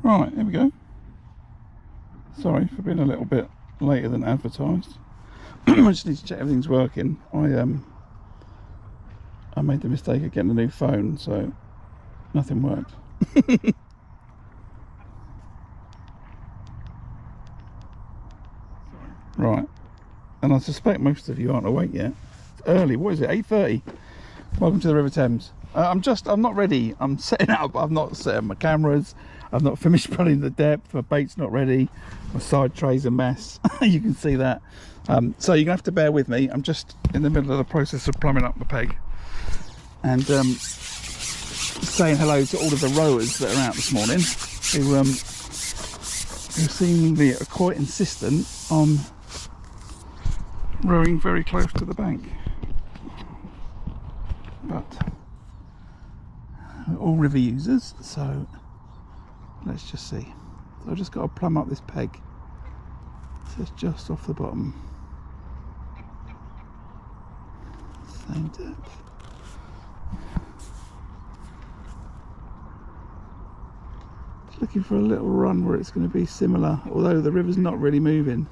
Right, here we go. Sorry for being a little bit later than advertised. I just need to check everything's working. I made the mistake of getting a new phone, so nothing worked. Right, and I suspect most of you aren't awake yet. It's early. What is it? 8:30. Welcome to the River Thames. I'm not ready. I'm setting up. I've not set up my cameras. I've not finished running the depth. My bait's not ready. My side tray's a mess. You can see that. So you're gonna have to bear with me. I'm just in the middle of the process of plumbing up the peg and saying hello to all of the rowers that are out this morning, who seemingly are quite insistent on rowing very close to the bank. But we're all river users, so let's just see. So I've just got to plumb up this peg. So it's just off the bottom. Same depth. Just looking for a little run where it's going to be similar, although the river's not really moving.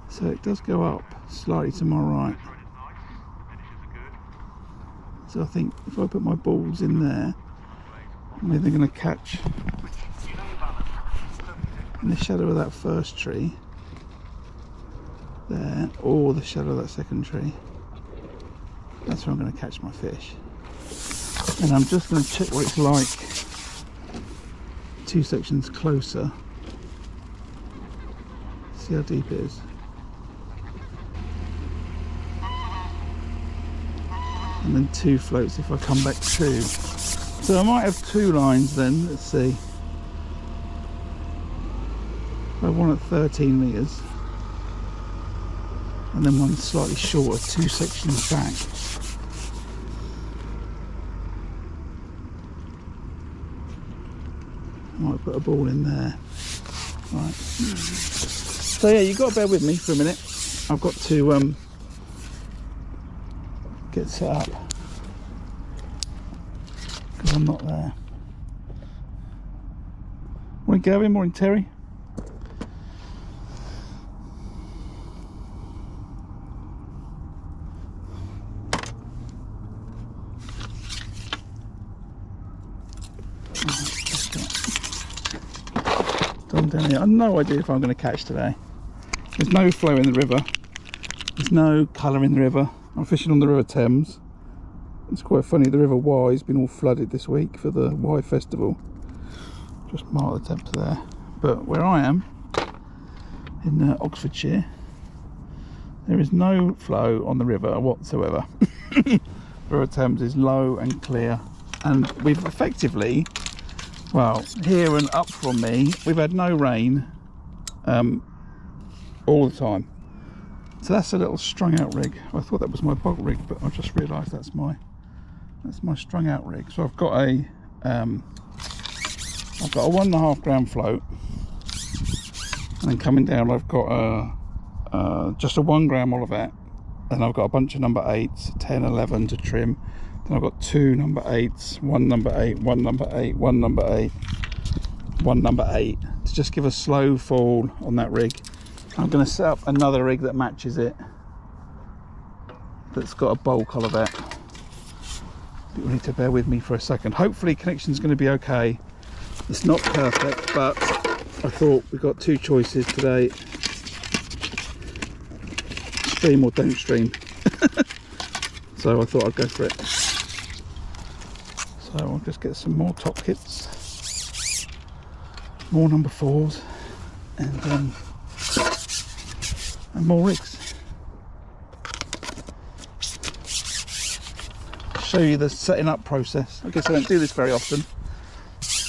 So it does go up slightly to my right. So I think if I put my balls in there, maybe they're going to catch in the shadow of that first tree there, or the shadow of that second tree. That's where I'm going to catch my fish. And I'm just going to check what it's like 2 sections closer. See how deep it is. And then 2 floats if I come back 2. So I might have 2 lines then. Let's see. I have one at 13 metres and then one slightly shorter, 2 sections back. I might put a ball in there. Right. So yeah, you've got to bear with me for a minute. I've got to get set up because I'm not there. Morning Gavin, morning Terry. Down here. I have no idea if I'm going to catch today. There's no flow in the river. There's no colour in the river. I'm fishing on the River Thames. It's quite funny, the River Wye has been all flooded this week for the Wye Festival. Just mark the depth there. But where I am, in Oxfordshire, there is no flow on the river whatsoever. The River Thames is low and clear, and we've effectively, well, here and up from me, we've had no rain all the time. So that's a little strung out rig. I thought that was my bolt rig, but I just realised that's my strung out rig. So I've got a 1.5 gram float, and then coming down I've got just a 1 gram Olivet, and I've got a bunch of number 8s, 10, 11 to trim. Then I've got 2 number 8s, 1 number 8, 1 number 8, 1 number 8, 1 number 8 to just give a slow fall on that rig. I'm going to set up another rig that matches it, that's got a bulk Olivet. You'll need to bear with me for a second. Hopefully connection's going to be okay. It's not perfect, but I thought we've got 2 choices today: stream or don't stream. So I thought I'd go for it. So I'll just get some more top kits, more number 4s, and more rigs. Show you the setting up process. I guess I don't do this very often.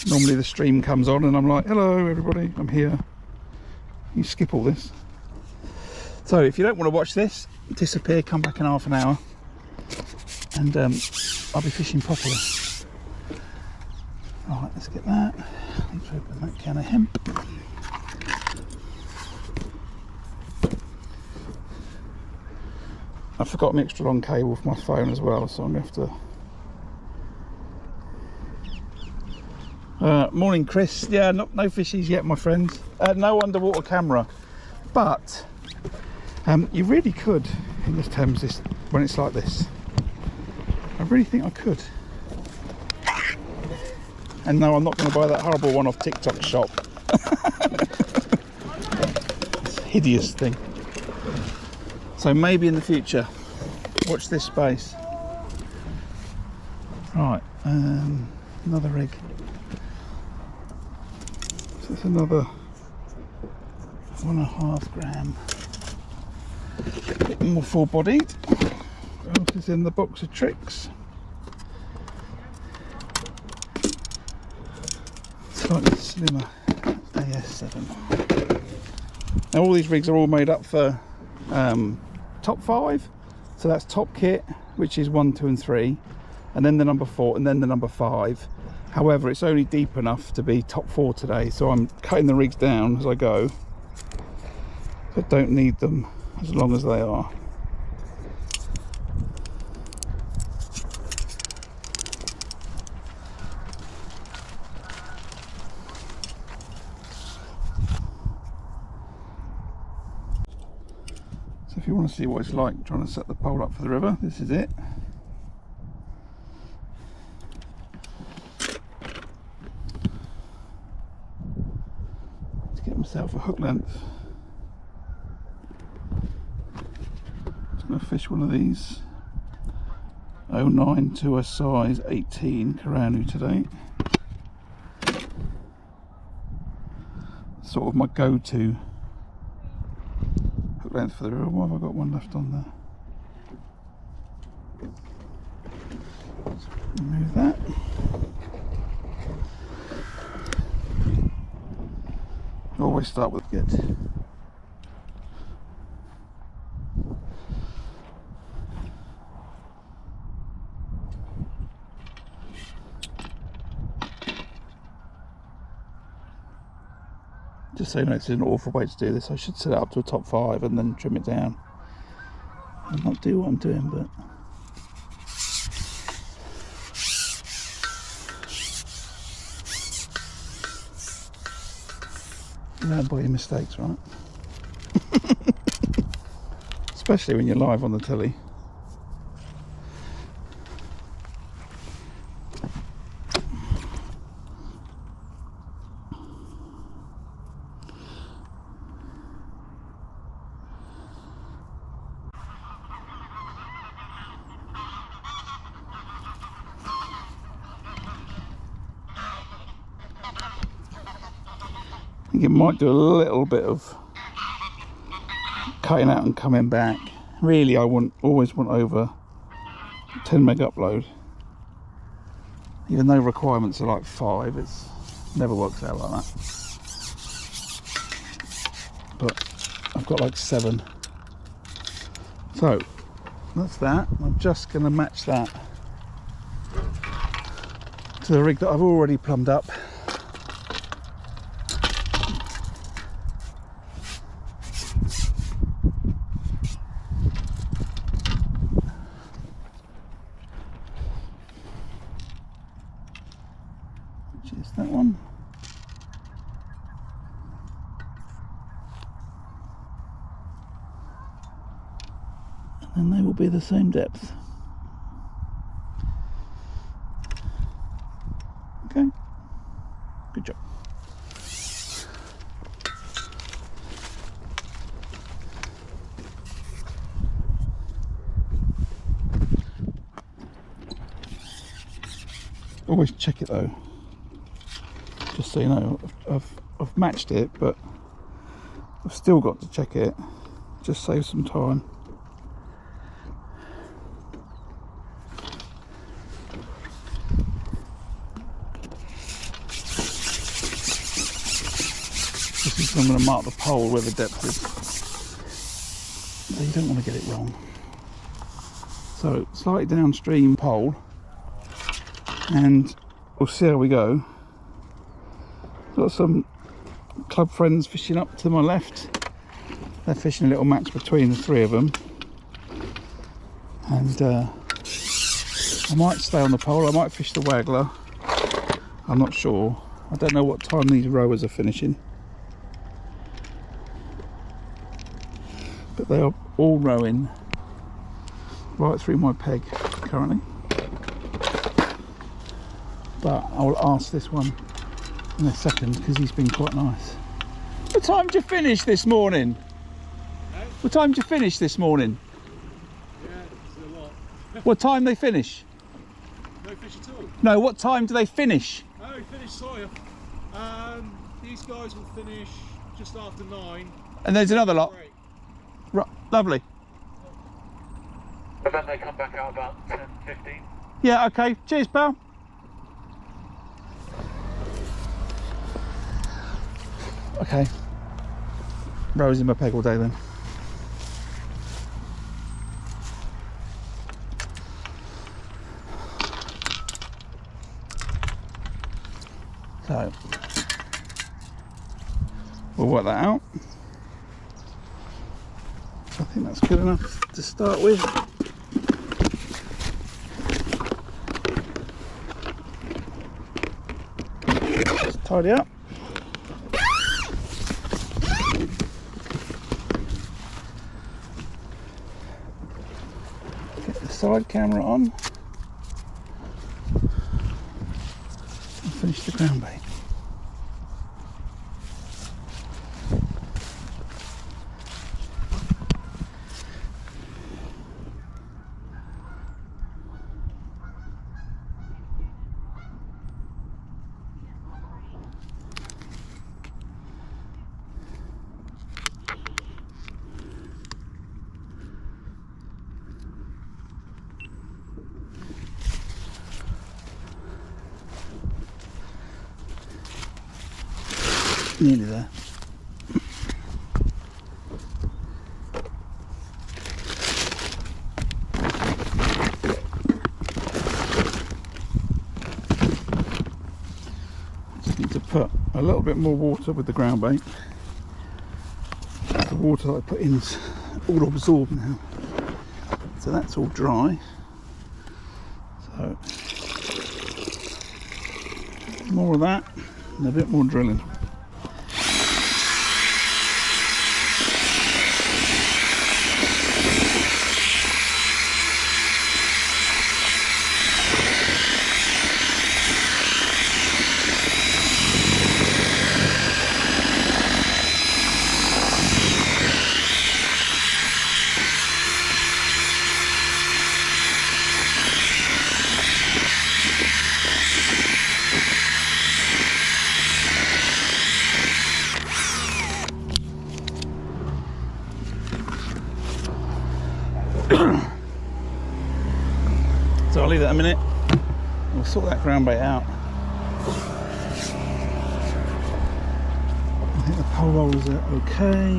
Normally the stream comes on and I'm like, hello everybody, I'm here. You skip all this. So if you don't want to watch this, disappear, come back in half an hour, and I'll be fishing properly. Right, let's get that. Let's open that can of hemp. I forgot my extra long cable for my phone as well, so I'm going to have to Morning, Chris. Yeah, no fishies yet, my friends. No underwater camera, but you really could in this Thames when it's like this. I really think I could. And no, I'm not going to buy that horrible one off TikTok shop. It's a hideous thing. So maybe in the future. Watch this space. Right, another egg. So it's another 1.5 gram. A bit more full-bodied. What else is in the box of tricks? Slightly slimmer AS7. Now all these rigs are all made up for top 5. So that's top kit, which is 1, 2 and 3, and then the number 4, and then the number 5. However, it's only deep enough to be top 4 today, so I'm cutting the rigs down as I go. I don't need them as long as they are. So if you want to see what it's like trying to set the pole up for the river, this is it. Let's get myself a hook length. Just going to fish one of these 09 to a size 18 Karanu today. Sort of my go-to hook length for the river. Why have I got one left on there? Remove that. Always start with get. Just so you know, it's an awful way to do this. I should set it up to a top 5 and then trim it down and not do what I'm doing, but you learn by your mistakes, right? Especially when you're live on the telly. I think it might do a little bit of cutting out and coming back. Really, I always want over 10 meg upload. Even though requirements are like 5, it's never works out like that. But I've got like 7. So that's that. I'm just going to match that to the rig that I've already plumbed up. That one. And then they will be the same depth. Okay, good job. Always check it though. Just so you know, I've matched it, but I've still got to check it. Just save some time. This is, I'm going to mark the pole where the depth is. So you don't want to get it wrong. So slightly downstream pole, and we'll see how we go. Got some club friends fishing up to my left. They're fishing a little match between the 3 of them, and I might stay on the pole. I might fish the waggler, I'm not sure. I don't know what time these rowers are finishing, but they are all rowing right through my peg currently. But I will ask this one in a second because he's been quite nice. What time did you finish this morning? Hey? What time did you finish this morning? Yeah, so what? What time they finish? No fish at all? No, what time do they finish? Oh, we finished Sawyer. These guys will finish just after 9. And there's another lot. Break. Right, lovely. And then they come back out about 10:15. Yeah, okay. Cheers, pal. Okay. Rose in my peg all day then. So we'll work that out. I think that's good enough to start with. Just tidy up. Get the side camera on. And finish the ground bait. Nearly there. Just need to put a little bit more water with the ground bait. The water that I put in is all absorbed now, so that's all dry. So more of that and a bit more drilling. So I'll leave that a minute. We'll sort that ground bait out. I think the pole rollers are okay.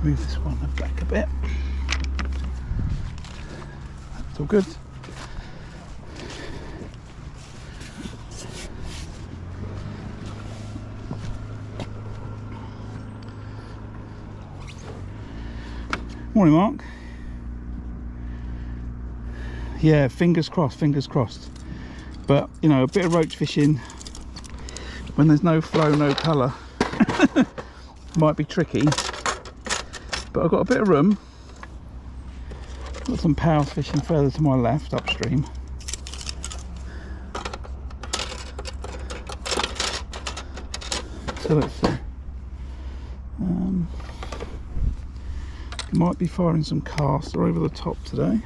Move this one back a bit. That's all good. Morning, Mark. Yeah, fingers crossed, fingers crossed. But, you know, a bit of roach fishing when there's no flow, no colour might be tricky. But I've got a bit of room. Got some power fishing further to my left, upstream. So let's see. Might be firing some caster over the top today.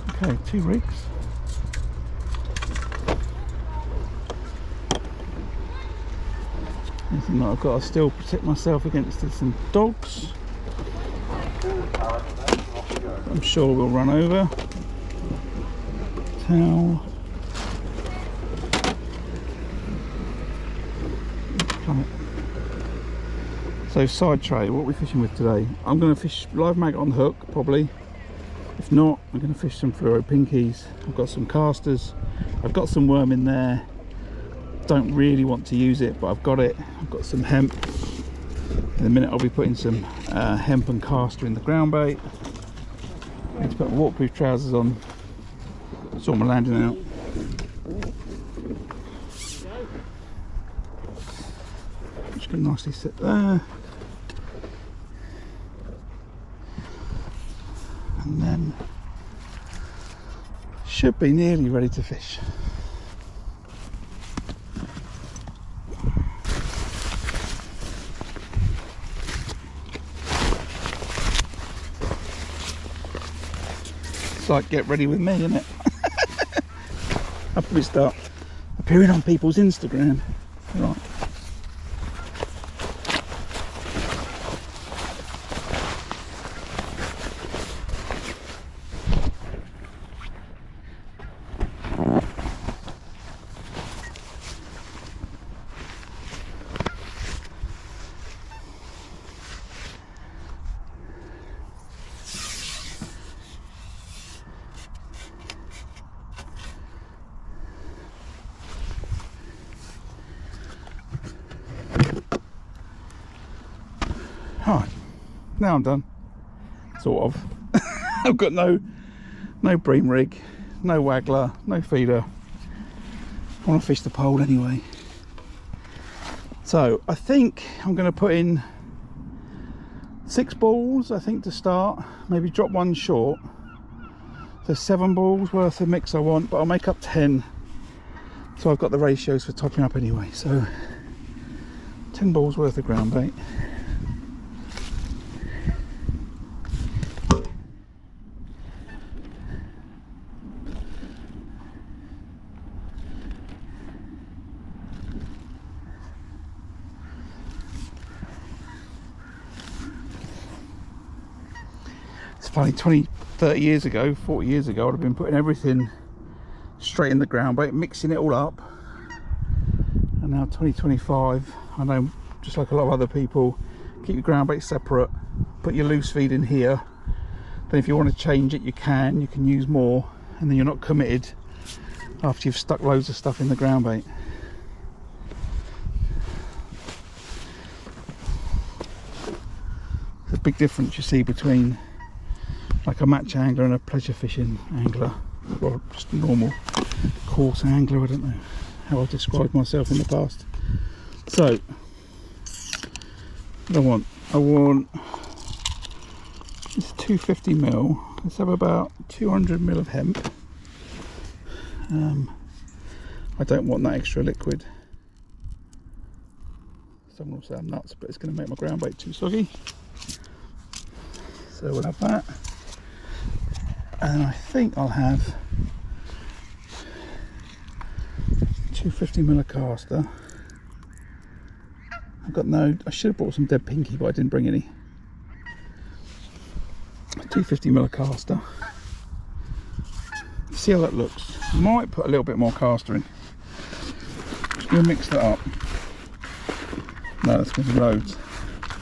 Okay, 2 rigs. Anything that I've got to still protect myself against some dogs. I'm sure we'll run over. Towel. So side tray, what are we fishing with today? I'm going to fish live maggot on the hook, probably. If not, I'm going to fish some fluoro pinkies. I've got some casters. I've got some worm in there. Don't really want to use it, but I've got it. I've got some hemp. In a minute I'll be putting some hemp and caster in the ground bait. I need to put my waterproof trousers on, sort my landing out. Just gonna nicely sit there. And then should be nearly ready to fish. It's like get ready with me, isn't it? I'll probably start appearing on people's Instagram. Right. Alright, now I'm done, sort of. I've got no bream rig, no waggler, no feeder. I want to fish the pole anyway. So I think I'm going to put in 6 balls, I think, to start. Maybe drop one short. So 7 balls worth of mix I want, but I'll make up 10. So I've got the ratios for topping up anyway. So 10 balls worth of ground bait. Funny, 20, 30 years ago, 40 years ago, I'd have been putting everything straight in the ground bait, mixing it all up. And now 2025, I know, just like a lot of other people, keep your ground bait separate, put your loose feed in here. Then if you want to change it, you can use more, and then you're not committed after you've stuck loads of stuff in the ground bait. There's a big difference you see between like a match angler and a pleasure fishing angler, or just a normal coarse angler. I don't know how I've described myself in the past. So what I want this 250ml. Let's have about 200ml of hemp. I don't want that extra liquid. Someone will say I'm nuts, but it's going to make my ground bait too soggy. So we'll have that. And I think I'll have 250ml of caster. I should have brought some dead pinky, but I didn't bring any. 250ml of caster. See how that looks. Might put a little bit more caster in. Just gonna mix that up. No, that's gonna be loads.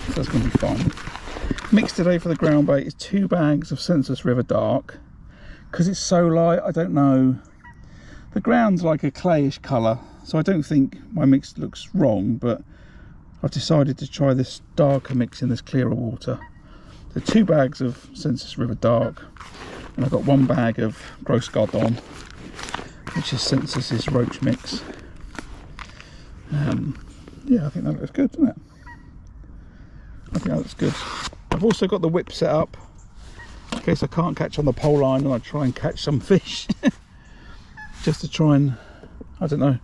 So that's gonna be fine. Mix today for the ground bait is 2 bags of Census River Dark. Because it's so light, I don't know. The ground's like a clayish colour, so I don't think my mix looks wrong, but I've decided to try this darker mix in this clearer water. So 2 bags of Census River Dark, and I've got 1 bag of Gross Gardon, which is Census's Roach mix. Yeah, I think that looks good, doesn't it? I think that looks good. I've also got the whip set up in case I can't catch on the pole line and I try and catch some fish. Just to try and, I don't know,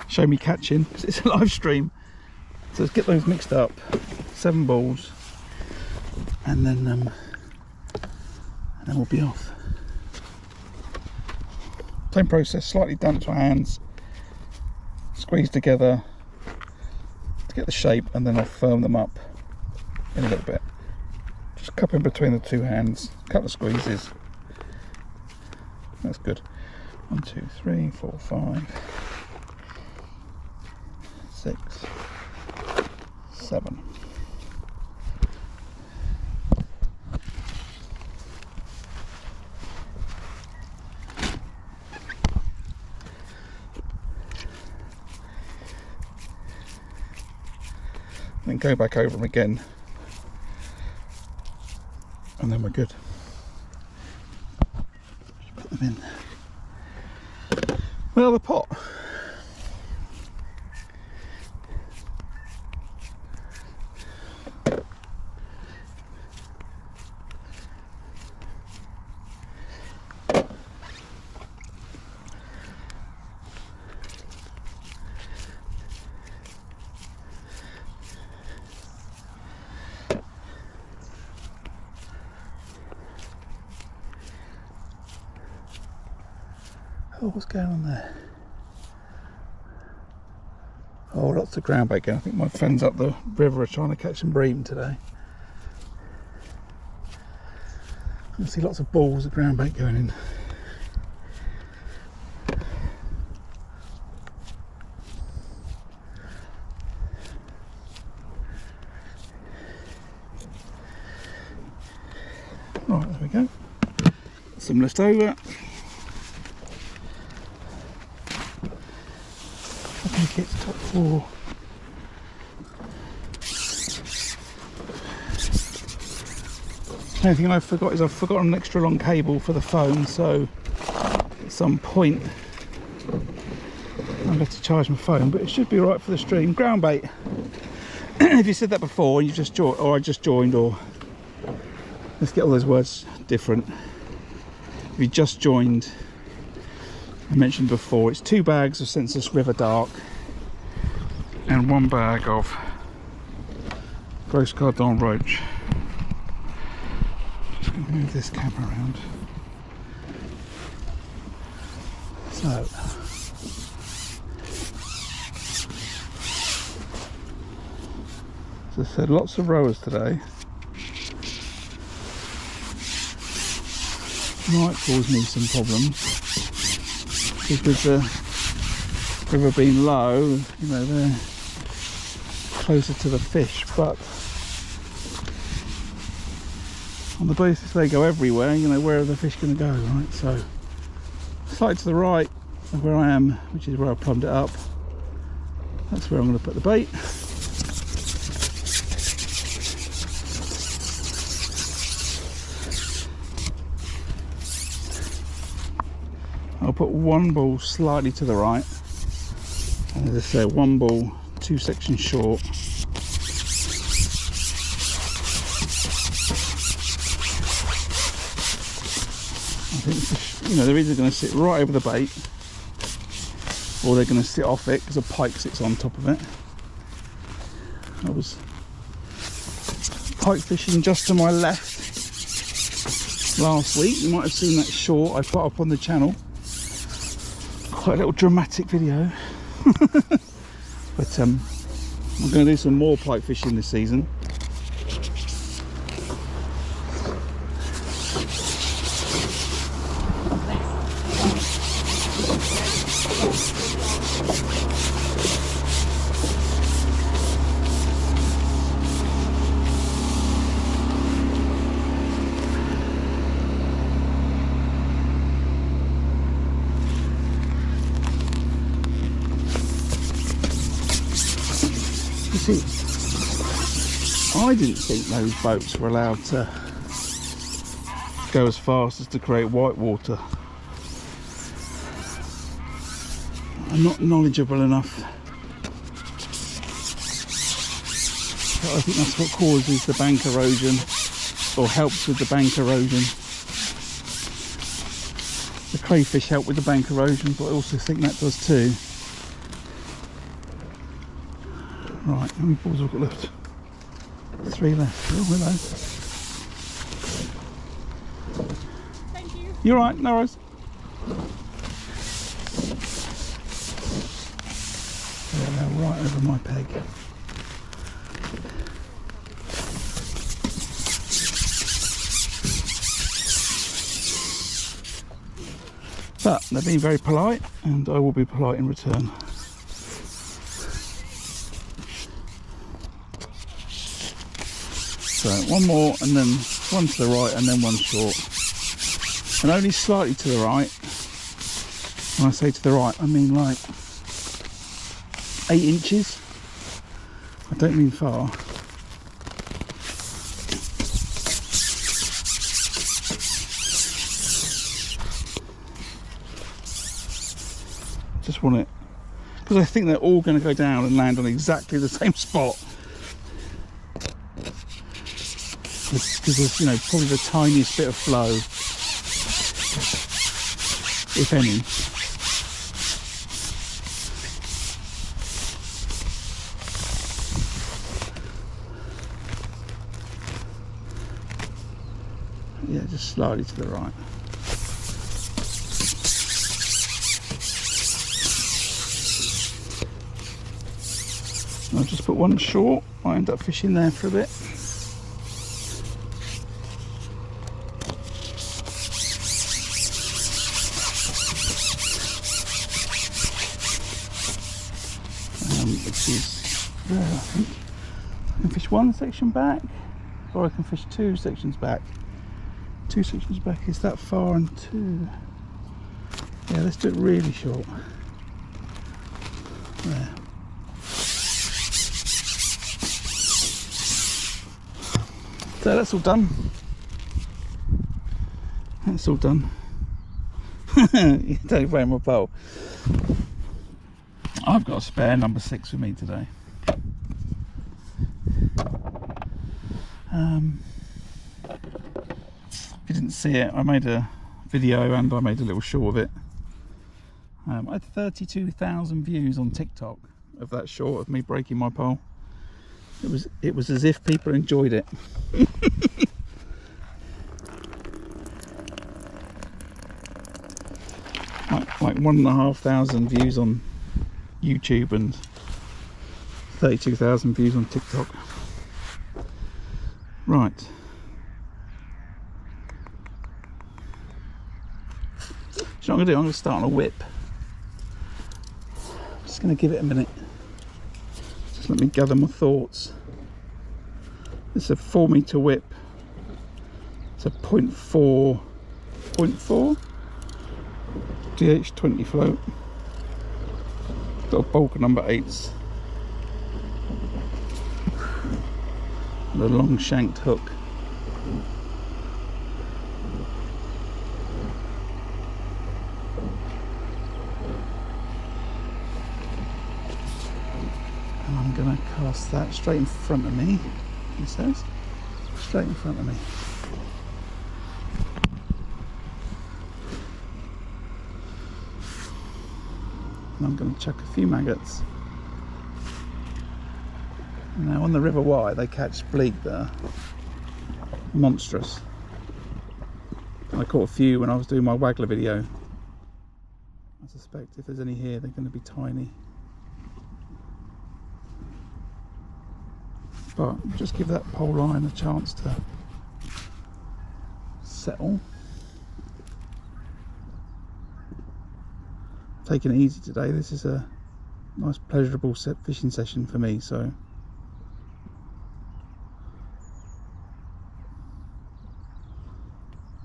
show me catching, because it's a live stream. So let's get those mixed up. 7 balls, and then we'll be off. Same process, slightly damp to our hands, squeeze together to get the shape, and then I'll firm them up in a little bit. Just cup in between the 2 hands, couple of squeezes. That's good. 1, 2, 3, 4, 5, 6, 7. then go back over them again, and then we're good. Put them in. Well, the pot. Oh, what's going on there? Oh, lots of ground bait going. I think my friends up the river are trying to catch some bream today. I see lots of balls of ground bait going in. Right, there we go. Some left over. I think it's top 4. The only thing I forgot is I've forgotten an extra long cable for the phone, so at some point I'll have to charge my phone, but it should be right for the stream. Ground bait. If you said that before, you just joined, or I just joined, or let's get all those words different. If you just joined, I mentioned before, it's 2 bags of Senseless River Dark and 1 bag of Gross Cardon Roach. Just going to move this camera around. So, as I said, lots of rowers today. Might cause me some problems. Because the river being low, you know, they're closer to the fish, but on the basis they go everywhere, you know, where are the fish going to go, right? So slightly to the right of where I am, which is where I plumbed it up, that's where I'm going to put the bait. I'll put 1 ball slightly to the right, and as I said, 1 ball 2 sections short. I think the fish, you know, they're either going to sit right over the bait, or they're going to sit off it because a pike sits on top of it. I was pike fishing just to my left last week. You might have seen that short I put up on the channel. Quite a little dramatic video. But I'm going to do some more pike fishing this season. I didn't think those boats were allowed to go as fast as to create white water. I'm not knowledgeable enough, but I think that's what causes the bank erosion, or helps with the bank erosion. The crayfish help with the bank erosion, but I also think that does too. Right, how many balls have I got left? 3 left. Oh, hello. Thank you. You're right, no worries. They're right over my peg. But they're being very polite, and I will be polite in return. So 1 more, and then 1 to the right, and then 1 short, and only slightly to the right. When I say to the right, I mean like 8 inches. I don't mean far. Just want it, because I think they're all going to go down and land on exactly the same spot. Because there's, you know, probably the tiniest bit of flow, if any. Yeah, just slightly to the right. I'll just put one short. I end up fishing there for a bit. Which is there, I think. I can fish one section back, or I can fish two sections back. Two sections back is that far, and two. Yeah, let's do it really short. There. So that's all done. That's all done. Don't break my pole. I've got a spare number 6 with me today. If you didn't see it, I made a video and I made a little short of it. I had 32,000 views on TikTok of that short of me breaking my pole. It was as if people enjoyed it. like 1,500 views on YouTube and 32,000 views on TikTok. Right. So what I'm going to do, I'm going to start on a whip. I'm just going to give it a minute. Just let me gather my thoughts. It's a 4 metre whip. It's a 0.4 DH20 float. Got a bulk of number 8s. And a long shanked hook. And I'm going to cast that straight in front of me, he says. Straight in front of me. And I'm going to chuck a few maggots. Now on the River Wye they catch bleak that are monstrous. I caught a few when I was doing my waggler video. I suspect if there's any here they're going to be tiny. But just give that pole line a chance to settle. Taking it easy today. This is a nice pleasurable fishing session for me, so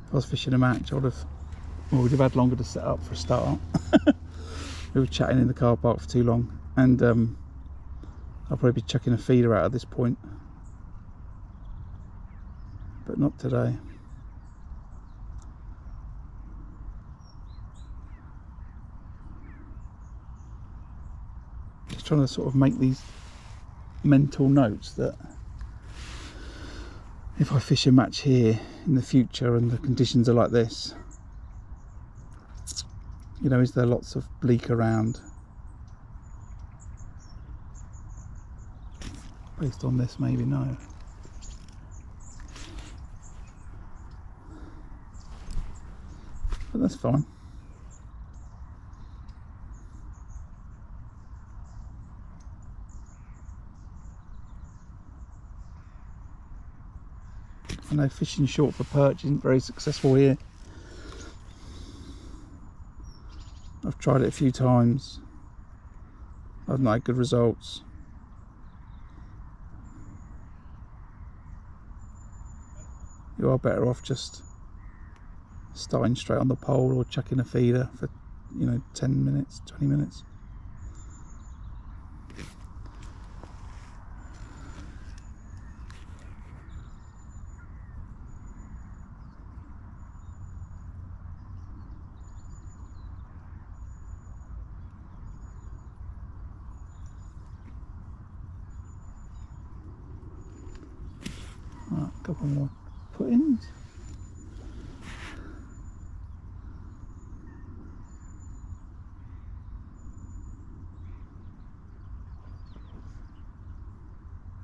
if I was fishing a match we'd have had longer to set up for a start. We were chatting in the car park for too long, and I'll probably be chucking a feeder out at this point, but not today. Just trying to sort of make these mental notes that if I fish a match here in the future and the conditions are like this, you know, is there lots of bleak around? Based on this, maybe no. But that's fine. I know fishing short for perch isn't very successful here. I've tried it a few times. I've not had good results. You are better off just starting straight on the pole or chucking a feeder for, you know, 10 minutes, 20 minutes. Right, a couple more put-ins.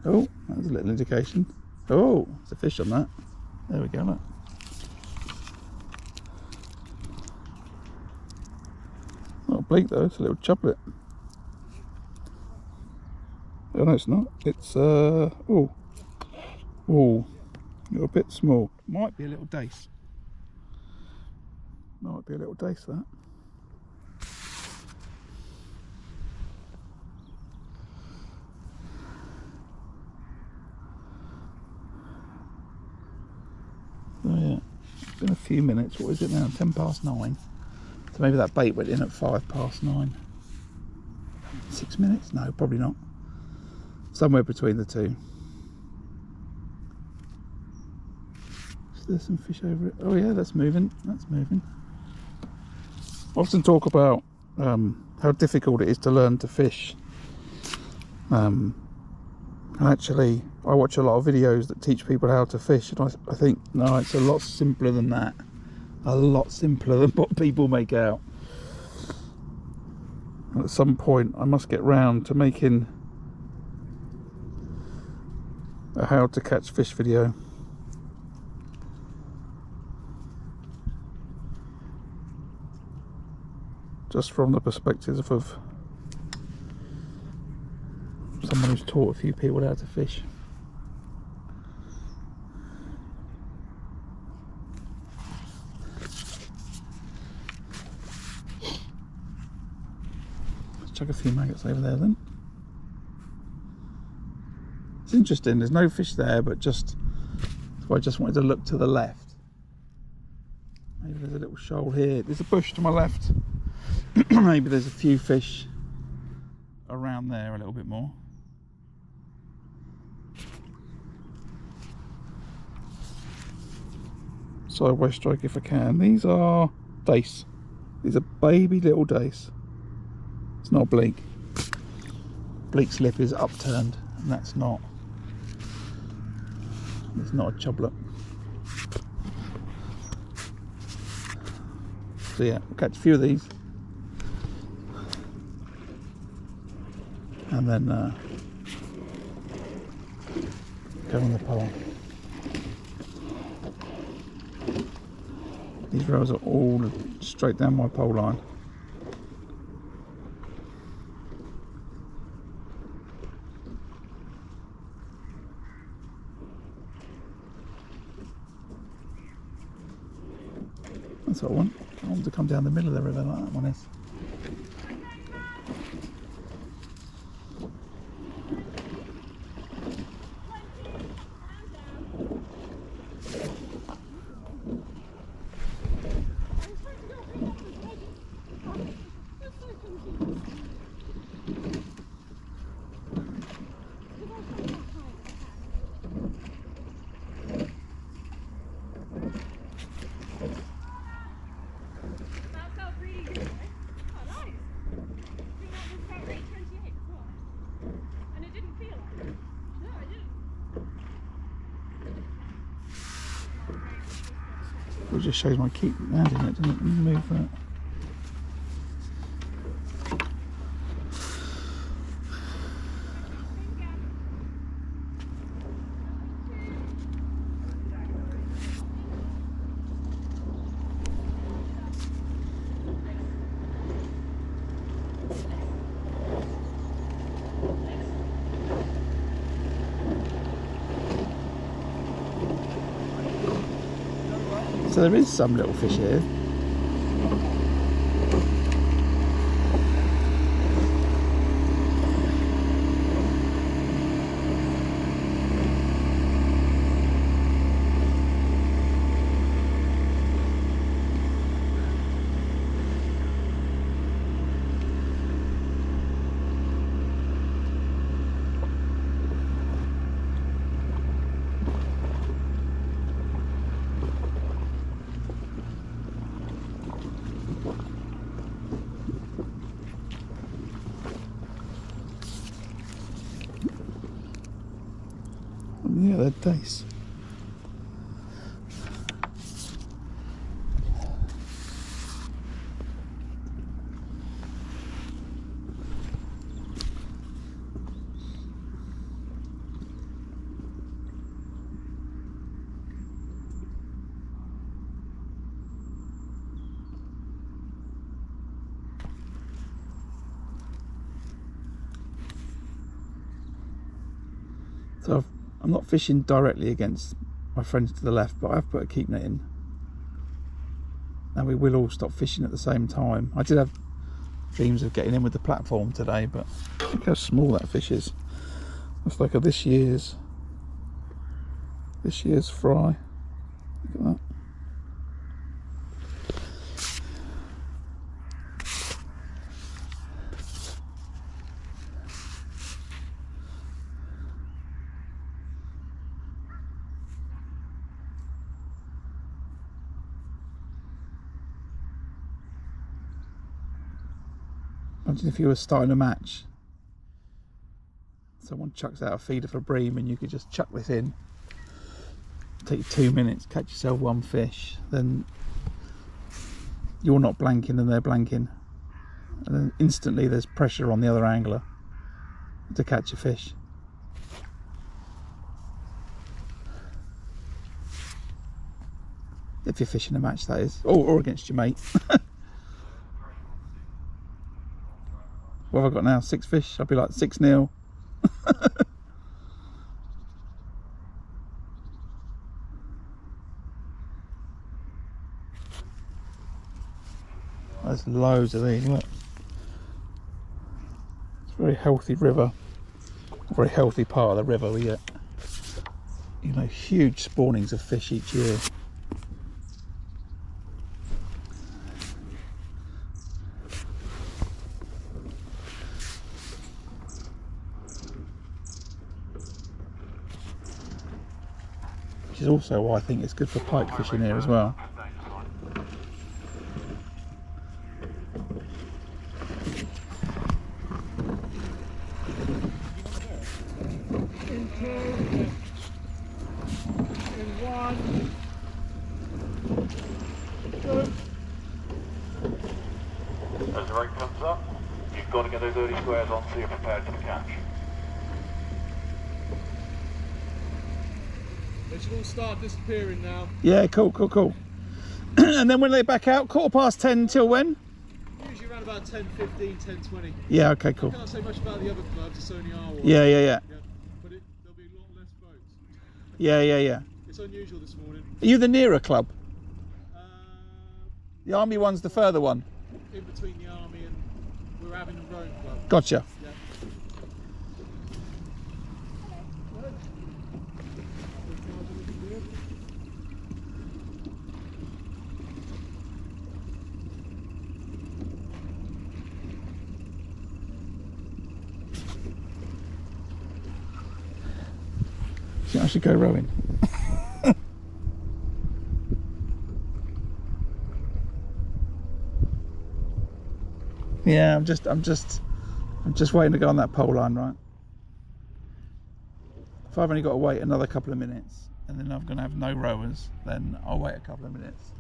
Oh, that was a little indication. Oh, there's a fish on that. There we go, look. Not a bleak though, it's a little chublet. Oh no, it's not. It's oh, a little bit small. Might be a little dace. Might be a little dace that. Oh yeah, it's been a few minutes. What is it now? 9:10. So maybe that bait went in at 9:05. 6 minutes? No, probably not. Somewhere between the two. Is there some fish over it? Oh yeah, that's moving. That's moving. I often talk about how difficult it is to learn to fish. And actually, I watch a lot of videos that teach people how to fish, and I think, no, it's a lot simpler than that. A lot simpler than what people make out. And at some point, I must get round to making a how to catch fish video. Just from the perspective of someone who's taught a few people how to fish. Let's chuck a few maggots over there then. It's interesting, there's no fish there, but just, so I just wanted to look to the left. Maybe there's a little shoal here. There's a bush to my left. Maybe there's a few fish around there a little bit more. Sideways strike if I can. These are dace. These are baby little dace. It's not bleak. Bleak's lip is upturned, and that's not. It's not a chublet. So yeah, we'll catch a few of these, and then go on the pole. These rows are all straight down my pole line. That's what I want. I want to come down the middle of the river like that one is. It just shows my keep hand in it, doesn't it? Move that. So there is some little fish here. Yeah, they're dace. So I'm not fishing directly against my friends to the left, but I've put a keep net in. And we will all stop fishing at the same time. I did have dreams of getting in with the platform today, but look how small that fish is. That's like a this year's fry. Look at that. Imagine if you were starting a match, someone chucks out a feeder for bream and you could just chuck this in, take you 2 minutes, catch yourself one fish, then you're not blanking and they're blanking, and then instantly there's pressure on the other angler to catch a fish. If you're fishing a match, that is, or against your mate. What have I got now? 6 fish? I'll be like 6-0. There's loads of these, look. It's a very healthy river. A very healthy part of the river. We get, you know, huge spawnings of fish each year. Which is also why I think it's good for pike fishing here as well. As the rate comes up, you've got to get those early squares on so you're prepared for the catch. They should all start disappearing now. Yeah, cool. And then when they back out, 10:15 till when? Usually around about 10:15, 10:20. Yeah, okay, cool. I can't say much about the other clubs, it's only our one. Yeah. But there'll be a lot less boats. Yeah. It's unusual this morning. Are you the nearer club? The army one's the further one? In between the army and we're having a rowing club. Gotcha. Yeah. I think I should go rowing. Yeah, I'm just waiting to go on that pole line, right? If I've only got to wait another couple of minutes and then I'm going to have no rowers, then I'll wait a couple of minutes.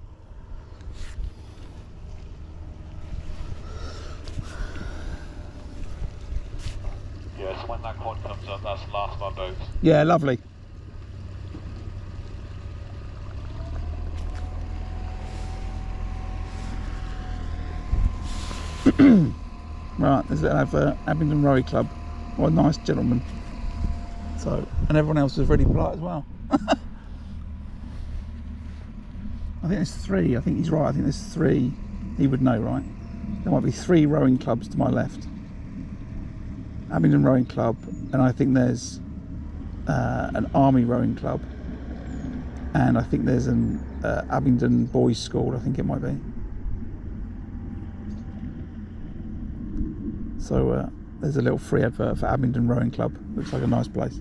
Yeah, so when that quad comes up, that's the last of our boats. Yeah, lovely. Right, there's Abingdon Rowing Club. What a nice gentleman. So, and everyone else was really polite as well. I think there's 3. I think he's right. I think there's 3. He would know, right? There might be 3 rowing clubs to my left. Abingdon Rowing Club, and I think there's an Army Rowing Club, and I think there's an Abingdon Boys School. I think it might be. So there's a little free advert for Abingdon Rowing Club. Looks like a nice place.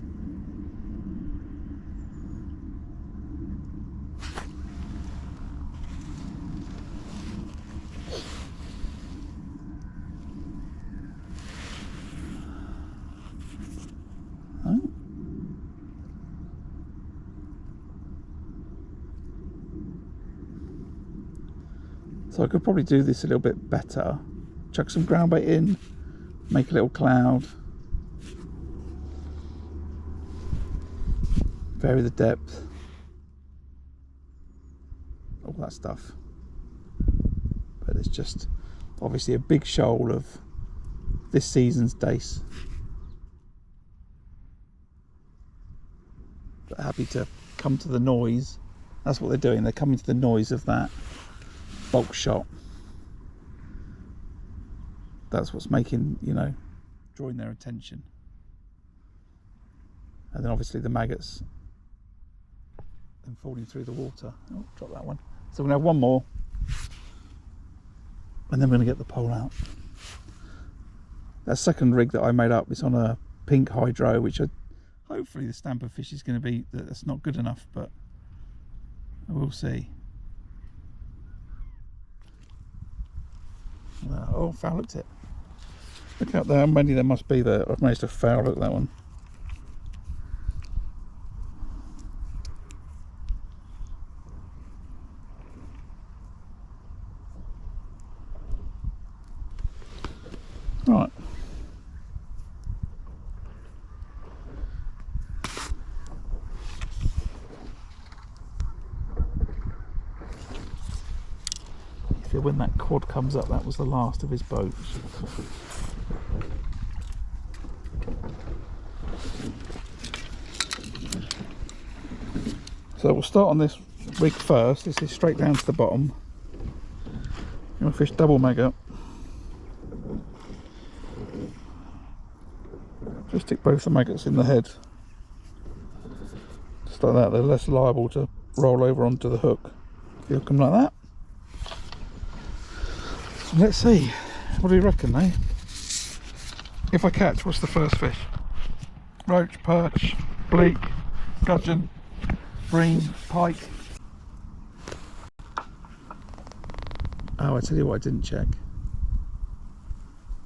Oh. So I could probably do this a little bit better. Chuck some ground bait in. Make a little cloud, vary the depth, all that stuff. But it's just obviously a big shoal of this season's dace. They're happy to come to the noise. That's what they're doing. They're coming to the noise of that bulk shot. That's what's making, you know, drawing their attention. And then obviously the maggots and falling through the water. Oh, drop that one. So we're going to have one more, and then we're going to get the pole out. That second rig that I made up is on a pink hydro, which hopefully the stamper fish is going to be, that's not good enough, but we'll see. Oh, foul hooked it. Look out there, how many there must be there. I've managed to foul hook that one. Right. When that quad comes up, that was the last of his boats. So we'll start on this rig first. This is straight down to the bottom. You want to fish double maggot. Just stick both the maggots in the head. Just like that, they're less liable to roll over onto the hook. If you hook them like that. Let's see, what do you reckon, eh? If I catch, what's the first fish? Roach, perch, bleak, gudgeon, bream, pike. Oh, I tell you what I didn't check.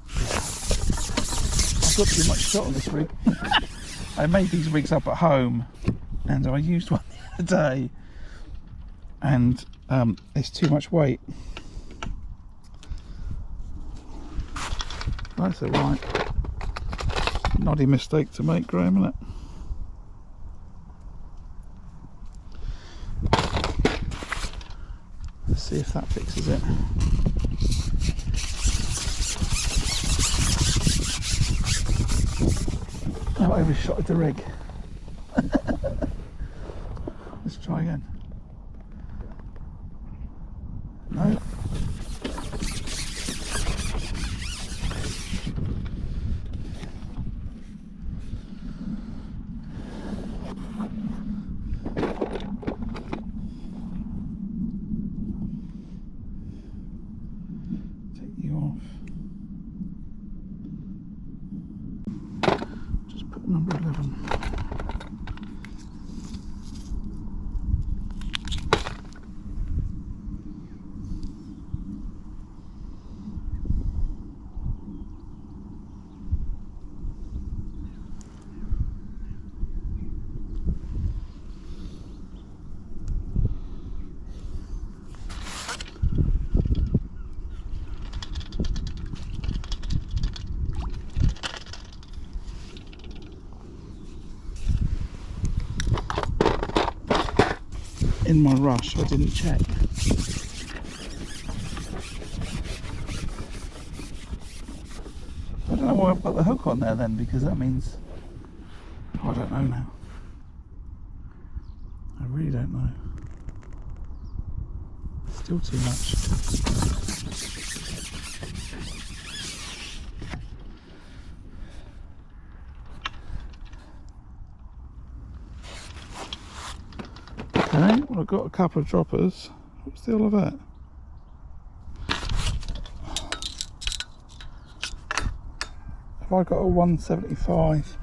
I've got too much shot on this rig. I made these rigs up at home and I used one the other day and it's too much weight. That's a right noddy mistake to make, Graham, isn't it? Let's see if that fixes it. Oh, I overshot the rig. Let's try again. No. Number 11. In my rush, I didn't check. I don't know why I put the hook on there then, because that means, oh, I don't know now. I really don't know. Still too much. Okay, well, I've got a couple of droppers. What's the all of that? Have I got a 175?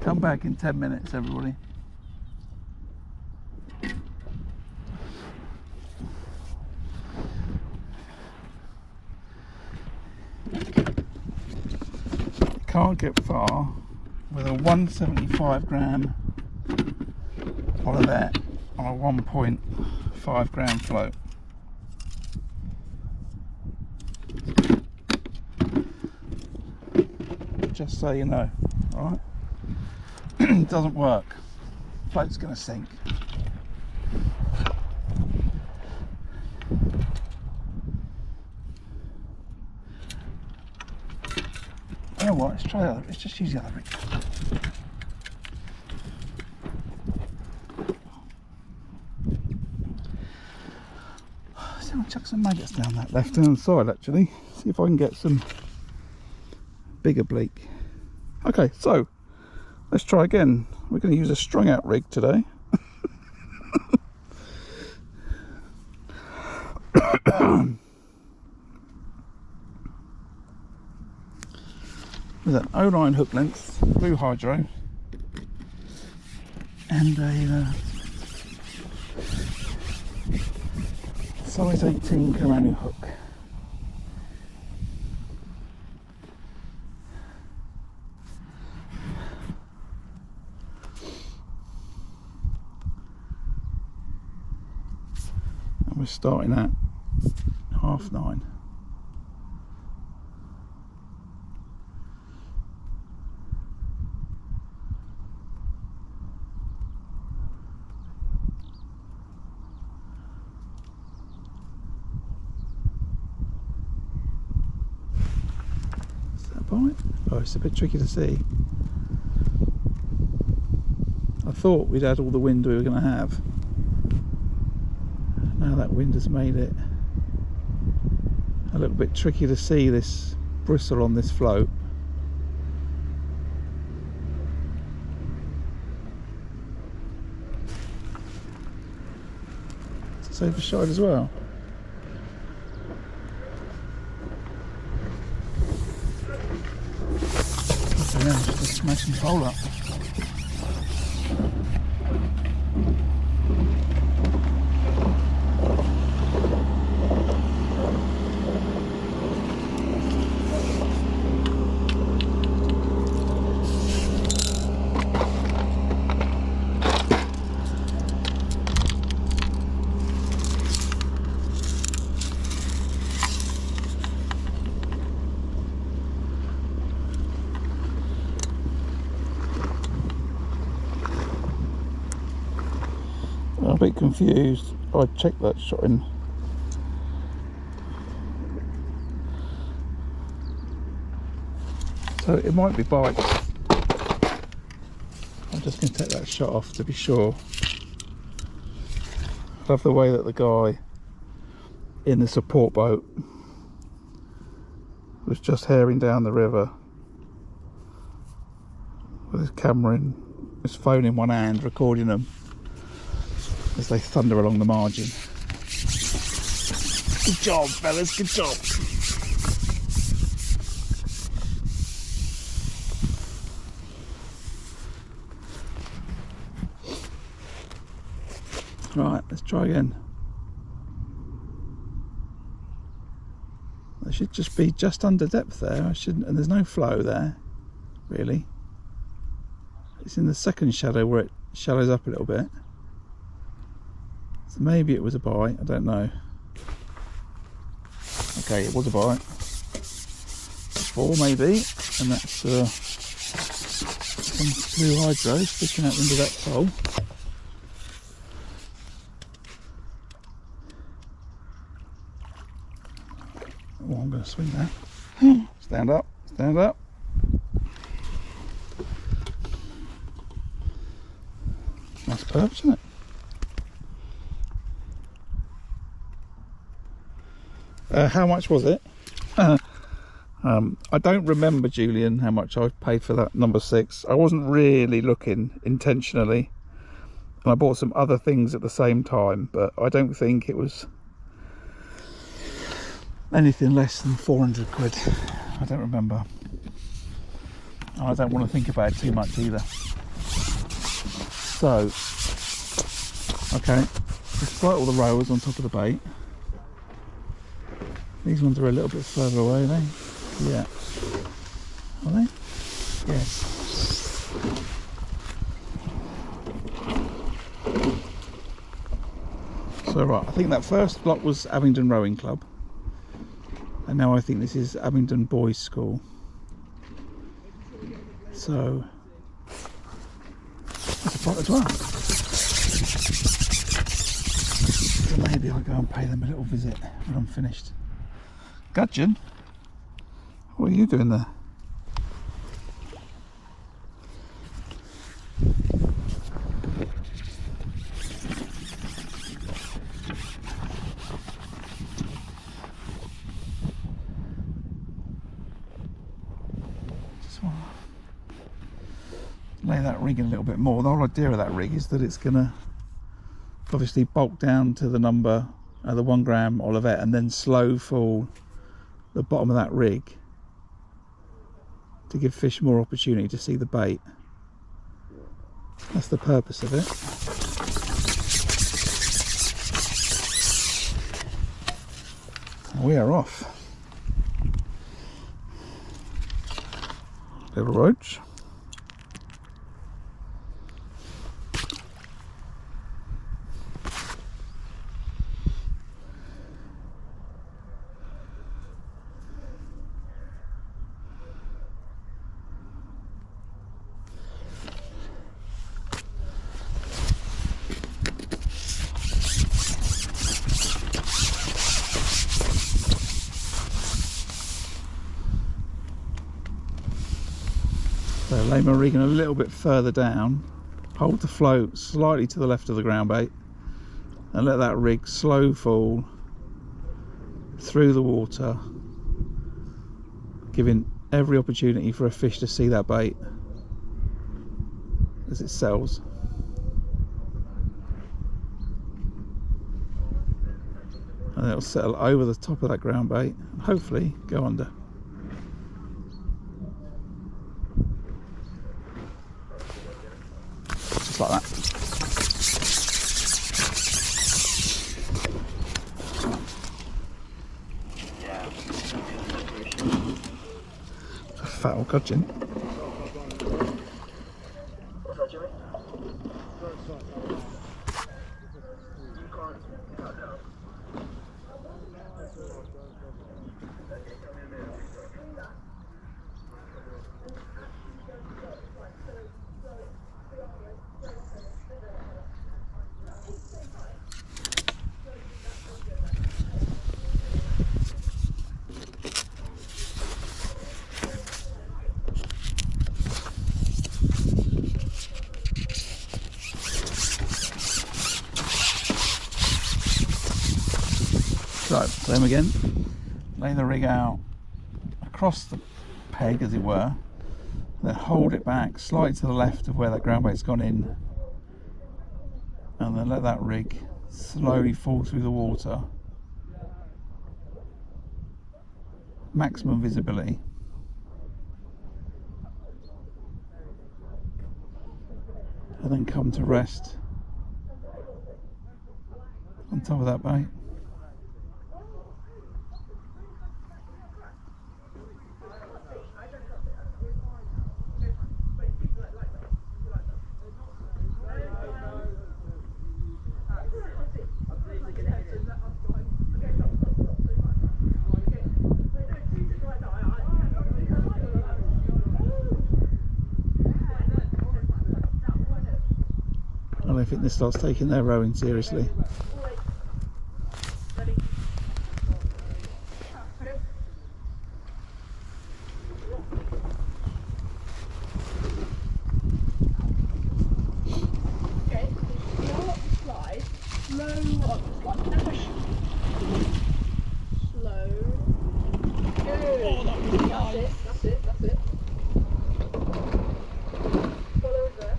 Come back in 10 minutes, everybody. Can't get far with a 175 gram Olivet on a 1.5 gram float. Just so you know, alright? It doesn't work. Float's gonna sink. You know what? Let's try the other. Let's just use the other rig. So I'll chuck some maggots down that left-hand side actually. See if I can get some bigger bleak. Okay, so let's try again. We're going to use a strung out rig today. With an O-line hook length, blue hydro, and a size 18 Karanu hook. And we're starting at 9:30. Oh, it's a bit tricky to see. I thought we'd had all the wind we were going to have. Now that wind has made it a little bit tricky to see this bristle on this float. It's overshot as well. Yeah, just a smashing pole up. I'm a bit confused. I checked that shot in. So it might be bites. I'm just going to take that shot off to be sure. I love the way that the guy in the support boat was just herring down the river with his camera in, his phone in one hand, recording them as they thunder along the margin. Good job, fellas, good job. Right, let's try again. There should just be just under depth there. I shouldn't, and there's no flow there, really. It's in the second shadow where it shallows up a little bit. So maybe it was a bite, I don't know. Okay, it was a bite. 4 maybe, and that's some blue hydro sticking out into that pole. Oh, I'm going to swing that. Stand up, stand up. Nice perch, isn't it? How much was it? I don't remember, Julian, how much I paid for that number 6. I wasn't really looking intentionally, and I bought some other things at the same time, but I don't think it was anything less than 400 quid. I don't remember. And I don't want to think about it too much either. So, okay, let's float all the rowers on top of the bait. These ones are a little bit further away, are they? Yeah. Are they? Yes. So right, I think that first block was Abingdon Rowing Club. And now I think this is Abingdon Boys School. So, that's a pot as well. So maybe I'll go and pay them a little visit when I'm finished. Gudgeon, what are you doing there? So lay that rig in a little bit more. The whole idea of that rig is that it's going to obviously bulk down to the number, the 1 gram Olivet, and then slow fall the bottom of that rig to give fish more opportunity to see the bait. That's the purpose of it. We are off. Little roach. So lay my rig in a little bit further down, hold the float slightly to the left of the ground bait, and let that rig slow fall through the water, giving every opportunity for a fish to see that bait as it settles. And it'll settle over the top of that ground bait and hopefully go under. Just like that. A fat old gudgeon. So, same again, lay the rig out across the peg as it were, then hold it back slightly to the left of where that ground bait's gone in, and then let that rig slowly fall through the water. Maximum visibility. And then come to rest on top of that bait. I don't think this starts taking their rowing seriously. Okay, slow up the slide. Slow up the slide. Now push. Slow. Good. Oh, that's it. That's it. That's it. Follow there.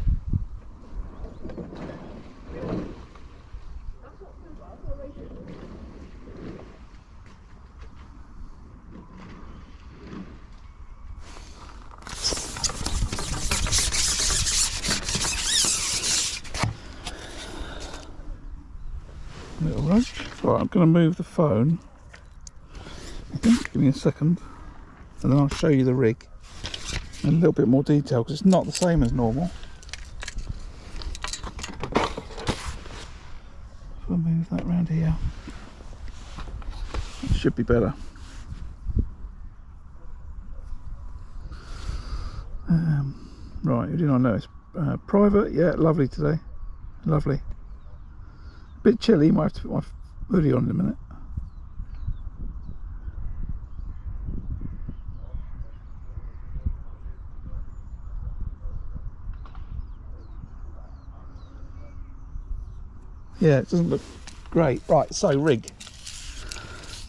Little roach. Right, I'm going to move the phone. I think. Give me a second, and then I'll show you the rig in a little bit more detail because it's not the same as normal. If I move that round here, it should be better. Right, who did I know? It's private. Yeah, lovely today. Lovely. Bit chilly, might have to put my hoodie on in a minute. Yeah, it doesn't look great. Right, so rig.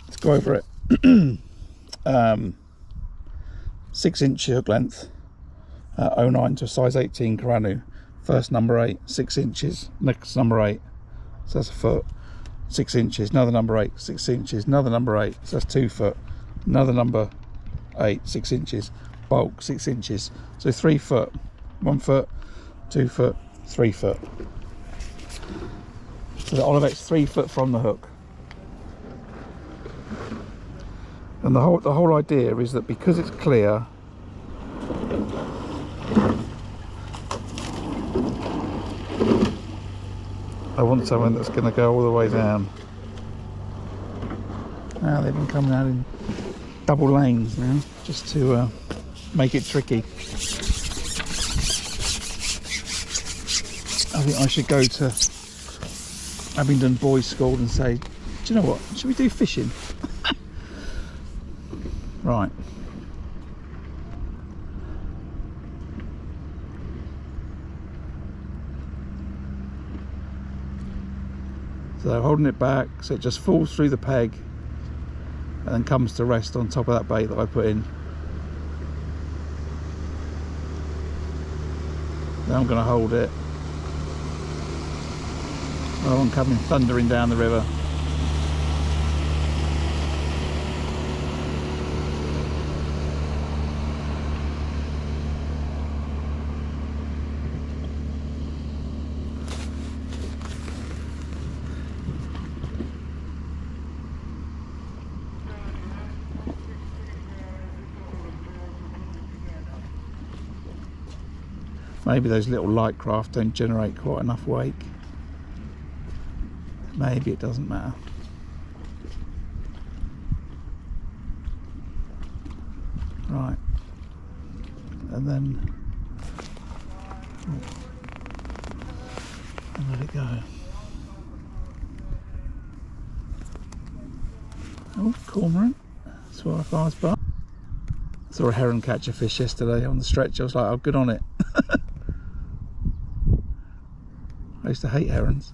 Let's go over it. 6-inch hook length, 09 to a size 18 Karanu. First number 8, 6 inches, next number 8, so that's a foot, 6 inches, another number 8, 6 inches, another number 8, so that's 2 foot, another number 8, 6 inches, bulk 6 inches, so 3 foot, 1 foot, 2 foot, 3 foot. So the Olivet's 3 foot from the hook. And the whole idea is that because it's clear, I want something that's going to go all the way down. Now they've been coming out in double lanes now, just to make it tricky. I think I should go to Abingdon Boys School and say, do you know what, should we do fishing? Right. So holding it back so it just falls through the peg and then comes to rest on top of that bait that I put in. Then I'm going to hold it. Oh, I'm coming thundering down the river. Maybe those little light craft don't generate quite enough wake. Maybe it doesn't matter. Right. And then and let it go. Oh, cormorant. That's what I passed by. Saw a heron catch a fish yesterday on the stretch. I was like, oh, good on it. I used to hate herons.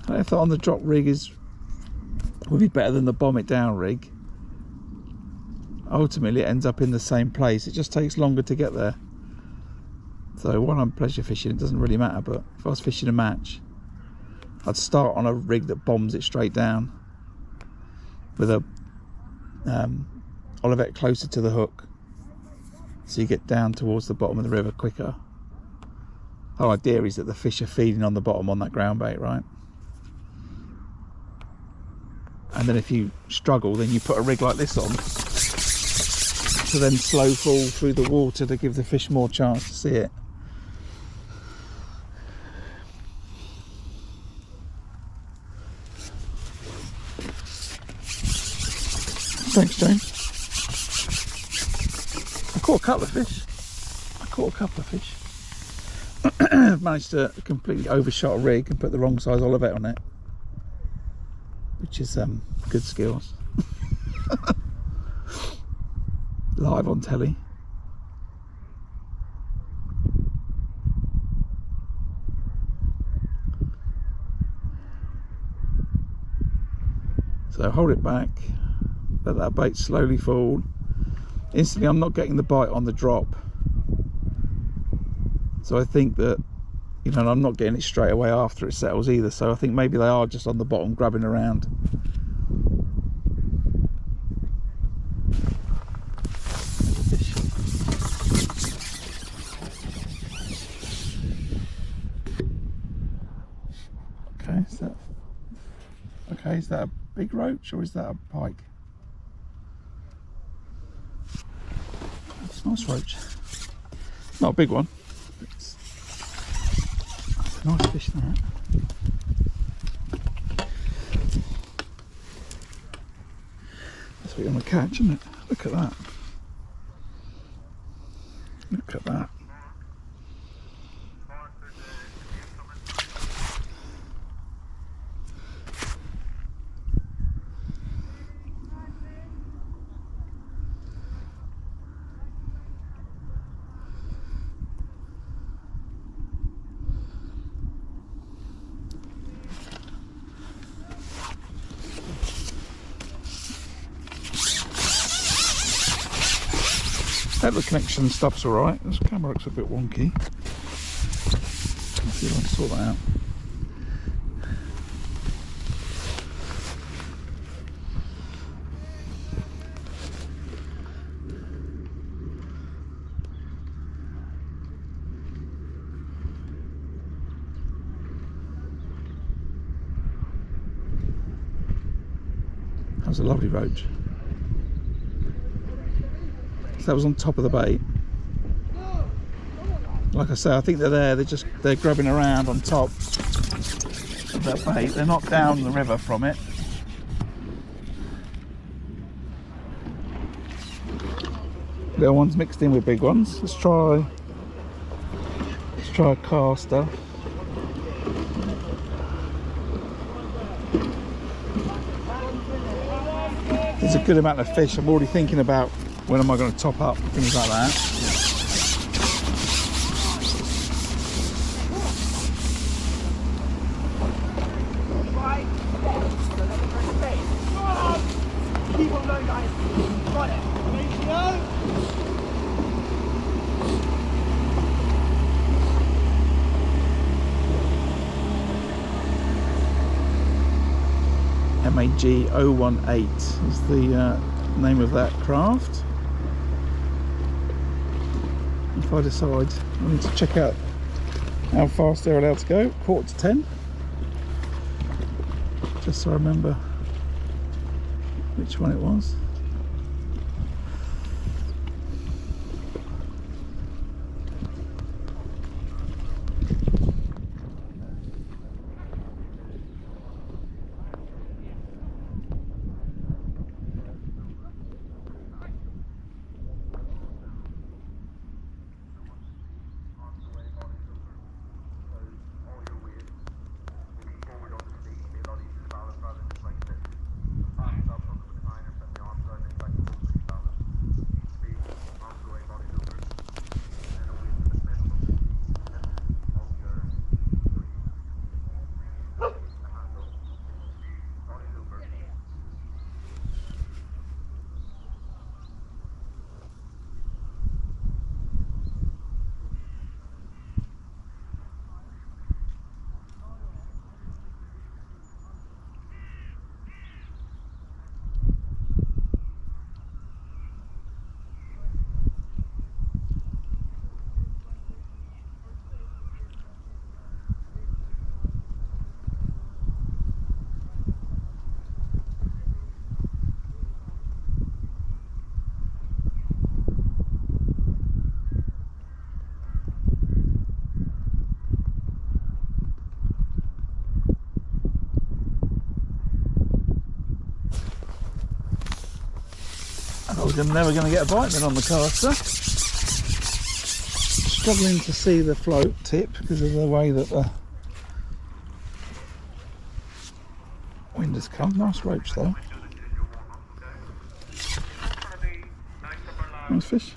I thought on the drop rig would be better than the bomb it down rig. Ultimately it ends up in the same place, it just takes longer to get there. So when I'm pleasure fishing it doesn't really matter, but if I was fishing a match I'd start on a rig that bombs it straight down with a Olivet closer to the hook so you get down towards the bottom of the river quicker. The whole idea is that the fish are feeding on the bottom on that ground bait, right? And then if you struggle, then you put a rig like this on to then slow fall through the water to give the fish more chance to see it. Thanks, James. I caught a couple of fish. I've managed to completely overshot a rig and put the wrong size Olivet on it, which is good skills. Live on telly. So hold it back, let that bait slowly fall. Instantly I'm not getting the bite on the drop, so I think that, you know, I'm not getting it straight away after it settles either, so I think maybe they are just on the bottom grabbing around. Okay, is that a big roach or is that a pike? It's a nice roach. Not a big one. It's a nice fish, that. That's what you want to catch, isn't it? Look at that. Look at that. Network connection stuff's alright. This camera looks a bit wonky. Let's see if I can sort that out. That was a lovely roach. So that was on top of the bait. Like I say, I think they're there. They're grubbing around on top of that bait. They're not down the river from it. Little ones mixed in with big ones. Let's try a caster. There's a good amount of fish. I'm already thinking about when am I going to top up, things like that. MAG 018 is the name of that craft. If I decide I need to check out how fast they're allowed to go, 9:45, just so I remember which one it was. I'm never going to get a bite then on the caster. Struggling to see the float tip because of the way that the wind has come. Nice roach though. Nice fish.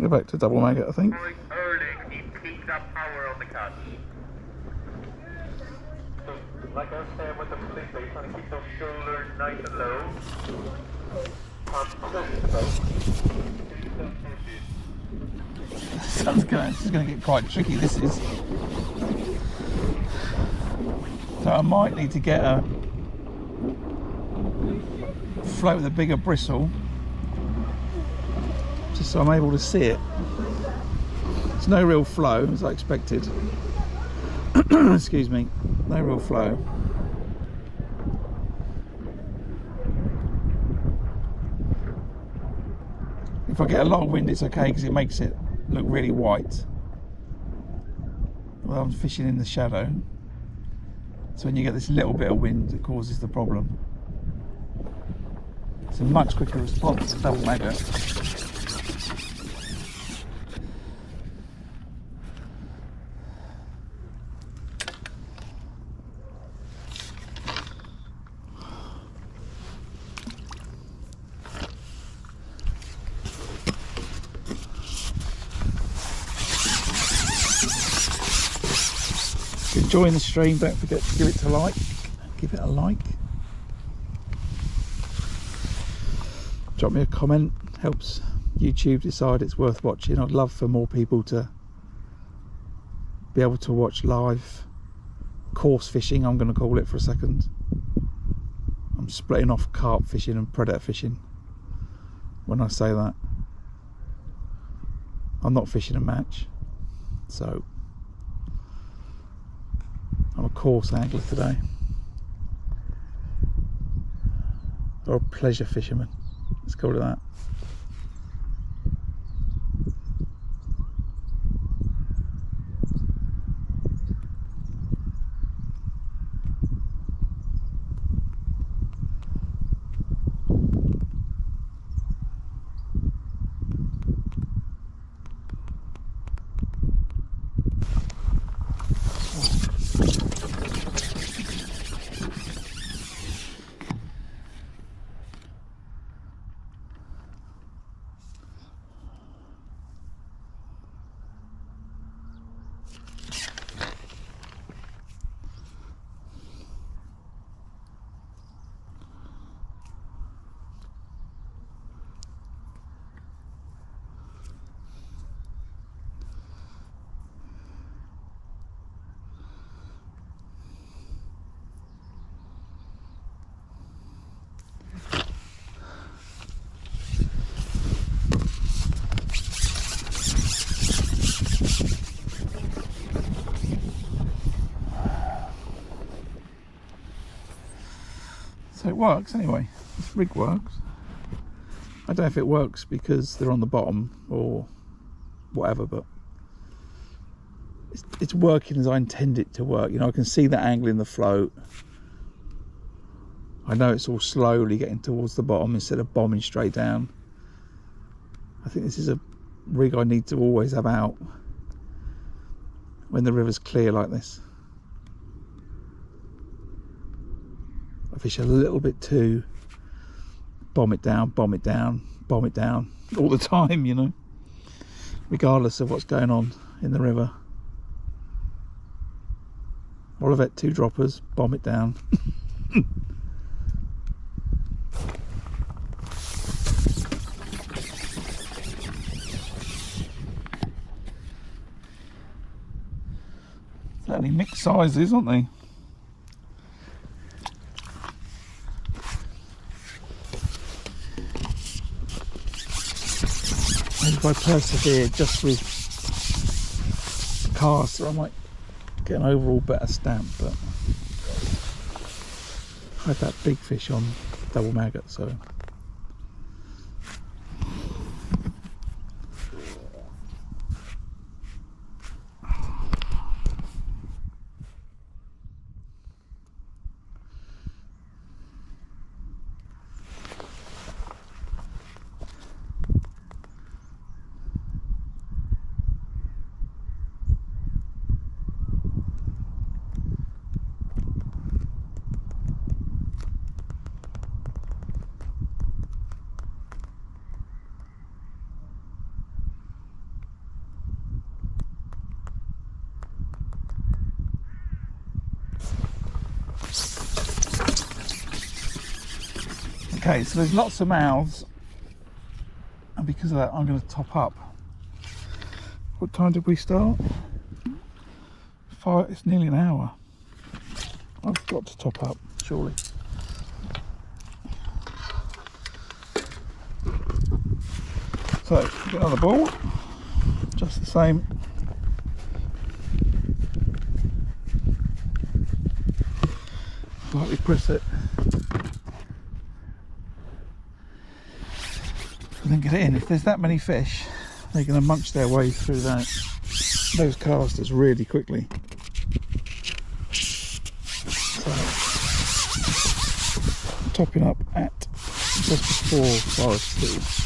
Go back to double maggot, I think. Like I was saying with the fleet, you're trying to keep those shoulders nice and low. This is going to get quite tricky, this is. So I might need to get a float with a bigger bristle, just so I'm able to see it. There's no real flow, as I expected. Excuse me, no real flow. If I get a lot of wind, it's okay because it makes it look really white. Well, I'm fishing in the shadow, so when you get this little bit of wind, it causes the problem. It's a much quicker response to double maggot. enjoying the stream, don't forget to give it a like. Drop me a comment, helps YouTube decide it's worth watching. I'd love for more people to be able to watch live coarse fishing, I'm going to call it for a second. I'm splitting off carp fishing and predator fishing when I say that. I'm not fishing a match, so I'm a coarse angler today, or a pleasure fisherman, let's call it that. So it works anyway, this rig works. I don't know if it works because they're on the bottom or whatever, but it's working as I intend it to work. You know, I can see that angle in the float. I know it's all slowly getting towards the bottom instead of bombing straight down. I think this is a rig I need to always have out when the river's clear like this. I fish a little bit too bomb it down, bomb it down, bomb it down all the time, you know, regardless of what's going on in the river. Olivet 2 droppers, bomb it down. Certainly mixed sizes, aren't they? If I persevere just with casts, I might get an overall better stamp, but I had that big fish on double maggot, so okay, so there's lots of mouths, and because of that I'm going to top up. What time did we start? 5, it's nearly an hour. I've got to top up, surely. So, get another ball, just the same. Lightly press it. And then get it in. If there's that many fish, they're going to munch their way through those casters really quickly. So, topping up at just before forest 2.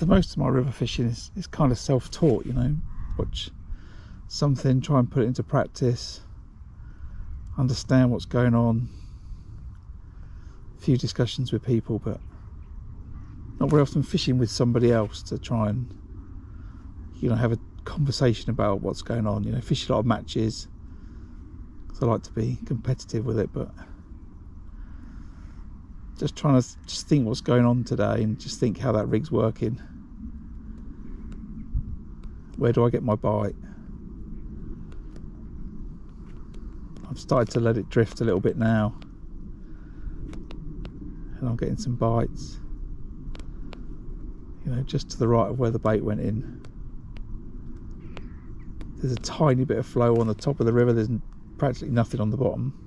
the most of my river fishing is kind of self-taught, you know. Watch something, try and put it into practice, understand what's going on. A few discussions with people, but not very often fishing with somebody else to try and, you know, have a conversation about what's going on. You know, fish a lot of matches because I like to be competitive with it, but just trying to just think what's going on today and just think how that rig's working. Where do I get my bite? I've started to let it drift a little bit now, and I'm getting some bites, you know, just to the right of where the bait went in. There's a tiny bit of flow on the top of the river, there's practically nothing on the bottom.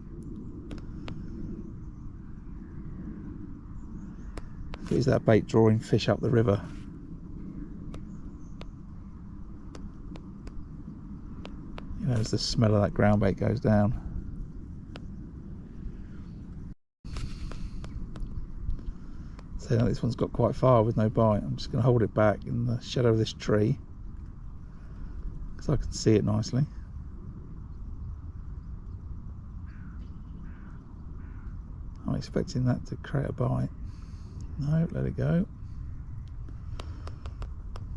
Is that bait drawing fish up the river? You know, as the smell of that ground bait goes down. So now this one's got quite far with no bite. I'm just going to hold it back in the shadow of this tree because I can see it nicely. I'm expecting that to create a bite. No, let it go.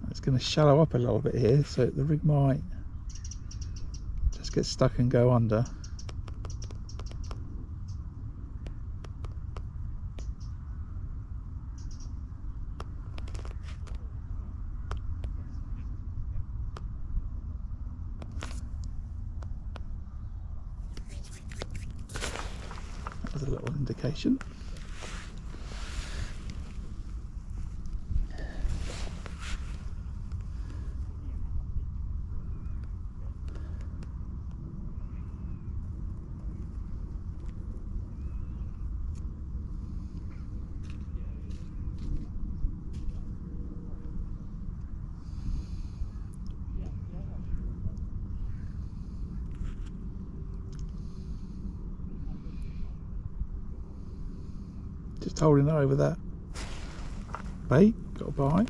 It's going to shallow up a little bit here, so the rig might just get stuck and go under. That was a little indication. Just holding it over that bait, got a bite.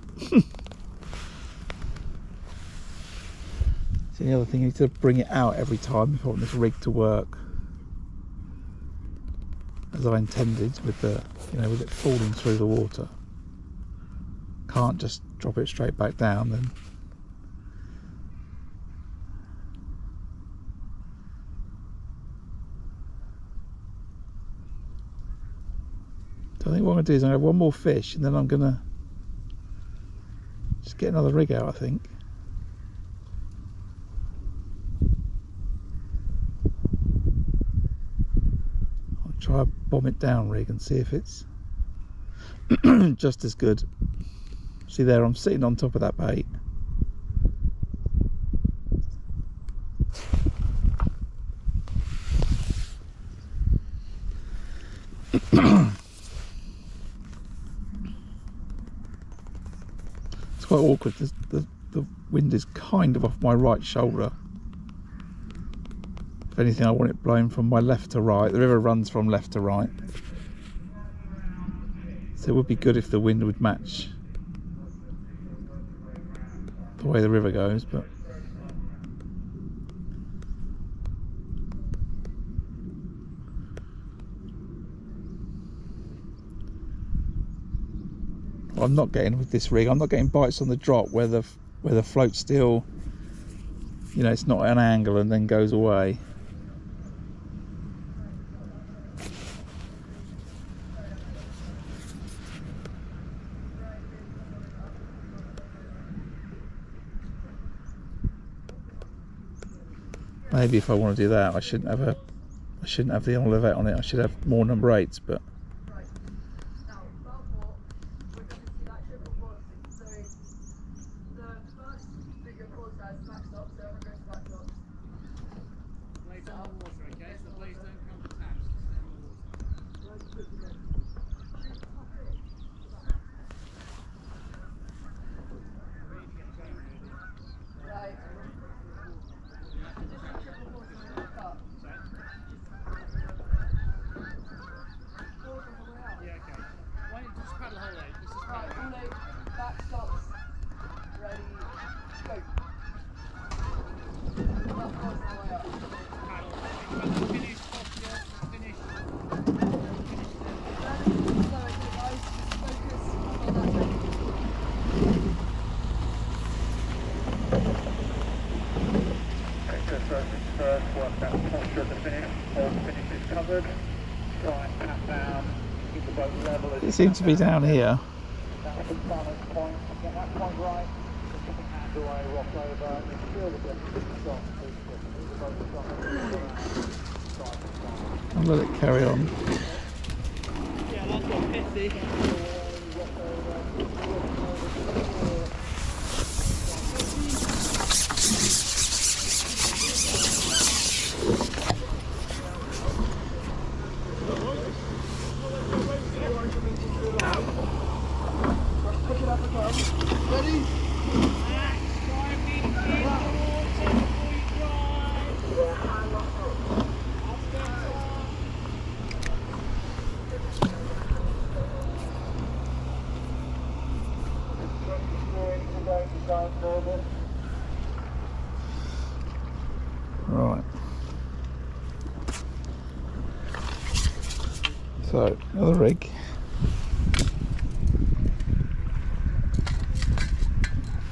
So the other thing, you need to bring it out every time if I want this rig to work as I intended, with the, you know, with it falling through the water. Can't just drop it straight back down then. I think what I'm going to do is I'm going to have one more fish and then I'm going to just get another rig out, I think. I'll try a bomb it down rig and see if it's just as good. See there, I'm sitting on top of that bait. Quite awkward. The wind is kind of off my right shoulder. If anything, I want it blowing from my left to right. The river runs from left to right, so it would be good if the wind would match the way the river goes, but what I'm not getting with this rig, I'm not getting bites on the drop where the float's still, you know, it's not at an angle and then goes away. Maybe if I want to do that, I shouldn't have the Olivet on it. I should have more number 8s, but Back stops. Work that posture at the finish. All the finish is covered. Try and pat down. Keep the boat level. It seems to be down here. That's the balance point. Get that point right. Just put the hand away, rock over. Feel the bit. Stop. Move the boat stop. I'll let it carry on. Yeah, that's got pithy. Right. So, another rig.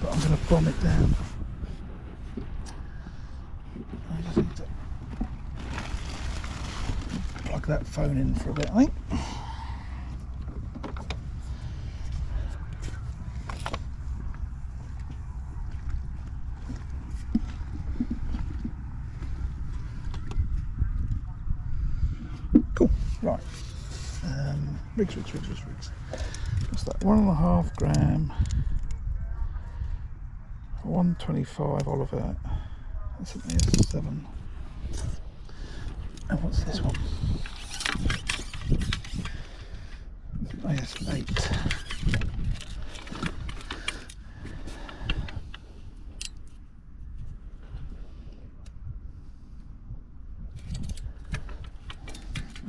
But I'm going to bomb it down. I just need to plug that phone in for a bit, I think. Cool, right. Rigs. What's that? 1.5 gram, 125 Olivet. That's an AS7. And what's this one? AS8.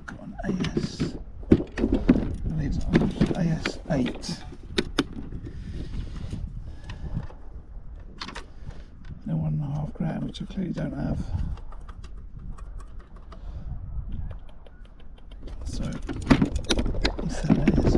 Got an AS. I need AS8. No 1.5 gram, which I clearly don't have. So, what's that is?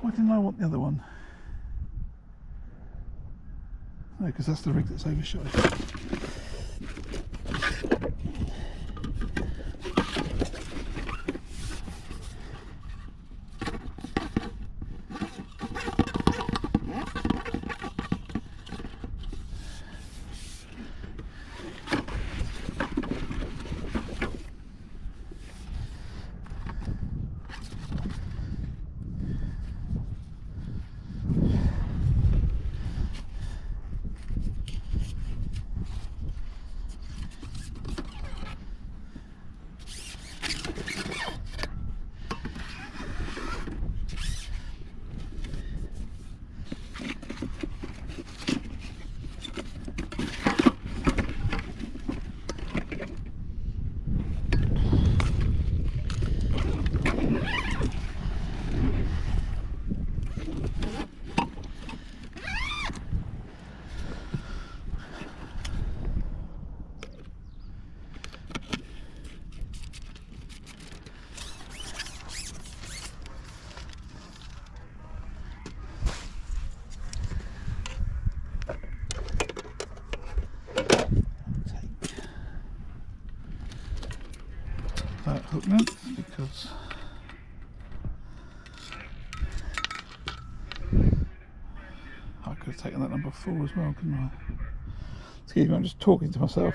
Why didn't I want the other one? No, because that's the rig that's overshot. That hook length, because I could have taken that number 4 as well, couldn't I? Excuse me, I'm just talking to myself.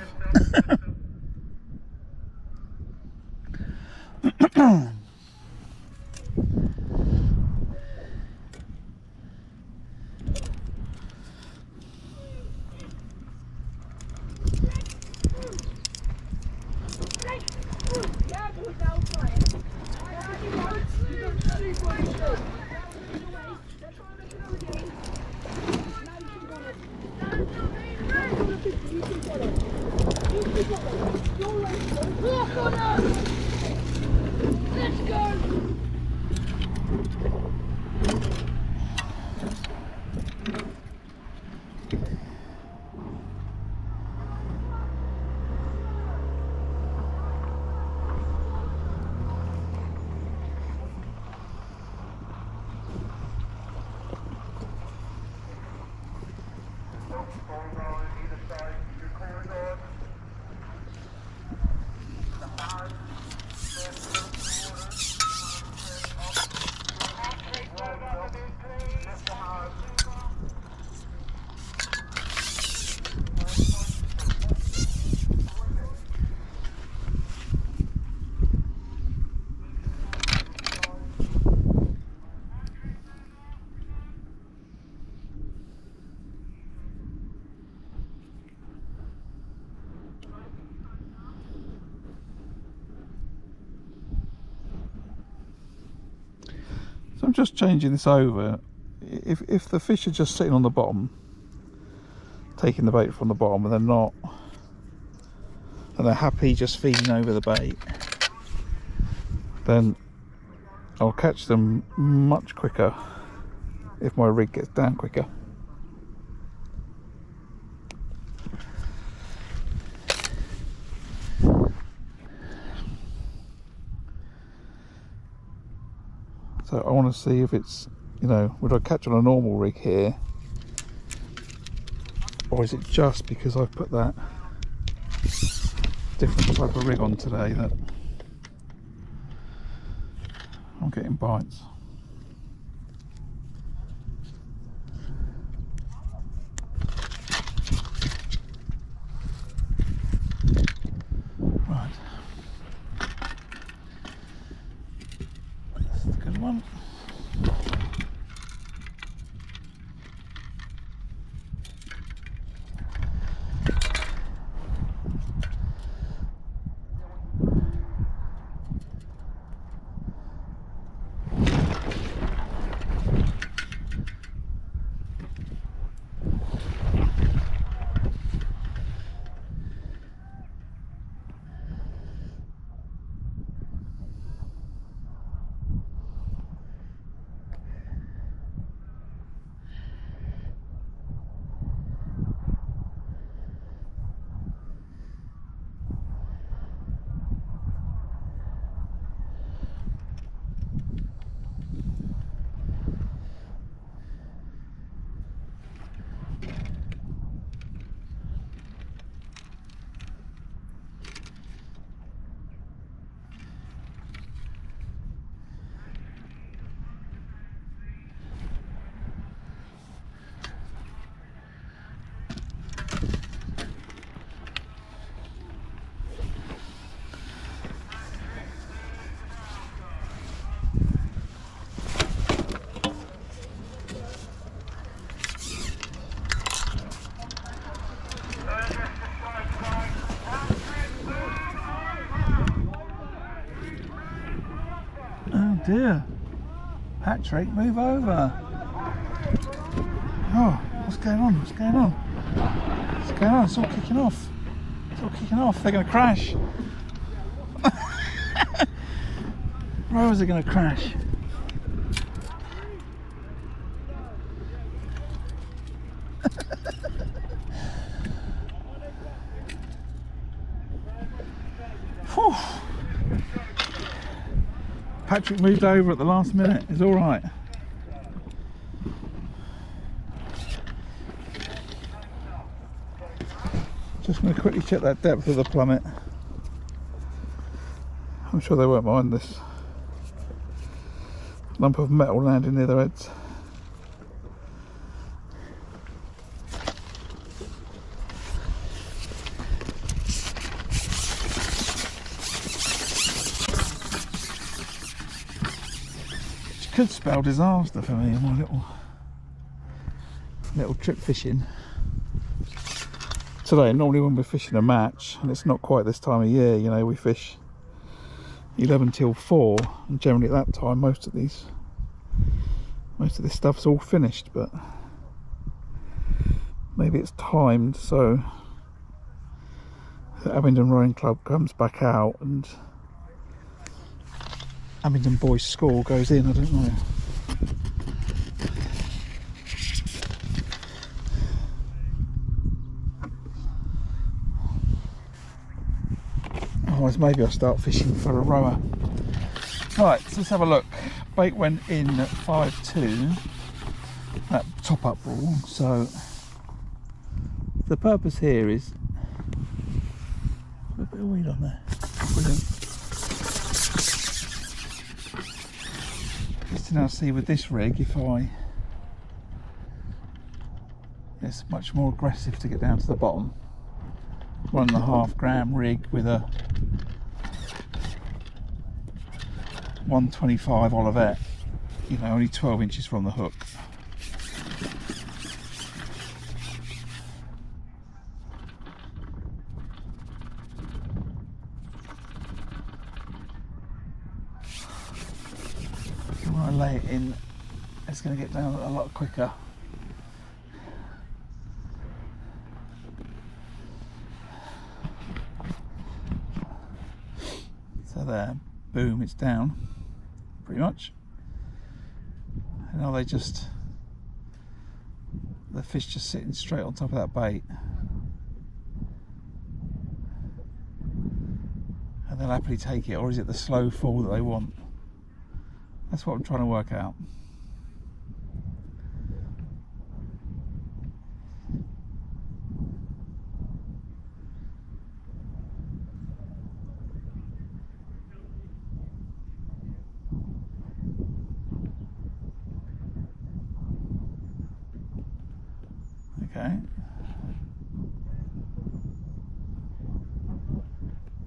So I'm just changing this over. If the fish are just sitting on the bottom, taking the bait from the bottom, and they're not, and they're happy just feeding over the bait, then I'll catch them much quicker if my rig gets down quicker. So I want to see if it's, you know, would I catch on a normal rig here, or is it just because I've put that different type of rig on today that I'm getting bites. Right. That's a good one. Oh dear, Patrick, move over. Oh, what's going on? What's going on? What's going on? It's all kicking off. It's all kicking off. They're going to crash. Rowers are going to crash. Whew. Patrick moved over at the last minute. It's all right. Just going to quickly check that depth of the plummet. I'm sure they won't mind this lump of metal landing near their heads. Which could spell disaster for me in my little trip fishing. Today, normally when we're fishing a match, and it's not quite this time of year, you know, we fish 11 till 4, and generally at that time most of this stuff's all finished, but maybe it's timed so the Abingdon Rowing Club comes back out and Abingdon Boys School goes in, I don't know. Otherwise maybe I'll start fishing for a rower. Right, so let's have a look. Bait went in at 5.2, that top up rule, so the purpose here is a bit of weed on there. Brilliant. Just to now see with this rig if it's much more aggressive to get down to the bottom. 1.5 gram rig with a 125 Olivet, you know, only 12 inches from the hook. When I lay it in, it's going to get down a lot quicker. So there, boom, it's down, pretty much. And now the fish just sitting straight on top of that bait. And they'll happily take it, or is it the slow fall that they want? That's what I'm trying to work out. Okay.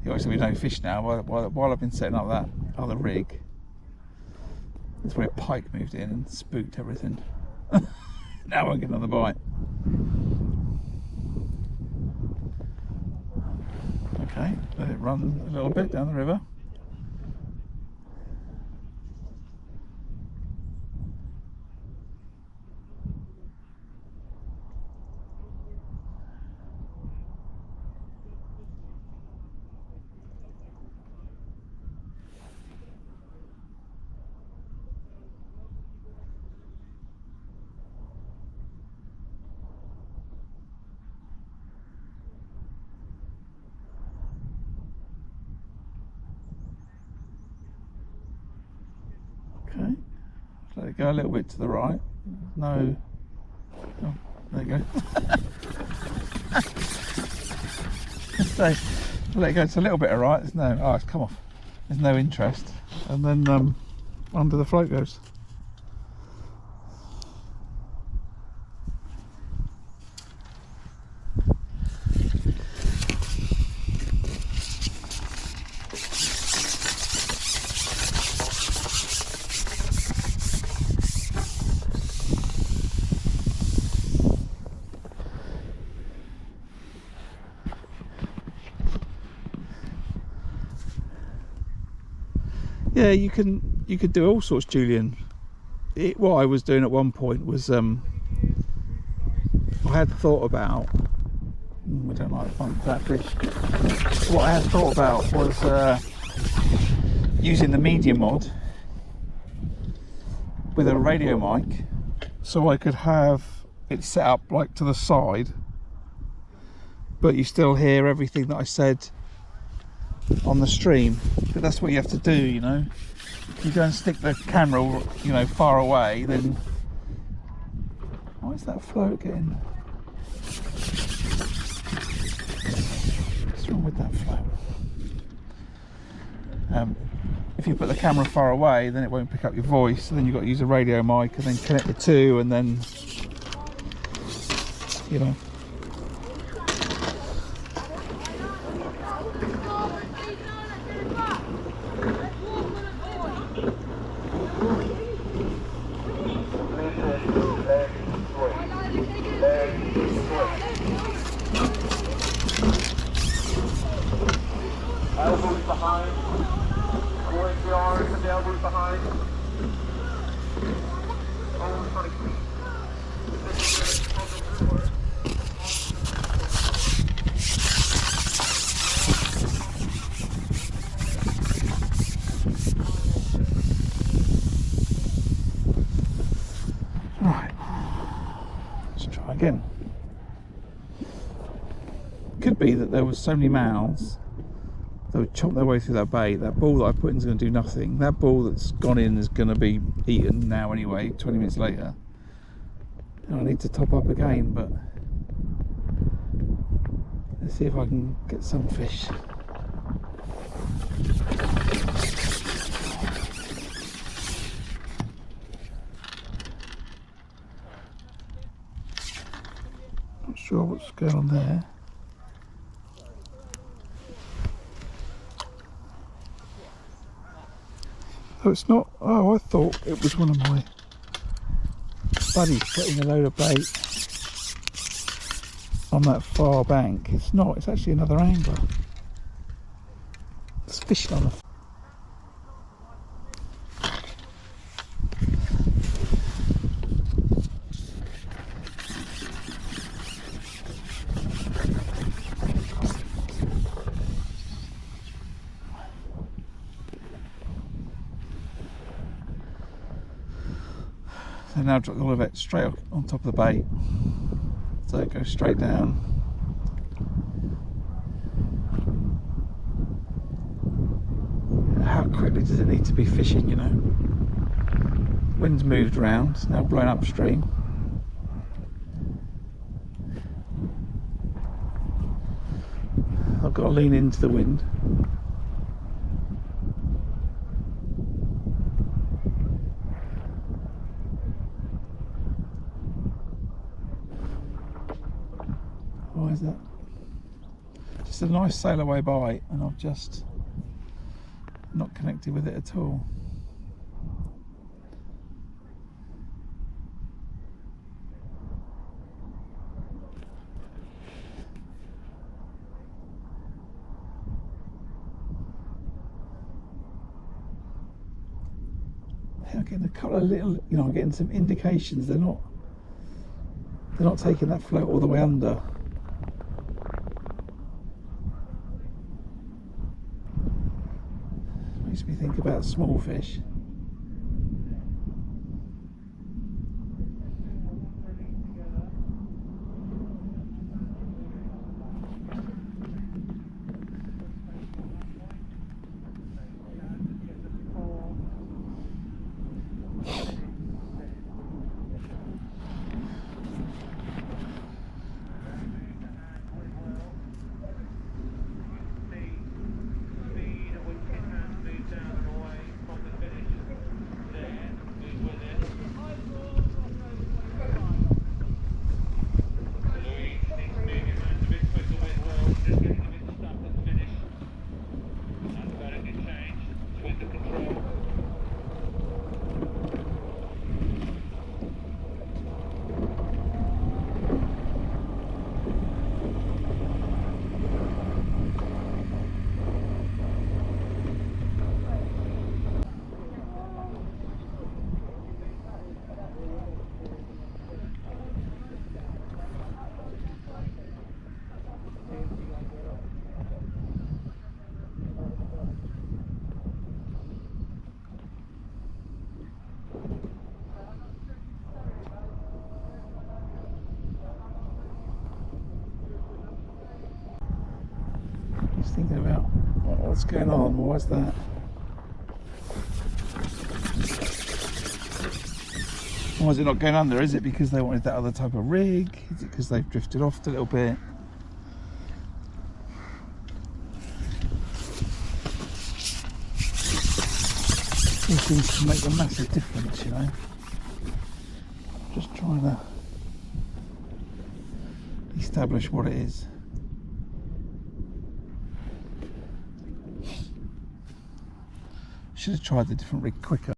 Obviously we don't fish now. While I've been setting up that other rig, that's where a pike moved in and spooked everything. Now I won't get another bite. Okay, let it run a little bit down the river. Okay, let it go a little bit to the right. No, oh, there you go. So let it go to a little bit of right. There's no, oh, it's come off. There's no interest, and then under the float goes. Yeah, you could do all sorts, Julian. What I was doing at one point was I had thought about, we don't like that fish. What I had thought about was using the media mod with a radio mic, so I could have it set up like to the side, but you still hear everything that I said on the stream. But that's what you have to do, you know. If you go and stick the camera, you know, far away, then why is that float getting? What's wrong with that float? If you put the camera far away, then it won't pick up your voice, so then you've got to use a radio mic and then connect the two, and then, you know. Elbows behind. Going the arms and the elbows behind. Almost trying to keep. Right. Let's try again. Could be that there was so many mouths they would chop their way through that bait. That ball that I put in is going to do nothing. That ball that's gone in is going to be eaten now anyway, 20 minutes later. And I need to top up again, but Let's see if I can get some fish. Not sure what's going on there. Oh, it's not. Oh, I thought it was one of my buddies putting a load of bait on that far bank. It's not. It's actually another angler. It's fishing on the. So now drop all of it straight on top of the bait, so it goes straight down. How quickly does it need to be fishing, you know? Wind's moved around, it's now blowing upstream. I've got to lean into the wind. Why is that? Just a nice sail away bite, and I've just not connected with it at all. I'm getting a couple of little, you know, I'm getting some indications they're not taking that float all the way under. Makes me think about small fish. Just thinking about what's going on. Why's that? Why is it not going under? Is it because they wanted that other type of rig? Is it because they've drifted off a little bit? It seems to make a massive difference, you know. Just trying to establish what it is. Should have tried the different rig quicker.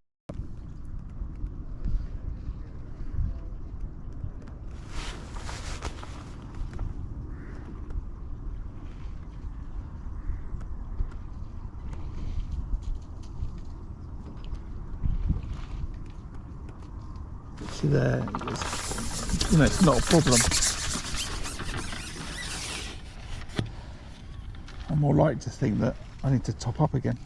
See there, you know, it's not a problem. I'm more likely to think that I need to top up again.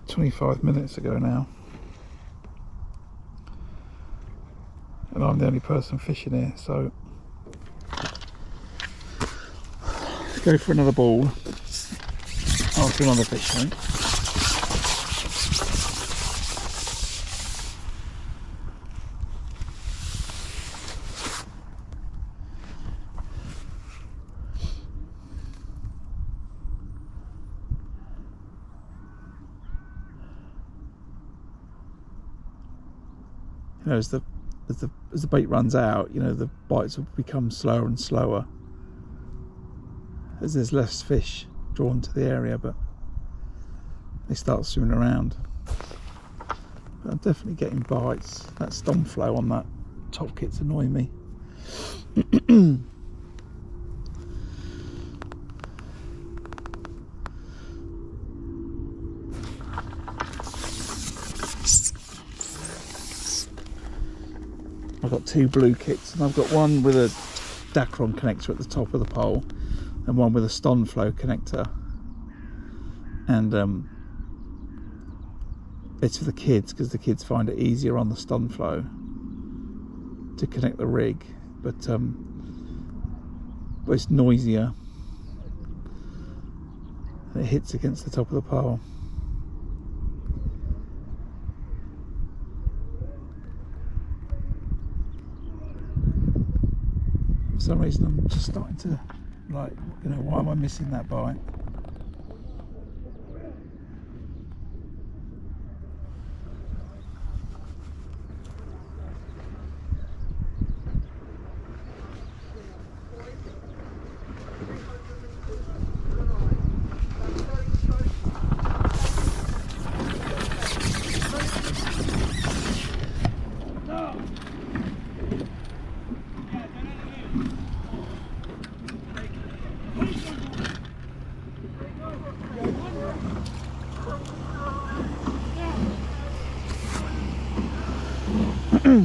"25 minutes ago now, and I'm the only person fishing here, so let's go for another ball after another fish, mate. you know, as the bait runs out, you know, the bites will become slower and slower as there's less fish drawn to the area, but they start swimming around. But I'm definitely getting bites. That stomp flow on that top kit's annoying me. I've got 2 blue kits, and I've got one with a Dacron connector at the top of the pole and one with a Ston flow connector, and it's for the kids because the kids find it easier on the Ston flow to connect the rig, but it's noisier and it hits against the top of the pole. For some reason I'm just starting to, like, you know, why am I missing that bite?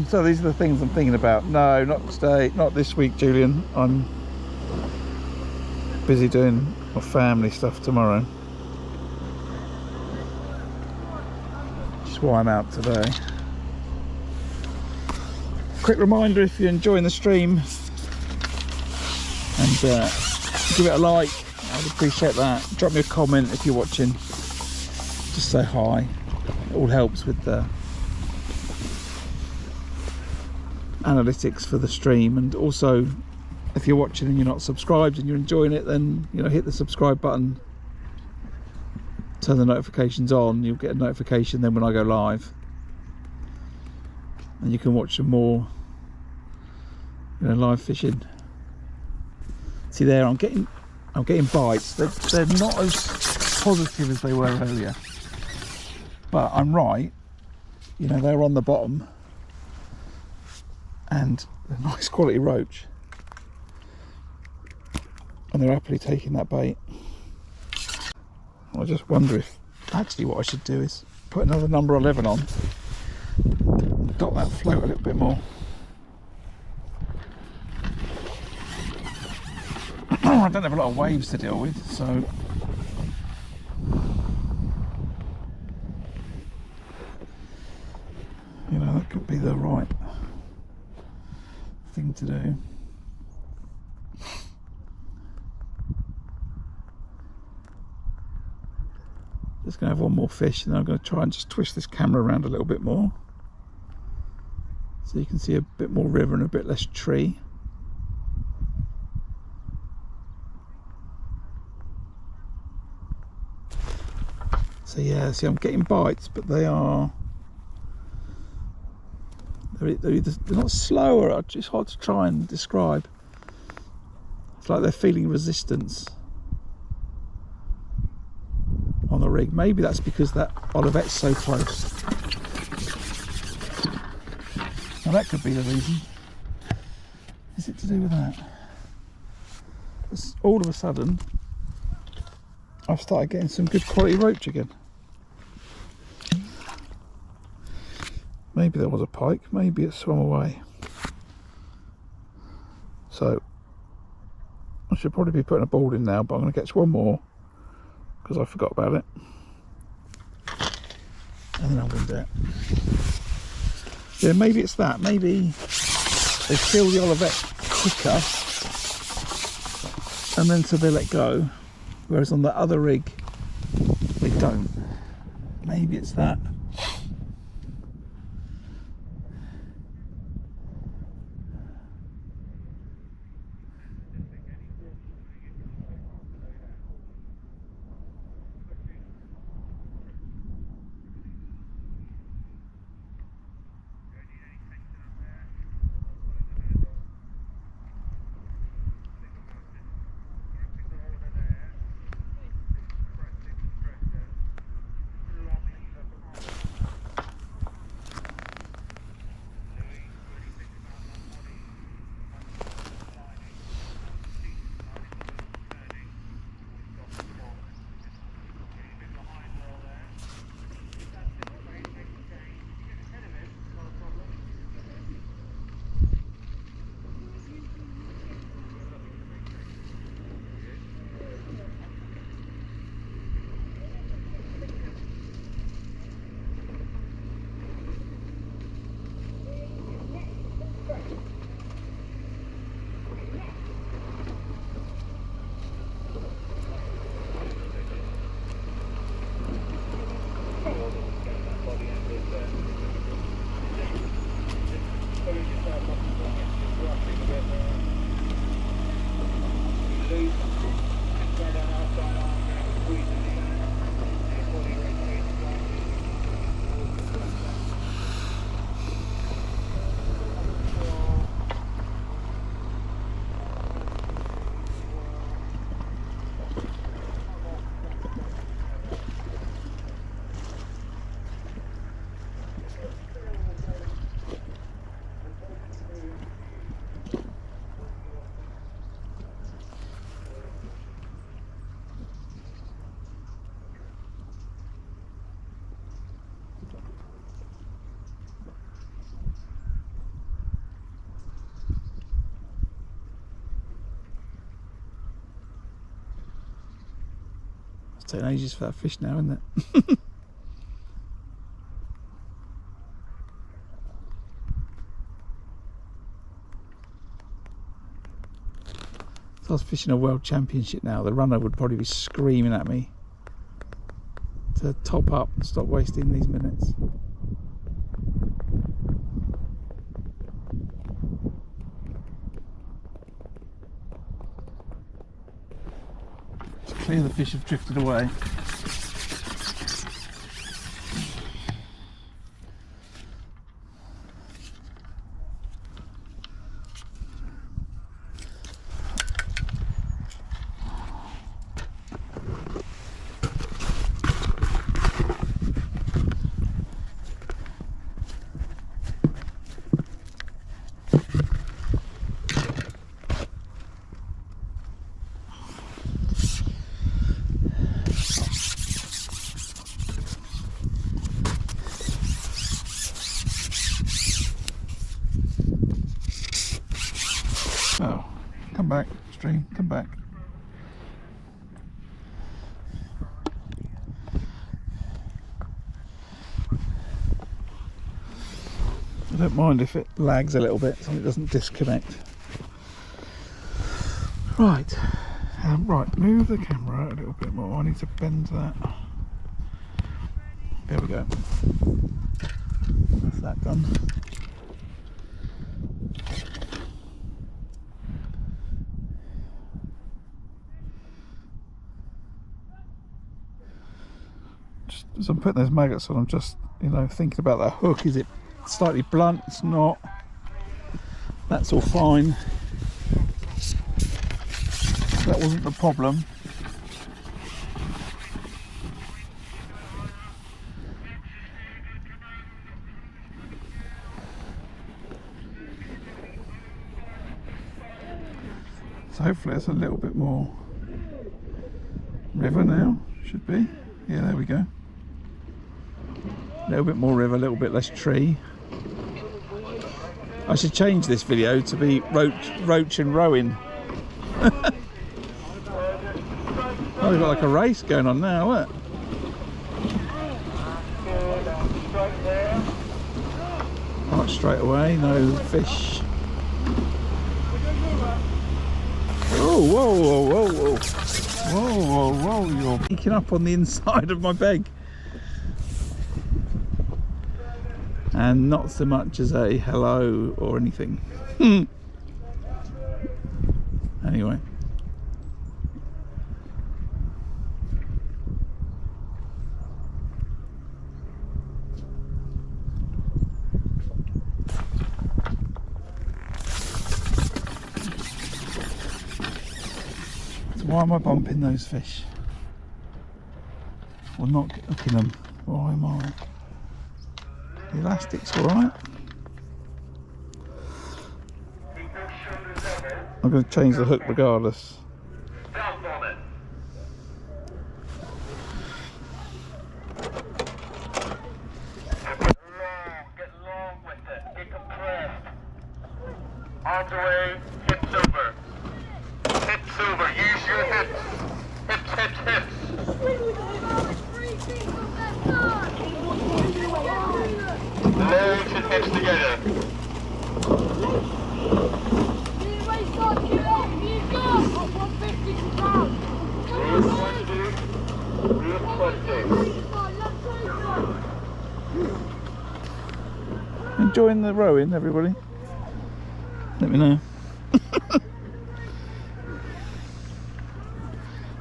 So these are the things I'm thinking about. No, not today, not this week, Julian. I'm busy doing my family stuff tomorrow, which is why I'm out today. Quick reminder, if you're enjoying the stream, and give it a like, I'd appreciate that. Drop me a comment if you're watching, just say hi. It all helps with the analytics for the stream. And also, if you're watching and you're not subscribed and you're enjoying it, then, you know, hit the subscribe button, turn the notifications on. You'll get a notification then when I go live, and you can watch some more, you know, live fishing. See there, I'm getting bites. They're not as positive as they were earlier, but I'm right, you know, they're on the bottom and a nice quality roach, and they're happily taking that bait. I just wonder if actually what I should do is put another number 11 on, dot that float a little bit more. I don't have a lot of waves to deal with, so you know, that could be the right thing to do. Just gonna have one more fish, and then I'm going to try and just twist this camera around a little bit more so you can see a bit more river and a bit less tree. So yeah, see, I'm getting bites, but they're not slower. It's hard to try and describe. It's like they're feeling resistance on the rig. Maybe that's because that Olivet's so close. Now that could be the reason. Is it to do with that? All of a sudden, I've started getting some good quality roach again. Maybe there was a pike, maybe it swam away. So I should probably be putting a board in now, but I'm going to catch one more because I forgot about it, and then I'm going to do it. Yeah, maybe it's that. Maybe they feel the Olivet quicker, and then so they let go, whereas on the other rig they don't. Maybe it's that. It's taking ages for that fish now, isn't it? If I was fishing a world championship now, the runner would probably be screaming at me to top up and stop wasting these minutes. It's clear the fish have drifted away. Oh, come back, stream, come back. I don't mind if it lags a little bit so it doesn't disconnect. Right, right, move the camera a little bit more. I need to bend that. There we go. That's that done. As I'm putting those maggots on, I'm just, you know, thinking about that hook. Is it slightly blunt? It's not. That's all fine. That wasn't the problem. So hopefully it's a little bit more river now. Should be. Yeah, there we go. A little bit more river, a little bit less tree. I should change this video to be roach and rowing. Oh, we've got like a race going on now, what? Right, straight away, no fish. Oh, whoa, whoa, whoa, whoa. Whoa, whoa, whoa, you're picking up on the inside of my bag. And not so much as a hello or anything. Anyway. So why am I bumping those fish? Or not hooking them? Why am I? The elastic's alright. I'm going to change the hook regardless. Get long with it. Get compressed. Arms away. Hips over. Hips over. Use your hips. Hips, hips, hips. Legs and hips together. Real 20. Real 20. enjoying the rowing, everybody? Let me know.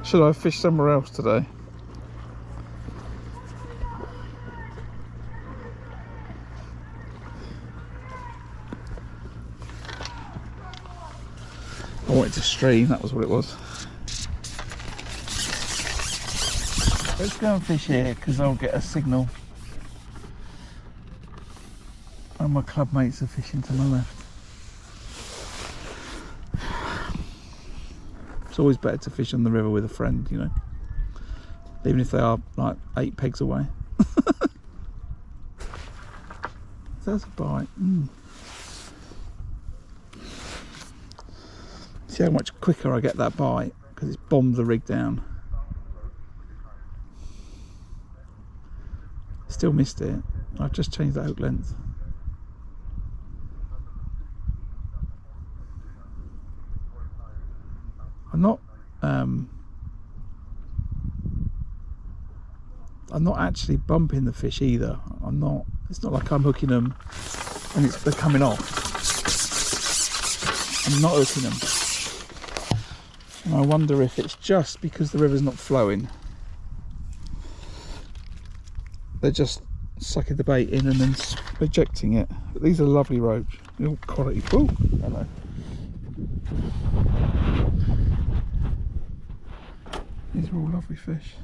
Should I fish somewhere else today? I wanted to stream, that was what it was. Let's go and fish here because I'll get a signal. And my club mates are fishing to my left. It's always better to fish on the river with a friend, you know, even if they are like 8 pegs away. There's a bite. See how much quicker I get that bite because it's bombed the rig down. Still missed it. I've just changed the hook length. I'm not actually bumping the fish either. It's not like I'm hooking them and they're coming off. I'm not hooking them. And I wonder if it's just because the river's not flowing. They're just sucking the bait in and then rejecting it. But these are lovely roach. Real quality. Oh, hello. These are all lovely fish.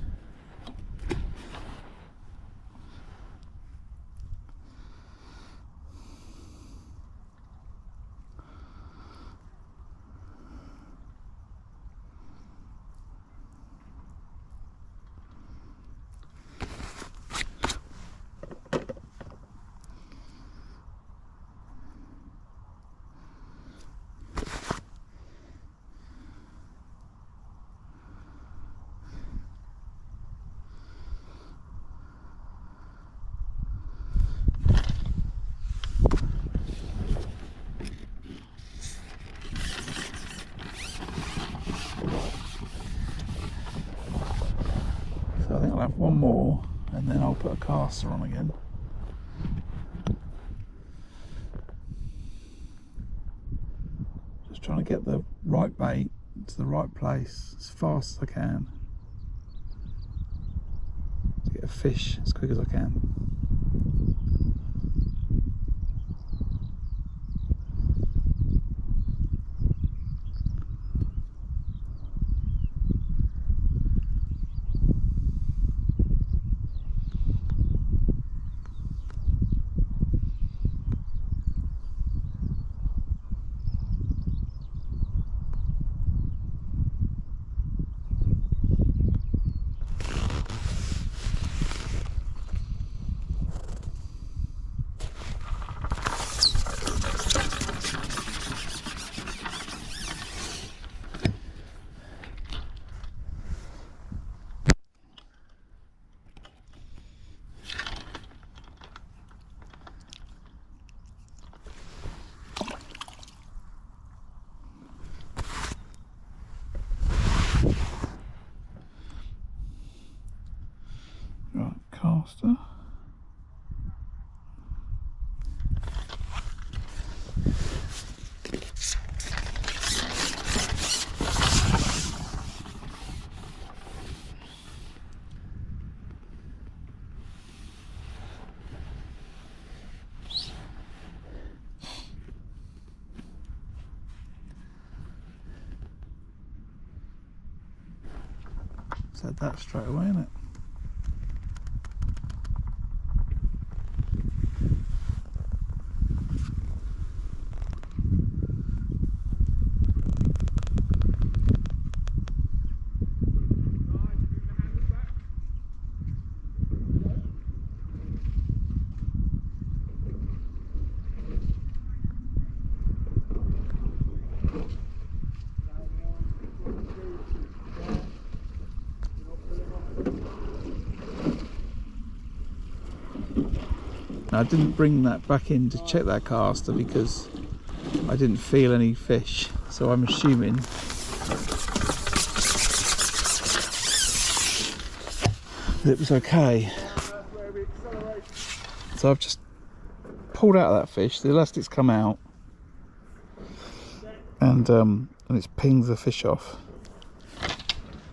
So I think I'll have one more and then I'll put a caster on again. Just trying to get the right bait to the right place as fast as I can to get a fish as quick as I can. Right, caster. Said that straight away, innit? I didn't bring that back in to check that caster because I didn't feel any fish, so I'm assuming that it was okay. So I've just pulled out of that fish, the elastic's come out, and it's pinged the fish off.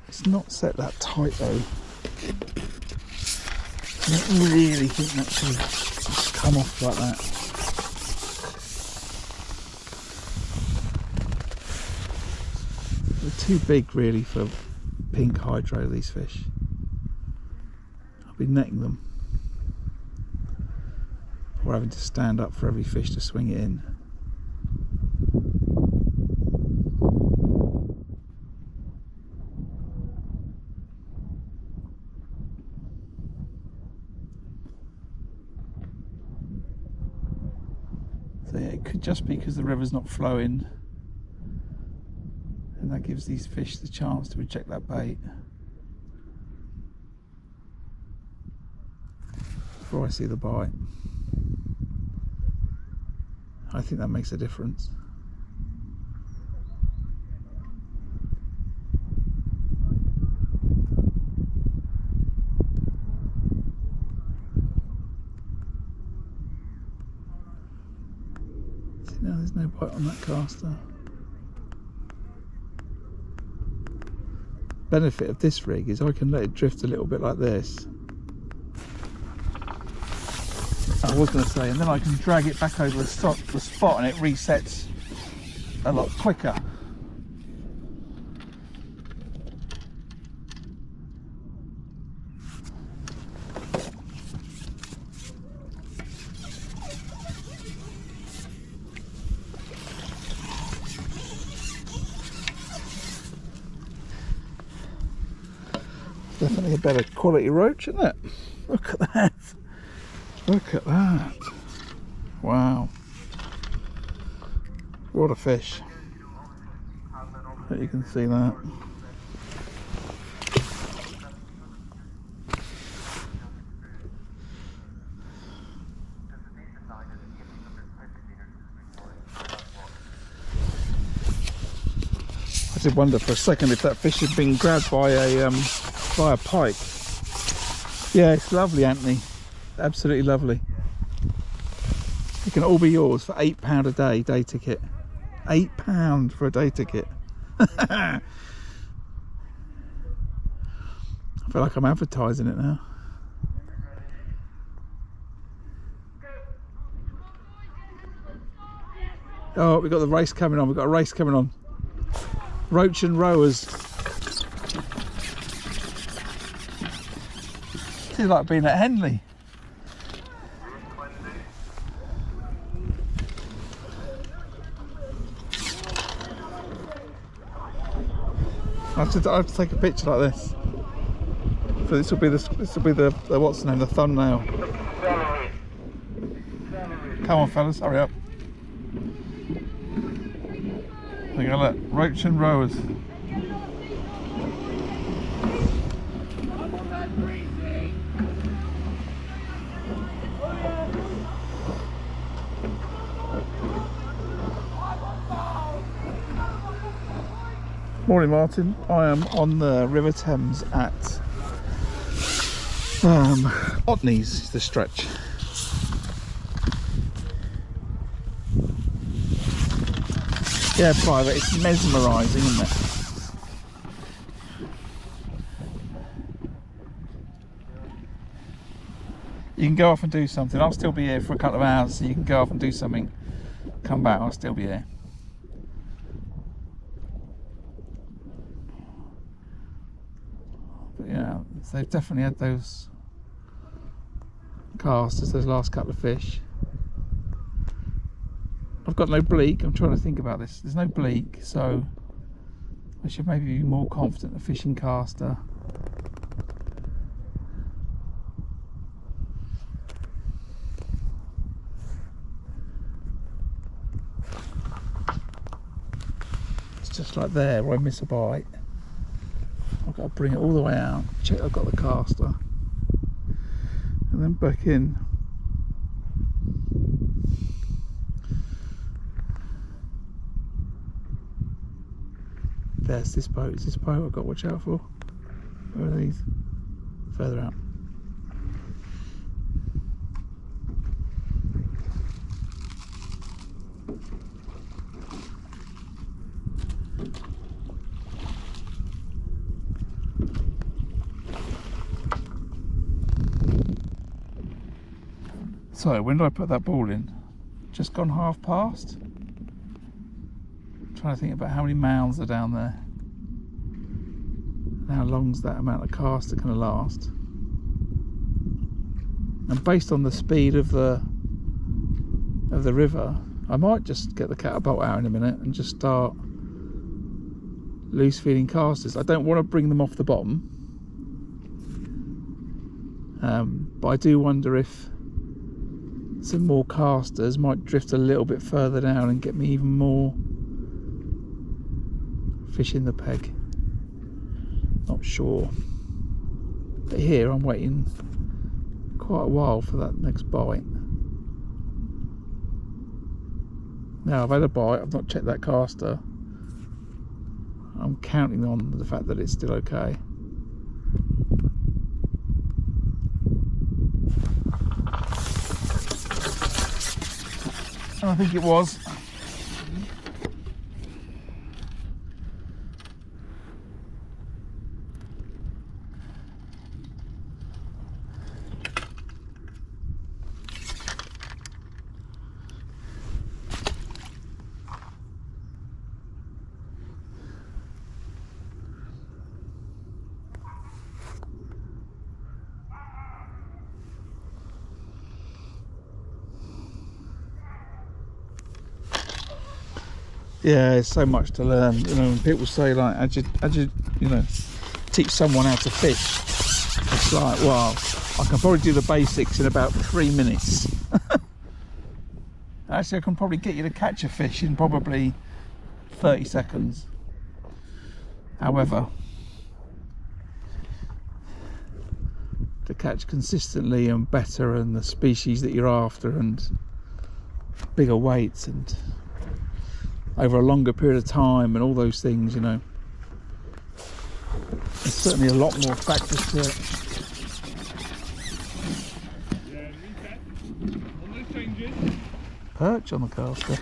It's not set that tight though. I don't really think that should come off like that. They're too big really for pink hydro, these fish. I'll be netting them, or having to stand up for every fish to swing it in. So yeah, it could just be because the river's not flowing, and that gives these fish the chance to reject that bait before I see the bite. I think that makes a difference. See, now there's no bite on that caster. Benefit of this rig is I can let it drift a little bit like this. I was going to say, and then I can drag it back over the spot and it resets a lot quicker. Definitely a better quality roach, isn't it? Look at that. Look at that. Wow. What a fish. But you can see that. I did wonder for a second if that fish had been grabbed by a pike. Yeah, it's lovely, Anthony. Absolutely lovely. It can all be yours for £8 a day ticket. £8 for a day ticket. I feel like I'm advertising it now. Oh, we've got the race coming on. We've got a race coming on. Roach and rowers. This is like being at Henley. I have to take a picture like this. So this will be the what's the name, the thumbnail. Come on, fellas, hurry up. Look at that, roach and rowers. Morning, Martin. I am on the River Thames at Otney's, the stretch. Yeah, private. It's mesmerising, isn't it? You can go off and do something. I'll still be here for a couple of hours, so you can go off and do something. Come back, I'll still be here. But yeah, they've definitely had those casters, those last couple of fish. I've got no bleak. I'm trying to think about this. There's no bleak, so I should maybe be more confident of fishing caster. It's just like there where I miss a bite. I've got to bring it all the way out, check I've got the caster, and then back in. There's this boat. Is this boat I've got to watch out for? Where are these? Further out. So when did I put that ball in? Just gone half past. Trying to think about how many mounds are down there and how long's that amount of cast are going to last. And based on the speed of the river, I might just get the catapult out in a minute and just start loose feeding casters. I don't want to bring them off the bottom, but I do wonder if some more casters might drift a little bit further down and get me even more fish in the peg. Not sure. But here I'm waiting quite a while for that next bite. Now I've had a bite, I've not checked that caster. I'm counting on the fact that it's still okay. And I think it was. Yeah, there's so much to learn. You know, when people say like, how do you know, teach someone how to fish? It's like, well, I can probably do the basics in about 3 minutes. Actually, I can probably get you to catch a fish in probably 30 seconds. However, to catch consistently and better and the species that you're after and bigger weights and over a longer period of time and all those things, you know, there's certainly a lot more factors to it. Yeah, reset on those changes. Perch on the caster.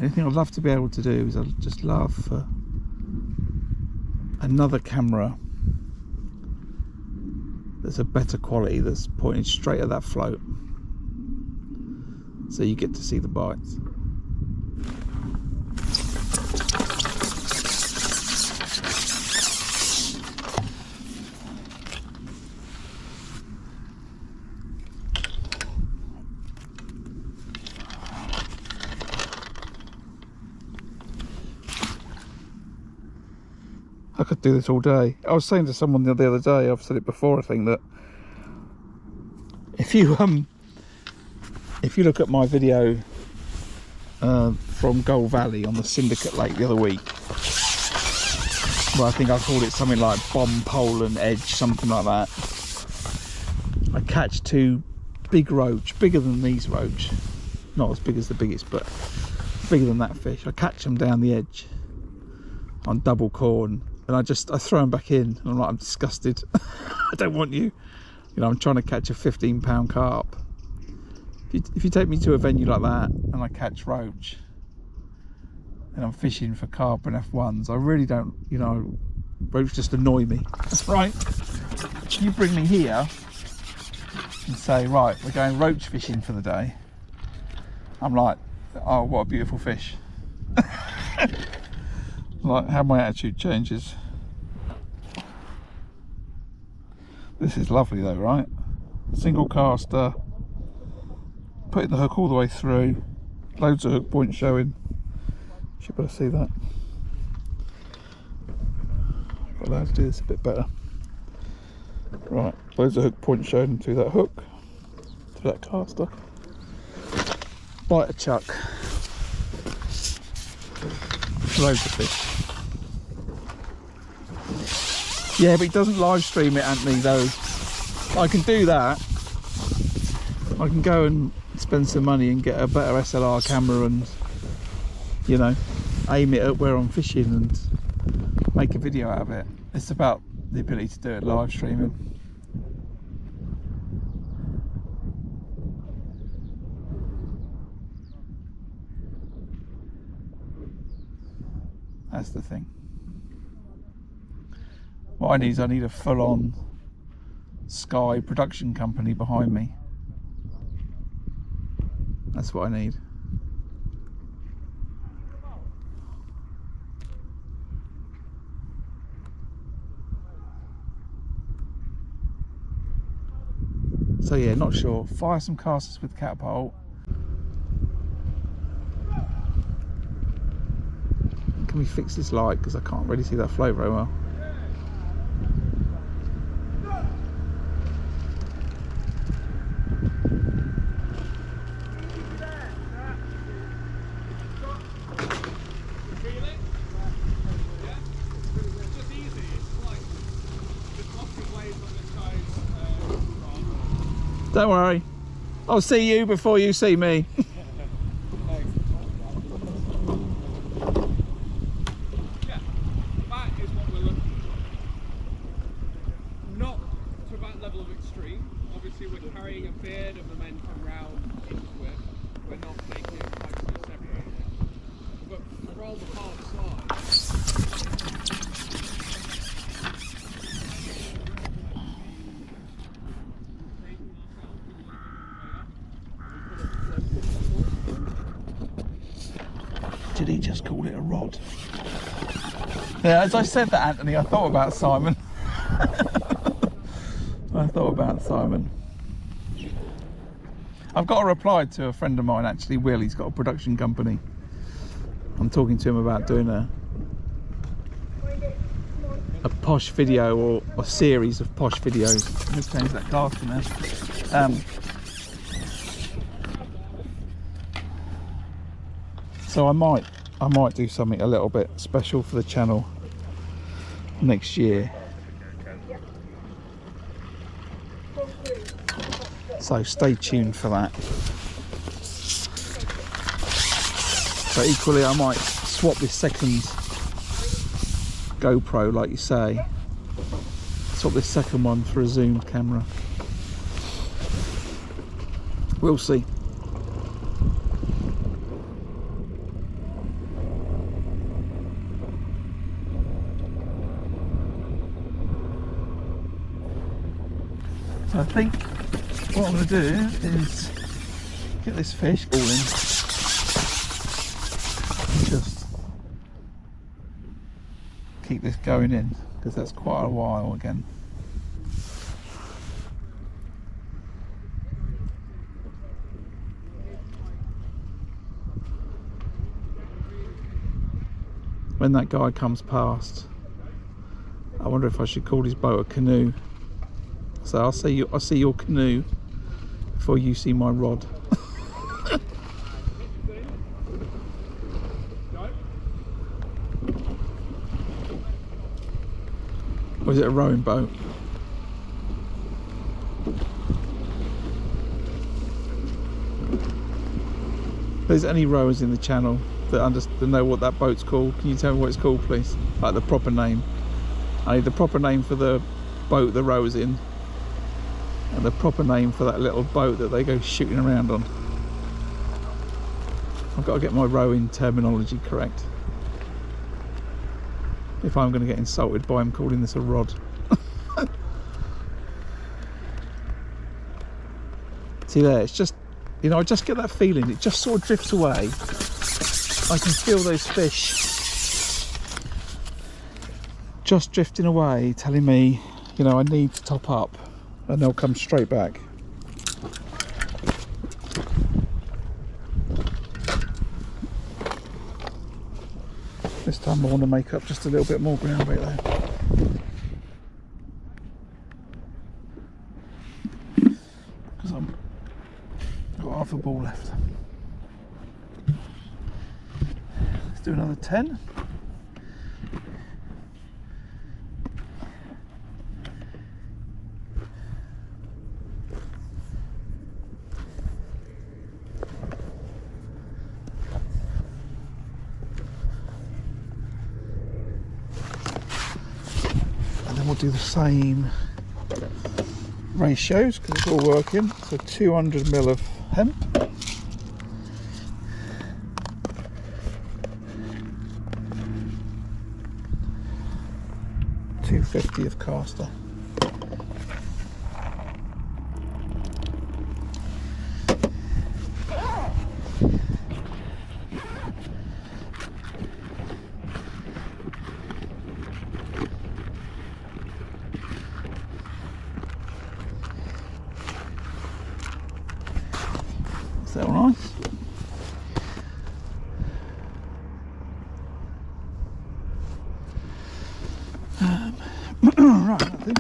Anything I'd love to be able to do is I'd just love for another camera that's a better quality, that's pointing straight at that float, so you get to see the bites. I could do this all day. I was saying to someone the other day, I've said it before, I think, that if you look at my video from Gold Valley on the Syndicate Lake the other week, well, I think I called it something like bomb, pole and edge, something like that. I catch 2 big roach, bigger than these roach, not as big as the biggest, but bigger than that fish. I catch them down the edge on double corn, and I throw them back in, and I'm like, I'm disgusted. I don't want you. You know, I'm trying to catch a 15-pound carp. If you take me to a venue like that and I catch roach and I'm fishing for carp and F1s, I really don't, you know, roach just annoy me, right? You bring me here and say, right, we're going roach fishing for the day. I'm like, oh, what a beautiful fish. Like how my attitude changes. This is lovely though, right? Single caster, putting the hook all the way through, loads of hook points showing. Should be able to see that. Got allowed to do this a bit better. Right, loads of hook points showing through that hook, through that caster. Bite a chuck. Loads of fish. Yeah, but he doesn't live stream it, Anthony, though. I can do that. I can go and spend some money and get a better SLR camera and, you know, aim it at where I'm fishing and make a video out of it. It's about the ability to do it live streaming. That's the thing. What I need is I need a full-on Sky production company behind me. That's what I need. So yeah, not sure. Fire some casters with catapult. Can we fix this light? Because I can't really see that float very well. Don't worry, I'll see you before you see me. Yeah, that is what we're looking for. Not to that level of extreme. Obviously we're carrying a bit of momentum round into it. We're not making it quite so separated. But from the hard side, Did he just call it a rod? Yeah, as I said that, Anthony, I thought about Simon. I thought about Simon. I've got a reply to a friend of mine, actually, Will. He's got a production company. I'm talking to him about doing a posh video, or a series of posh videos. Let's change that caster now. So I might do something a little bit special for the channel next year. So stay tuned for that. So equally I might swap this second GoPro, like you say. Swap this second one for a zoomed camera. We'll see. So I think what I'm going to do is get this fish all in, and just keep this going in, because that's quite a while again. When that guy comes past, I wonder if I should call his boat a canoe. So I'll see your canoe before you see my rod. Or is it a rowing boat? If there's any rowers in the channel that know what that boat's called, can you tell me what it's called, please? Like the proper name. I need the proper name for the boat the rowers in, and the proper name for that little boat that they go shooting around on. I've got to get my rowing terminology correct if I'm going to get insulted by him calling this a rod. See there, it's just, you know, I just get that feeling, it just sort of drifts away. I can feel those fish just drifting away, telling me, you know, I need to top up, and they'll come straight back. This time I want to make up just a little bit more ground right there. Because I've got half a ball left. Let's do another 10. do the same ratios because it's all working. So 200 ml of hemp, .250 of caster. Is that all right? Right, I think.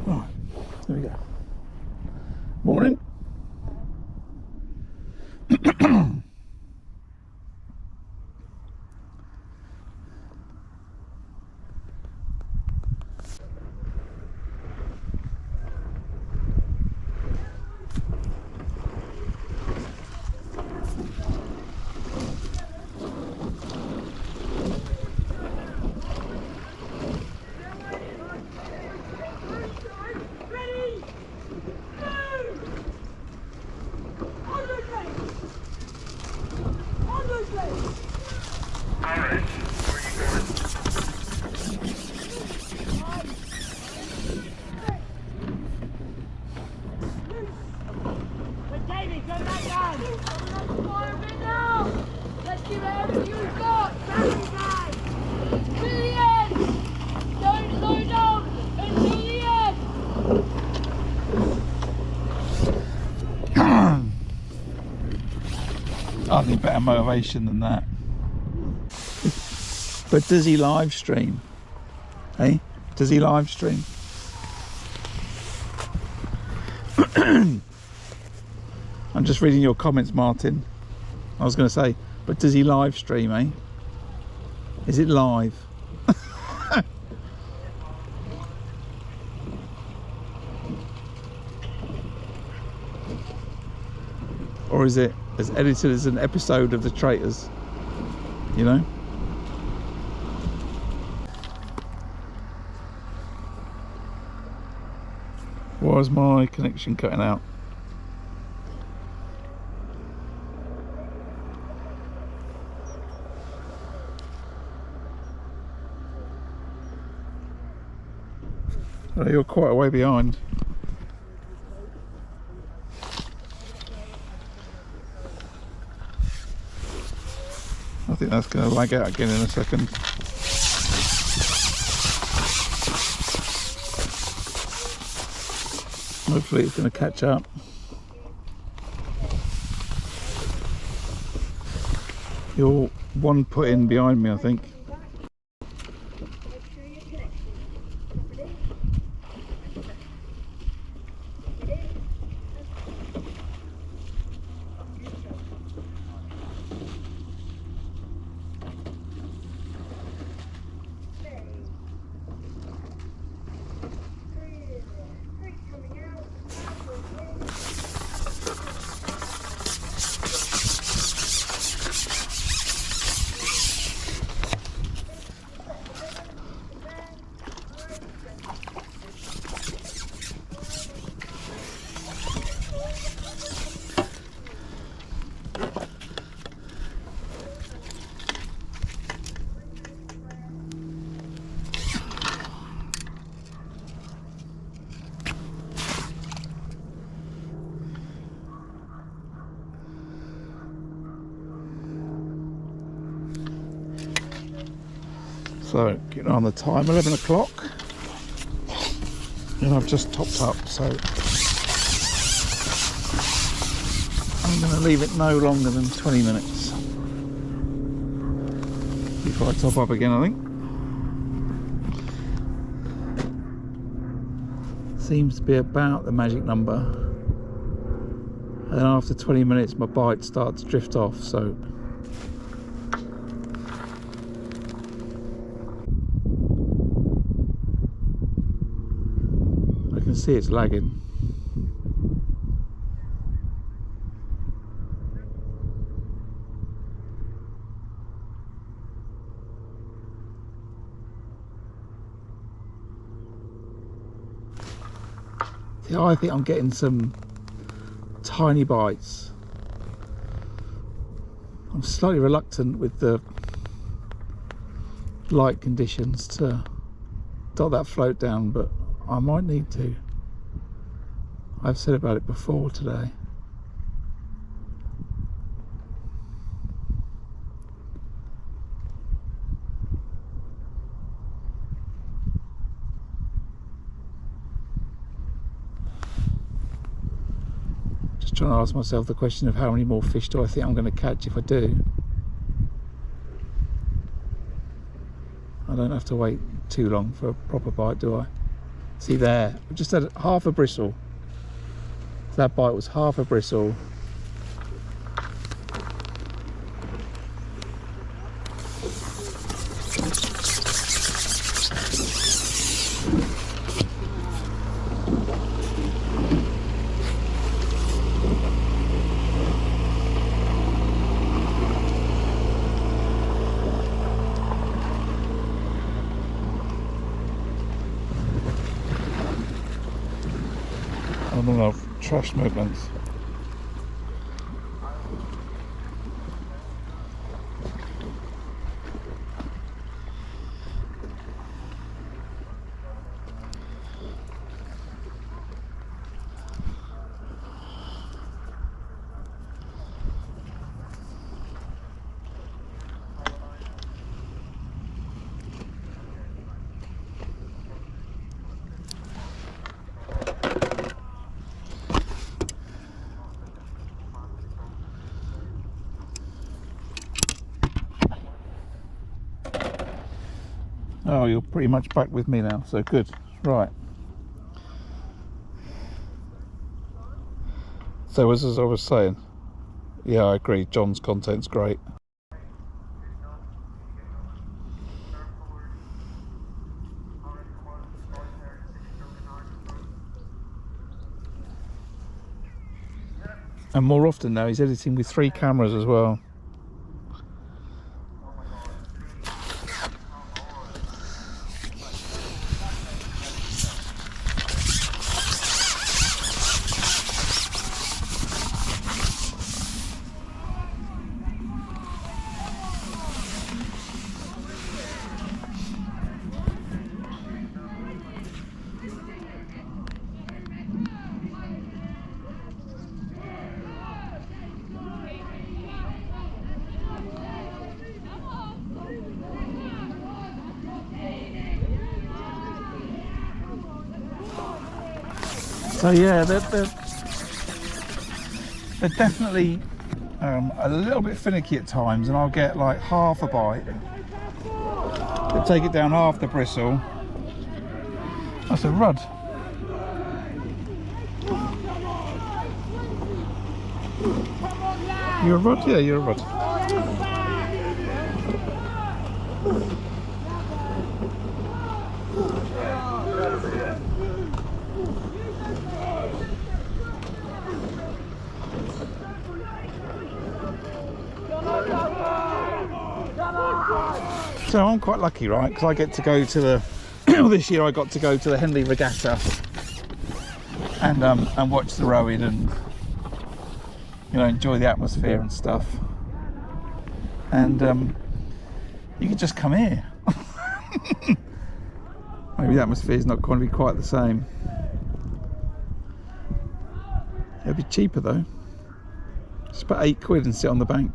Right, there we go. Morning. I think better motivation than that. But does he live stream? Hey, does he live stream? I'm just reading your comments, Martin. I was going to say, but does he live stream, eh? Is it live? Or is it as edited as an episode of The Traitors? You know? Why is my connection cutting out? Oh, you're quite a way behind. I think that's going to lag out again in a second. Hopefully it's going to catch up. You're one put in behind me, I think. Make sure your connection So getting on the time, 11 o'clock, and I've just topped up, so I'm going to leave it no longer than 20 minutes before I top up again, I think. Seems to be about the magic number, and after 20 minutes my bites start to drift off, so I can see it's lagging. Yeah, I think I'm getting some tiny bites. I'm slightly reluctant with the light conditions to dot that float down, but I might need to. I've said about it before today. Trying to ask myself the question of how many more fish do I think I'm going to catch if I do. I don't have to wait too long for a proper bite, do I? See there, I just had half a bristle. That bite was half a bristle. I don't know, trash movements. Oh, you're pretty much back with me now, so good. Right. So as I was saying, yeah, I agree, John's content's great. And more often now, he's editing with 3 cameras as well. So yeah, they're definitely a little bit finicky at times, and I'll get like half a bite. They'll take it down half the bristle. That's a rudd. You're a rudd? Yeah, you're a rudd. So I'm quite lucky, right? Because I get to go to the this year I got to go to the Henley Regatta and watch the rowing and, you know, enjoy the atmosphere and stuff. And you can just come here. Maybe the atmosphere is not going to be quite the same. It'll be cheaper though. Just about £8 and sit on the bank.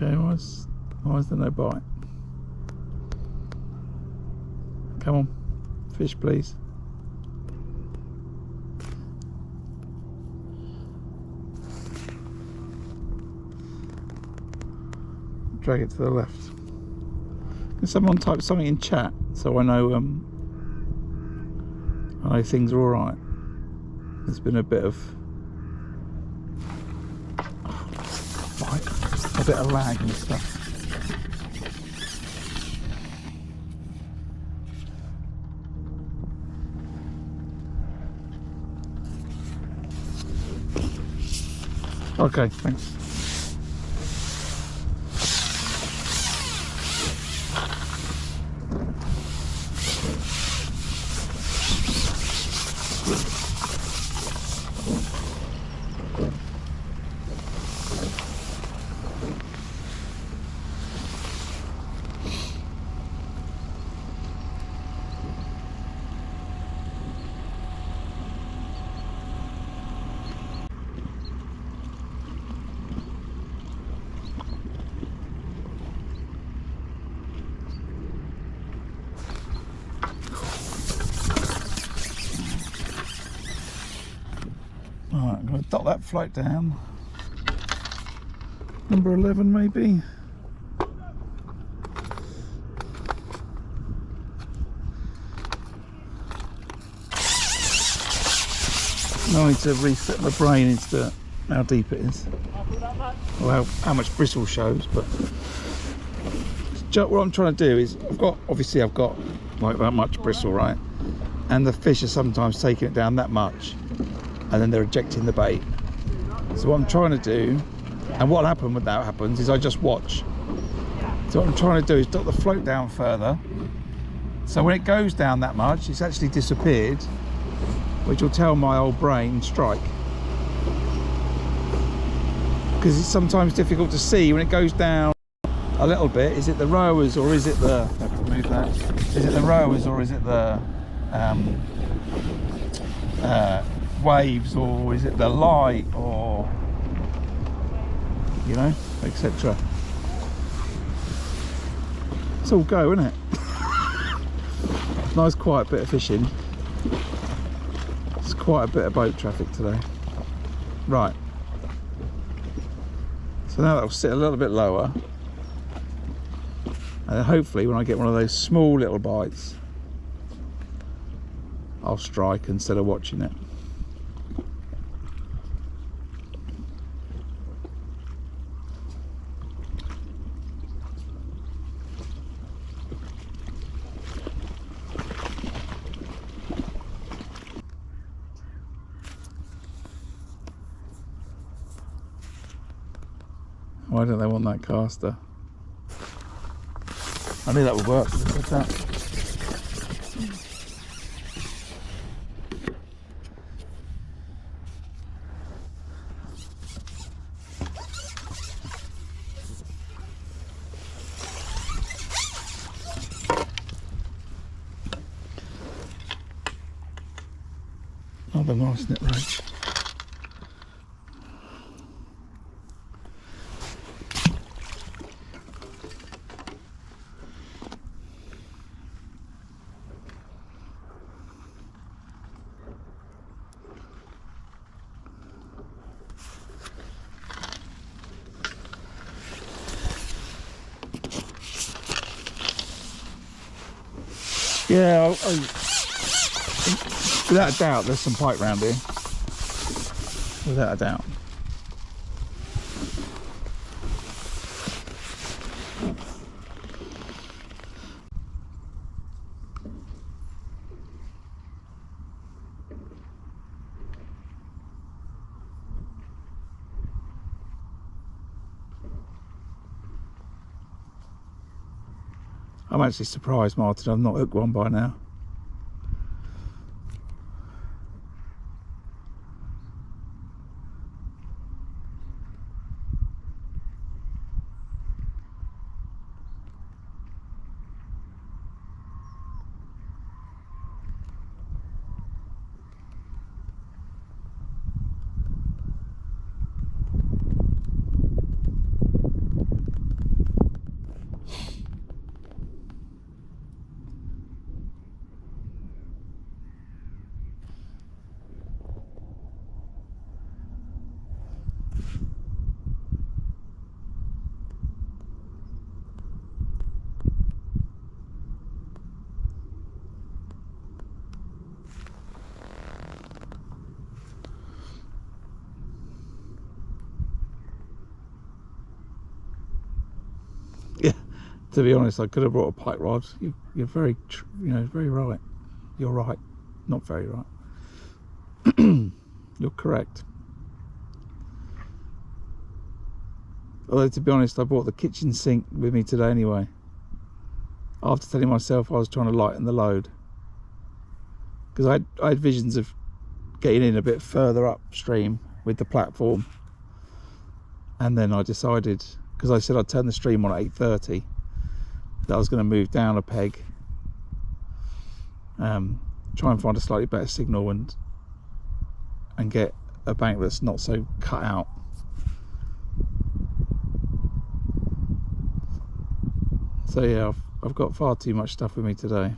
Okay, why is there no bite? Come on, fish please. Drag it to the left. Can someone type something in chat so I know things are all right? There's been a bit of a bit of lag and stuff. Okay, thanks. Alright, I'm going to dot that float down. Number 11 maybe. Now I need to reset my brain into how deep it is. Or how much bristle shows, but what I'm trying to do is I've got like that much bristle, right? And the fish are sometimes taking it down that much and then they're ejecting the bait. So what I'm trying to do, and what happens when that happens, is I just watch. So what I'm trying to do is dot the float down further. So when it goes down that much, it's actually disappeared, which will tell my old brain strike. Because it's sometimes difficult to see when it goes down a little bit. Is it the rowers or is it the? I have to move that. Is it the rowers or is it the waves, or is it the light, or you know, etc. It's all go, isn't it? Nice quiet bit of fishing. It's quite a bit of boat traffic today. Right. So now that'll sit a little bit lower. And then hopefully when I get one of those small little bites, I'll strike instead of watching it. Why don't they want that caster? I knew that would work. What's that? Another nice net roach. Yeah, without a doubt there's some pike round here. Without a doubt. I'm actually surprised, Martin, I've not hooked one by now. To be honest, I could have brought a pike rod. You're very, very right. You're right. Not very right. You're correct. Although, to be honest, I brought the kitchen sink with me today anyway. After telling myself I was trying to lighten the load. Because I had visions of getting in a bit further upstream with the platform. And then I decided, because I said I'd turn the stream on at 8:30, that I was going to move down a peg. Try and find a slightly better signal and get a bank that's not so cut out. So yeah, I've got far too much stuff with me today.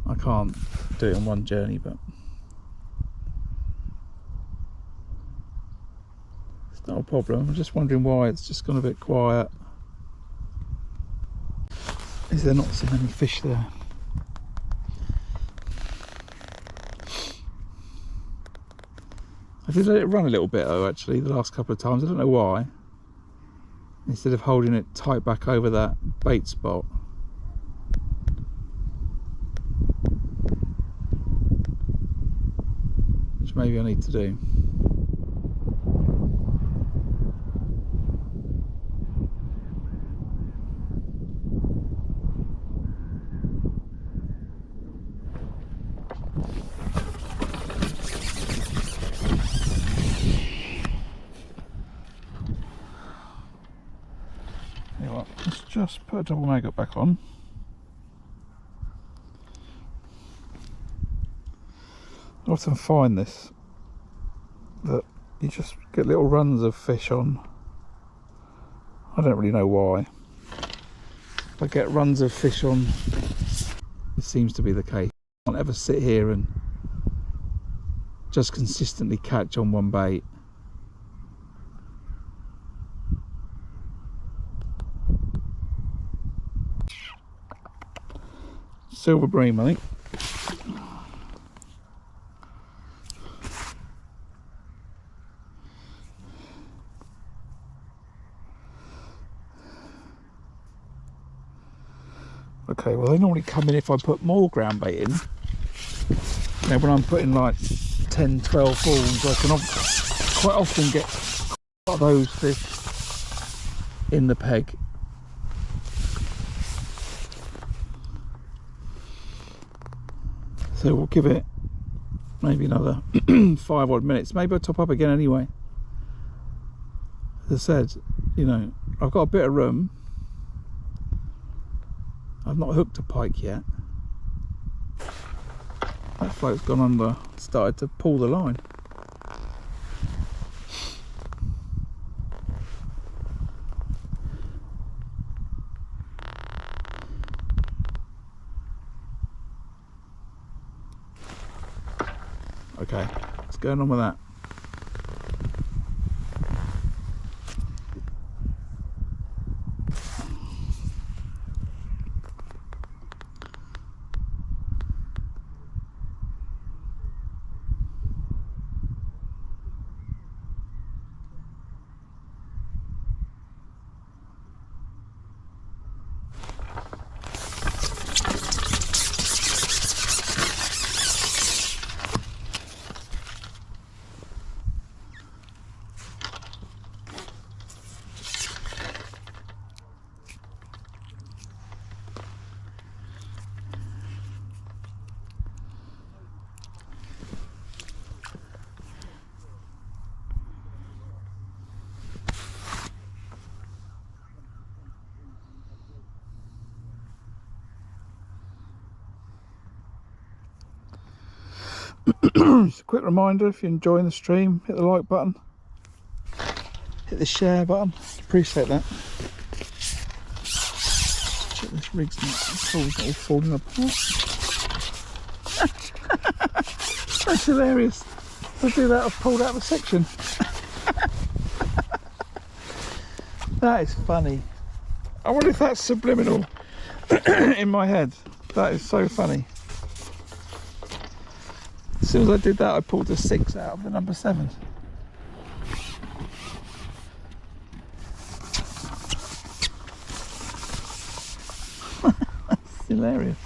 I can't do it in one journey, but it's not a problem. I'm just wondering why it's just gone a bit quiet. Is there not so many fish there? I did let it run a little bit though, actually, the last couple of times. I don't know why. Instead of holding it tight back over that bait spot. Which maybe I need to do. Let's just put a double maggot back on. I often find this, that you just get little runs of fish on. I don't really know why. I get runs of fish on. It seems to be the case. I can't ever sit here and just consistently catch on one bait. Silver bream, I think. Okay, well they normally come in if I put more ground bait in. Now when I'm putting like 10, 12 balls, I can quite often get a lot of those fish in the peg. So we'll give it maybe another 5 odd minutes. Maybe I'll top up again anyway. As I said, you know, I've got a bit of room. I've not hooked a pike yet. That float's gone under, started to pull the line. Okay, what's going on with that? Just a quick reminder, if you're enjoying the stream, hit the like button, hit the share button, appreciate that. Check this rig's not all falling apart. That's hilarious. If I do that, I've pulled out of the section. That is funny. I wonder if that's subliminal in my head. That is so funny. As soon as I did that, I pulled a 6 out of the number 7. hilarious.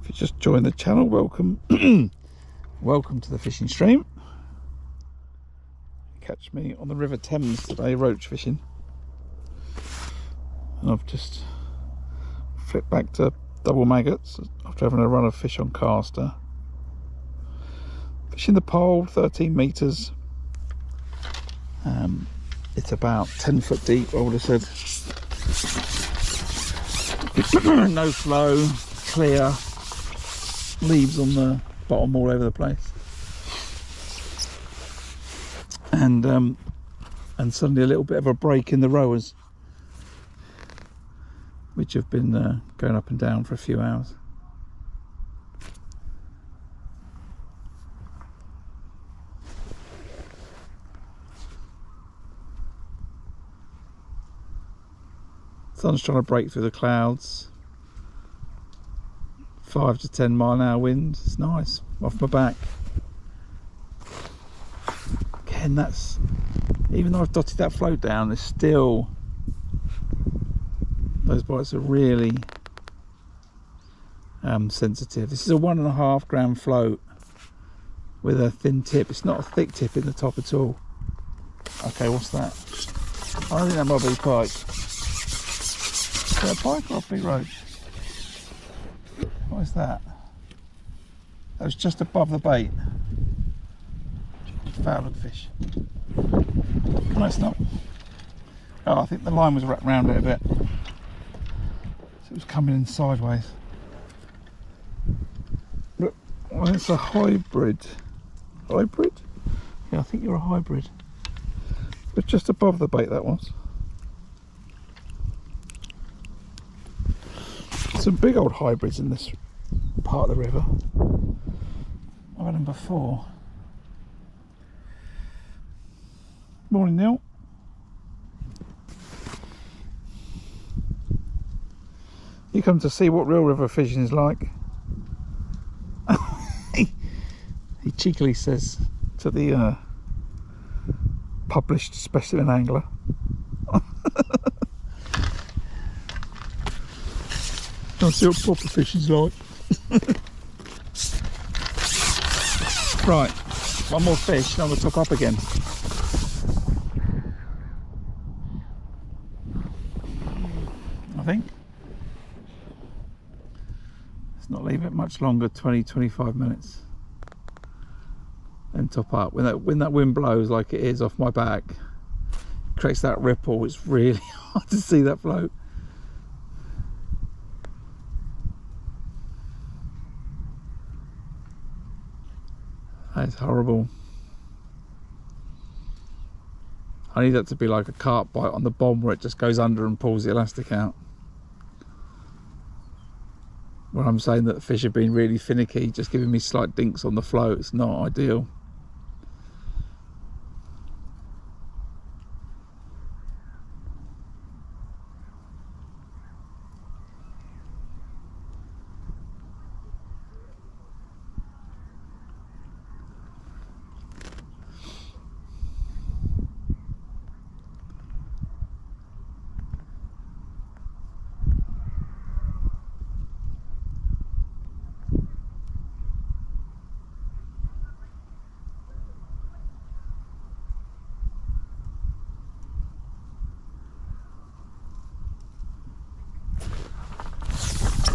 If you just joined the channel, welcome. Welcome to the fishing stream. Catch me on the River Thames today, roach fishing. And I've just flipped back to double maggots after having a run of fish on caster. Fishing the pole, 13 metres. It's about 10 foot deep, I would have said. No flow, clear. Leaves on the bottom all over the place, and suddenly a little bit of a break in the rowers, which have been going up and down for a few hours. Sun's trying to break through the clouds. 5 to 10 mile an hour wind. It's nice off my back. Again, that's, even though I've dotted that float down, there's still, those bites are really sensitive. This is a 1.5 gram float with a thin tip. It's not a thick tip in the top at all. Okay, what's that? I think that might be a pike. Is that a pike or a big roach? What is that? That was just above the bait. Foul of the fish. No, it's not. Oh, I think the line was wrapped around it a bit, so it was coming in sideways. Look, well, it's a hybrid. Hybrid? Yeah, I think you're a hybrid. But just above the bait, that was. Some big old hybrids in this part of the river. I've had them before. Morning, Neil. You come to see what real river fishing is like. He cheekily says to the published specimen angler. I'll see what proper fishing's like. Right, one more fish and I'm going to top up again. I think. Let's not leave it much longer, 20-25 minutes. Then top up. When that wind blows like it is off my back, it creates that ripple. It's really hard to see that float. That is horrible. I need that to be like a carp bite on the bomb where it just goes under and pulls the elastic out. When I'm saying that the fish have been really finicky, just giving me slight dinks on the float, it's not ideal.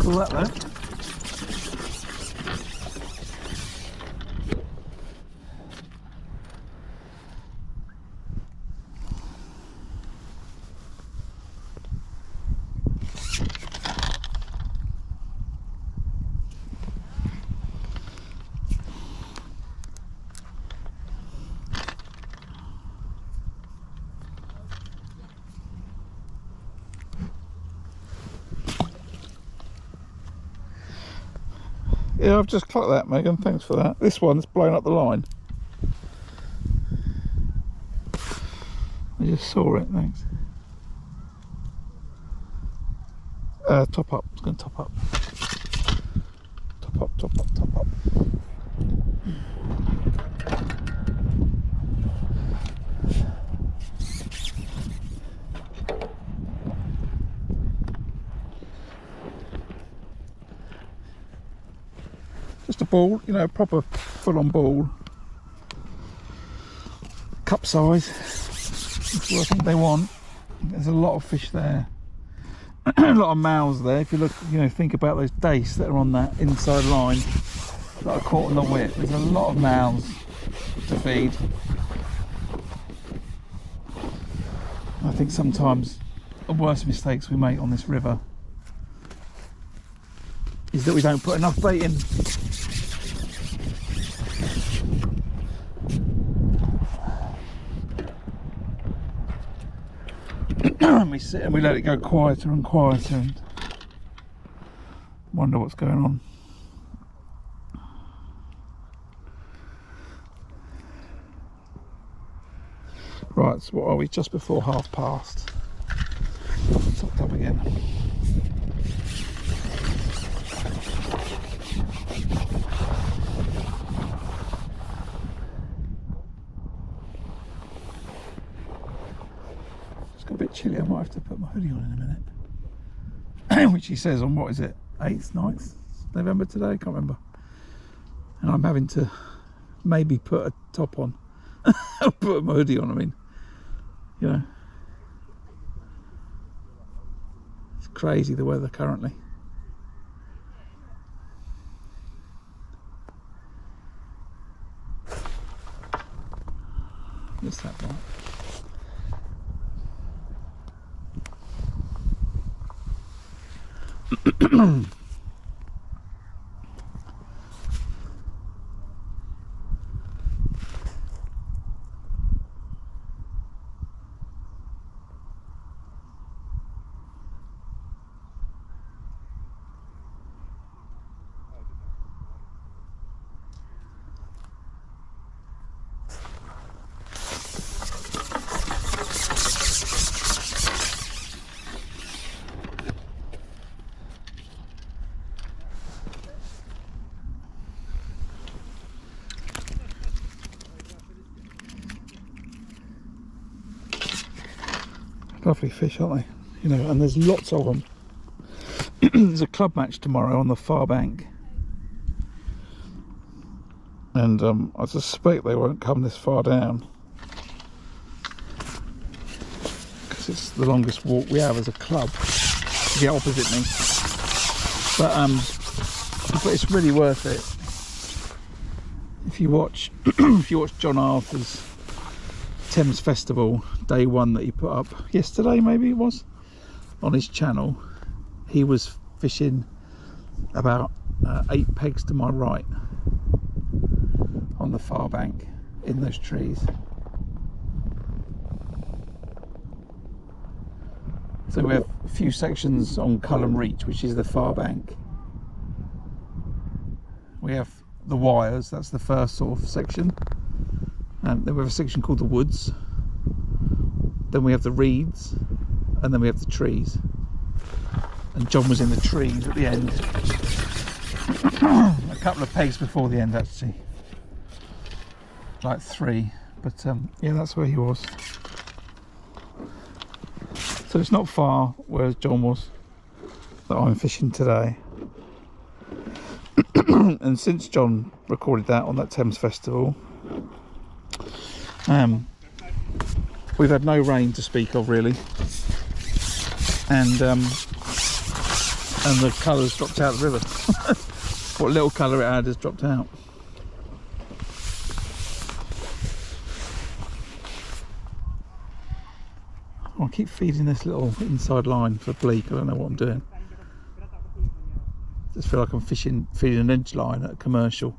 Call that there. Yeah, I've just clocked that, Megan. Thanks for that. This one's blown up the line. I just saw it. Thanks. Top up. It's going to top up. Top up, top up, top up. Just a ball, you know, proper full-on ball, cup size. That's what I think they want. There's a lot of fish there, a lot of mouths there. If you look, you know, think about those dace that are on that inside line that are caught on the whip. There's a lot of mouths to feed. I think sometimes the worst mistakes we make on this river is that we don't put enough bait in. We sit and we let it go quieter and quieter and wonder what's going on. Right, so what are we? Just before past. Topped up again. A bit chilly. I might have to put my hoodie on in a minute. Which he says on, what is it, 8th, 9th November today? I can't remember. And I'm having to maybe put a top on. Put my hoodie on, I mean. You know. It's crazy the weather currently. Missed that right. Lovely fish, aren't they? You know, and there's lots of them. There's a club match tomorrow on the far bank, and I suspect they won't come this far down because it's the longest walk we have as a club to get opposite me. But it's really worth it if you watch if you watch John Arthur's Thames Festival day one that he put up yesterday, maybe it was, on his channel. He was fishing about 8 pegs to my right on the far bank in those trees. So we have a few sections on Culham Reach, which is the far bank. We have the wires, that's the first sort of section. And then we have a section called the woods. Then we have the reeds, and then we have the trees. And John was in the trees at the end. A couple of pegs before the end, actually. Like 3. But yeah, that's where he was. So it's not far where John was that I'm fishing today. And since John recorded that on that Thames Festival, we've had no rain to speak of really, and and the colour's dropped out of the river. What little colour it had has dropped out. I keep feeding this little inside line for bleak. I don't know what I'm doing. Just feel like I'm feeding an edge line at a commercial.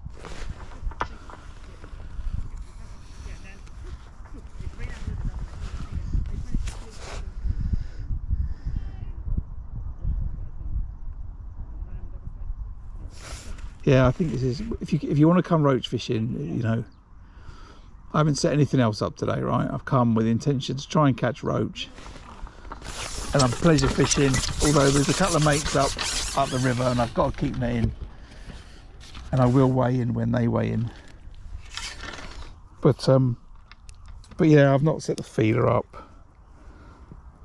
Yeah, I think this is, if you want to come roach fishing, you know, I haven't set anything else up today, right? I've come with the intention to try and catch roach, and I'm pleasure fishing, although there's a couple of mates up the river and I've got to keep netting, and I will weigh in when they weigh in. But yeah, I've not set the feeder up.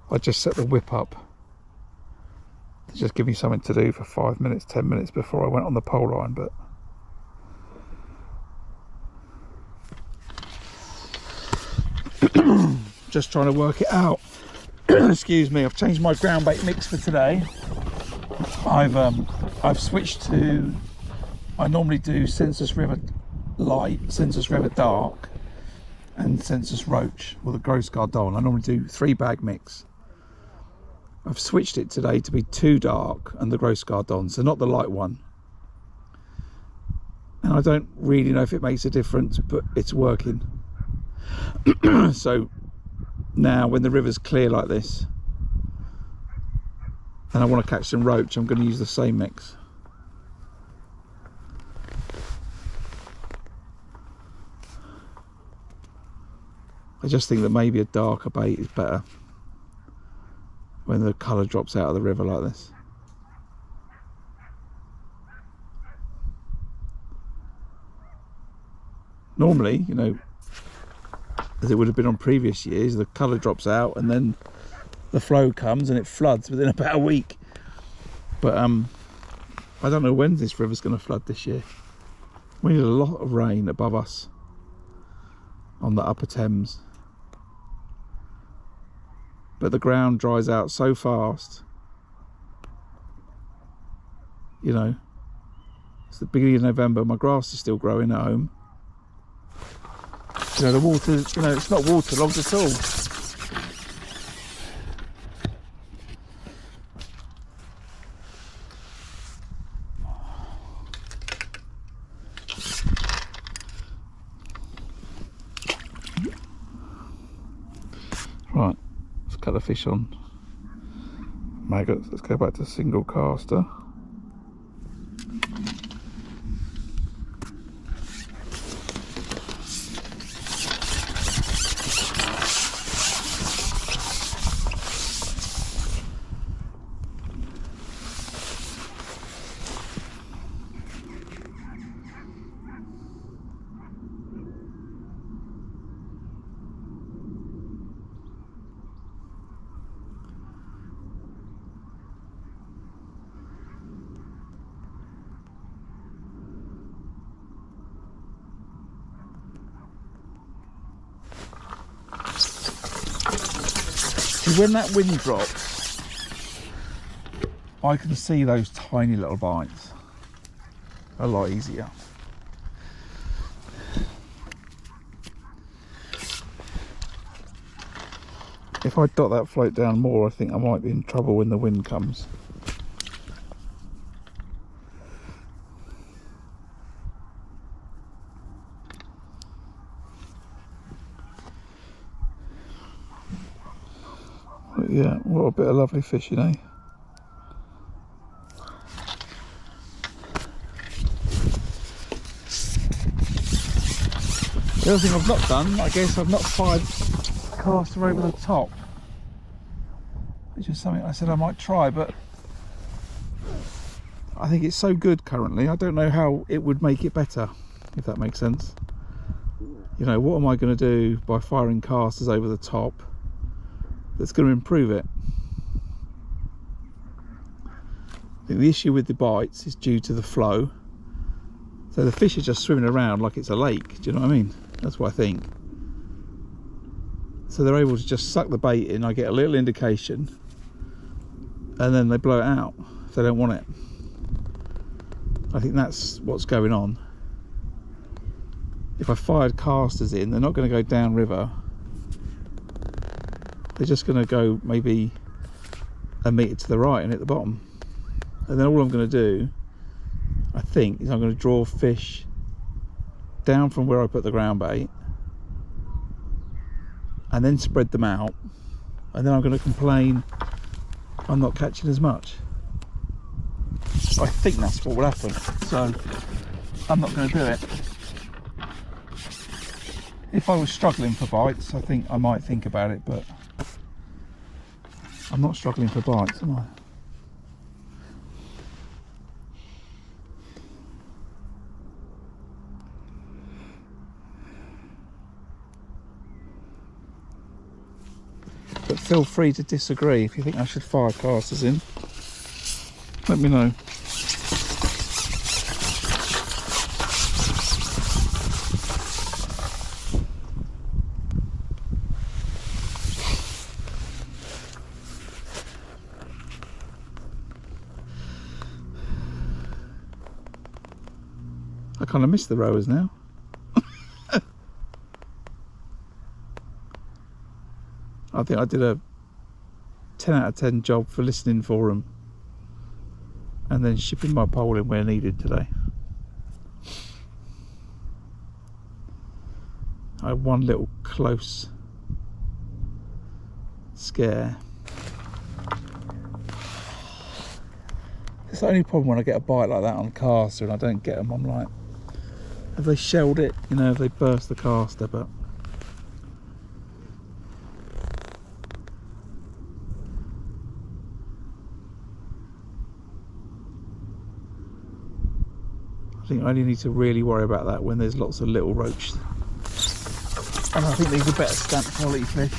I just set the whip up to just give me something to do for 5 minutes, 10 minutes before I went on the pole line. But just trying to work it out. Excuse me, I've changed my ground bait mix for today. I've switched to, I normally do Census River Light, Census River Dark and Census Roach, or the Gross Gardon. I normally do 3-bag mix. I've switched it today to be 2 dark and the Gross Gardon, so not the light one. And I don't really know if it makes a difference, but it's working. So now when the river's clear like this and I want to catch some roach, I'm going to use the same mix. I just think that maybe a darker bait is better when the colour drops out of the river like this. Normally, you know, as it would have been on previous years, the colour drops out and then the flow comes and it floods within about a week. But I don't know when this river's going to flood this year. We need a lot of rain above us on the upper Thames. But the ground dries out so fast. You know, it's the beginning of November, my grass is still growing at home. You know, the water, you know, it's not waterlogged at all. Right, let's cut the fish on maggots. Let's go back to single caster. When that wind drops, I can see those tiny little bites a lot easier. If I dot that float down more, I think I might be in trouble when the wind comes. Yeah, what a bit of lovely fishing, eh? The other thing I've not done, I guess I've not fired caster over the top, which is something I said I might try, but I think it's so good currently, I don't know how it would make it better, if that makes sense. You know, what am I going to do by firing casters over the top that's going to improve it? I think the issue with the bites is due to the flow. So the fish are just swimming around like it's a lake, do you know what I mean? That's what I think. So they're able to just suck the bait in, I get a little indication, and then they blow it out. if they don't want it. I think that's what's going on. If I fired casters in, they're not going to go down river. They're just going to go maybe a metre to the right and hit the bottom. And then all I'm going to do, I think, is I'm going to draw fish down from where I put the ground bait and then spread them out, and then I'm going to complain I'm not catching as much. I think that's what will happen, so I'm not going to do it. If I was struggling for bites, I think I might think about it, but I'm not struggling for bites, am I? But feel free to disagree. If you think I should fire casters in, let me know. I kind of miss the rowers now. I think I did a 10 out of 10 job for listening for them and then shipping my pole in where needed today. I had one little close scare. It's the only problem when I get a bite like that on a caster and I don't get them. I'm like, have they shelled it? You know, have they burst the caster? But I think I only need to really worry about that when there's lots of little roach. And I think these are better stamp quality fish.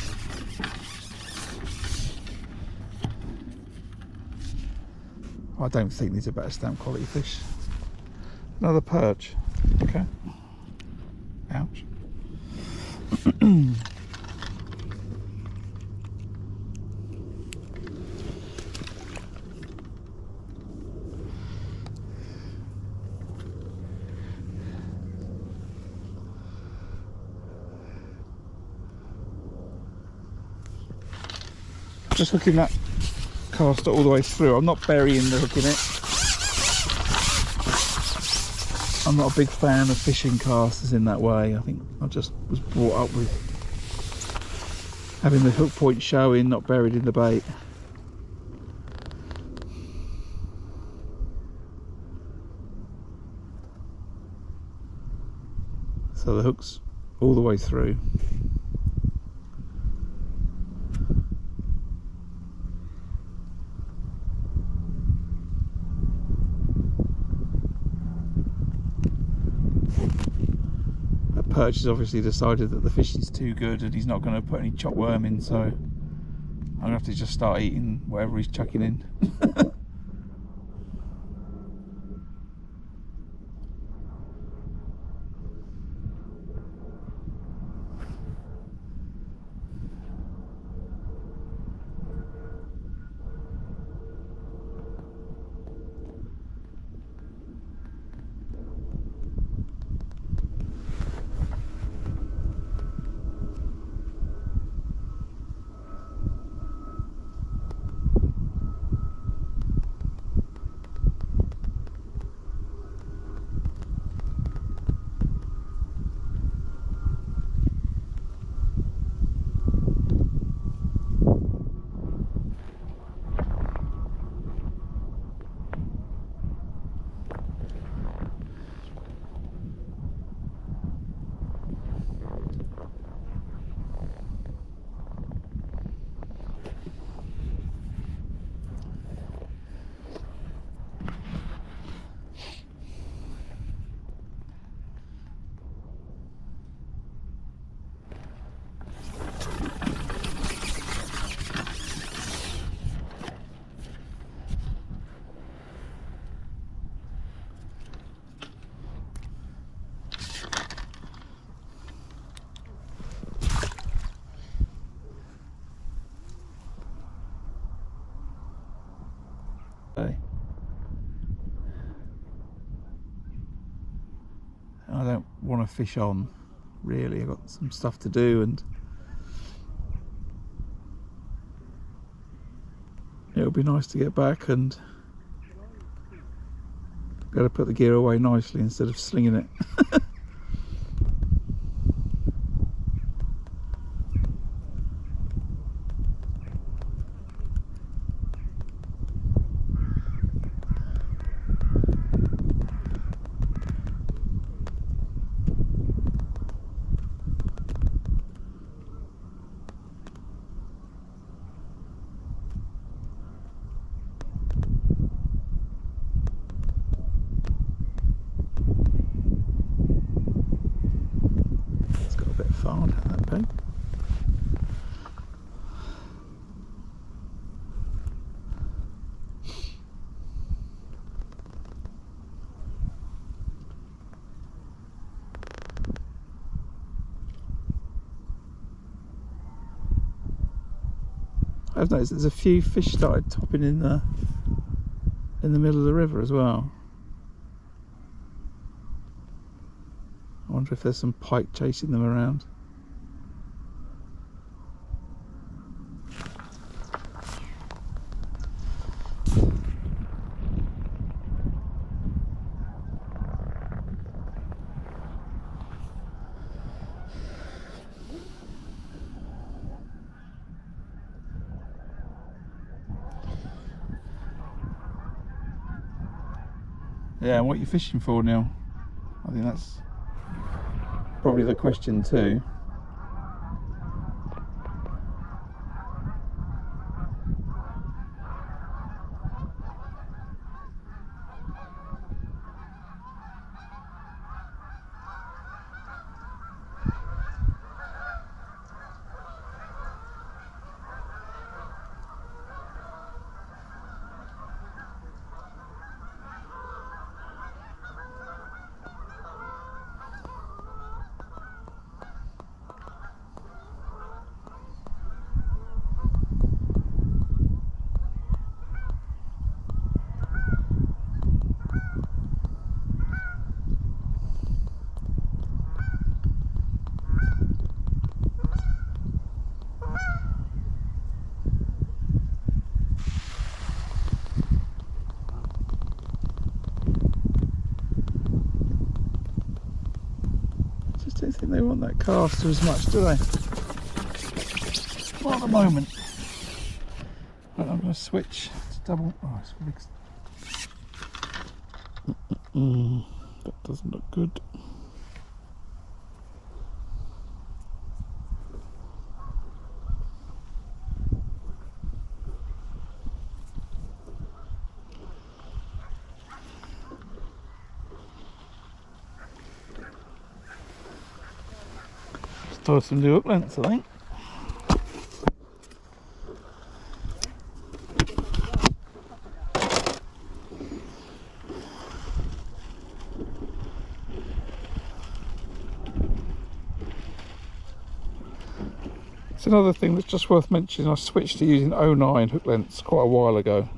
I don't think these are better stamp quality fish. Another perch. Okay. Ouch. Just hooking that caster all the way through. I'm not burying the hook in it. I'm not a big fan of fishing casters in that way. I think I just was brought up with having the hook point showing, not buried in the bait. So the hook's all the way through. Perch has obviously decided that the fish is too good and he's not going to put any chop worm in, so I'm going to have to just start eating whatever he's chucking in. I don't want to fish on, really. I've got some stuff to do, and it'll be nice to get back and be able to put the gear away nicely instead of slinging it. Found that peg. I've noticed there's a few fish started topping in the middle of the river as well. I wonder if there's some pike chasing them around. Yeah, and what are you fishing for, Neil? I think that's probably the question too. I don't think they want that caster as much, do they? Not at the moment. Right, I'm going to switch to double. Oh, it's really... that doesn't look good. Tie some new hook lengths, I think. It's another thing that's just worth mentioning. I switched to using 09 hook lengths quite a while ago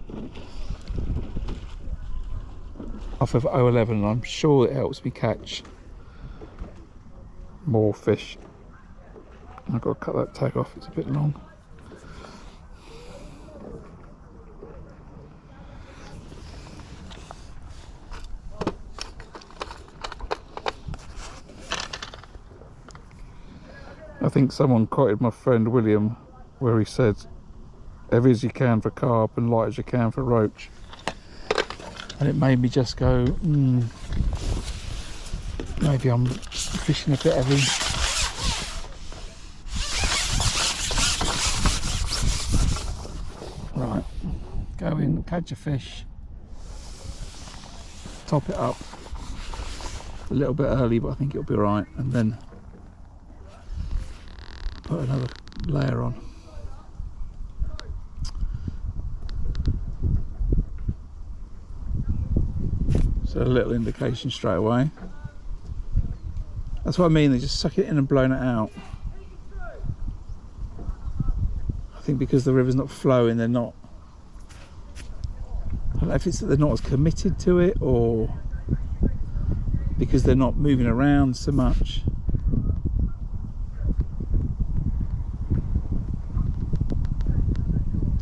off of 011, and I'm sure it helps me catch more fish. I've got to cut that tag off, it's a bit long. I think someone quoted my friend William where he said, heavy as you can for carp and light as you can for roach. And it made me just go, maybe I'm fishing a bit heavy. Right, go in, catch a fish, top it up a little bit early, but I think it'll be right, and then put another layer on. So a little indication straight away. That's what I mean, they just suck it in and blown it out. I think because the river's not flowing, they're not, I don't know if it's that they're not as committed to it, or because they're not moving around so much.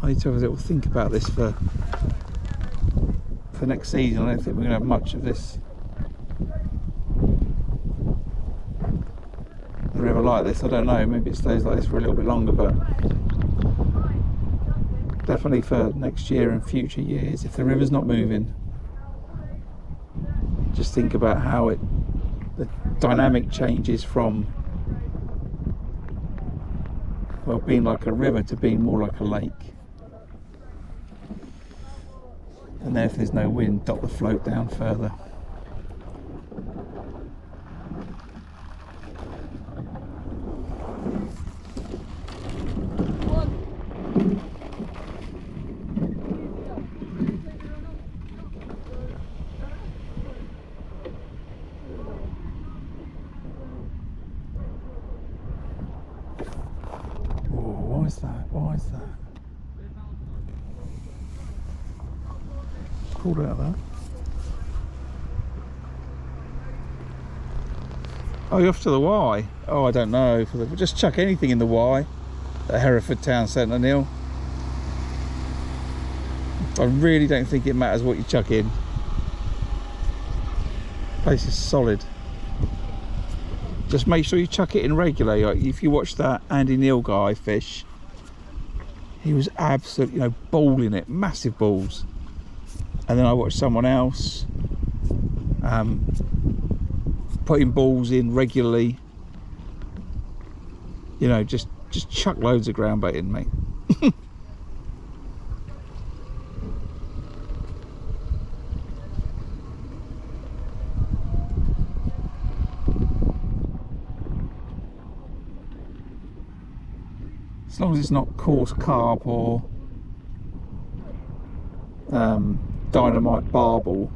I need to have a little think about this for next season. I don't think we're going to have much of this. The river like this, I don't know, maybe it stays like this for a little bit longer, but definitely for next year and future years, if the river's not moving, just think about how the dynamic changes from, well, being like a river to being more like a lake. And then if there's no wind, drop the float down further. Why is that? Why is that? Called out that. Oh, you're off to the Y? Oh, I don't know. Just chuck anything in the Y at Hereford Town Centre, Neil. I really don't think it matters what you chuck in. The place is solid. Just make sure you chuck it in regularly. Like if you watch that Andy Neal guy fish, he was absolutely, you know, balling it, massive balls. And then I watched someone else putting balls in regularly. You know, just chuck loads of ground bait in, mate. As long as it's not coarse carp or dynamite barbel.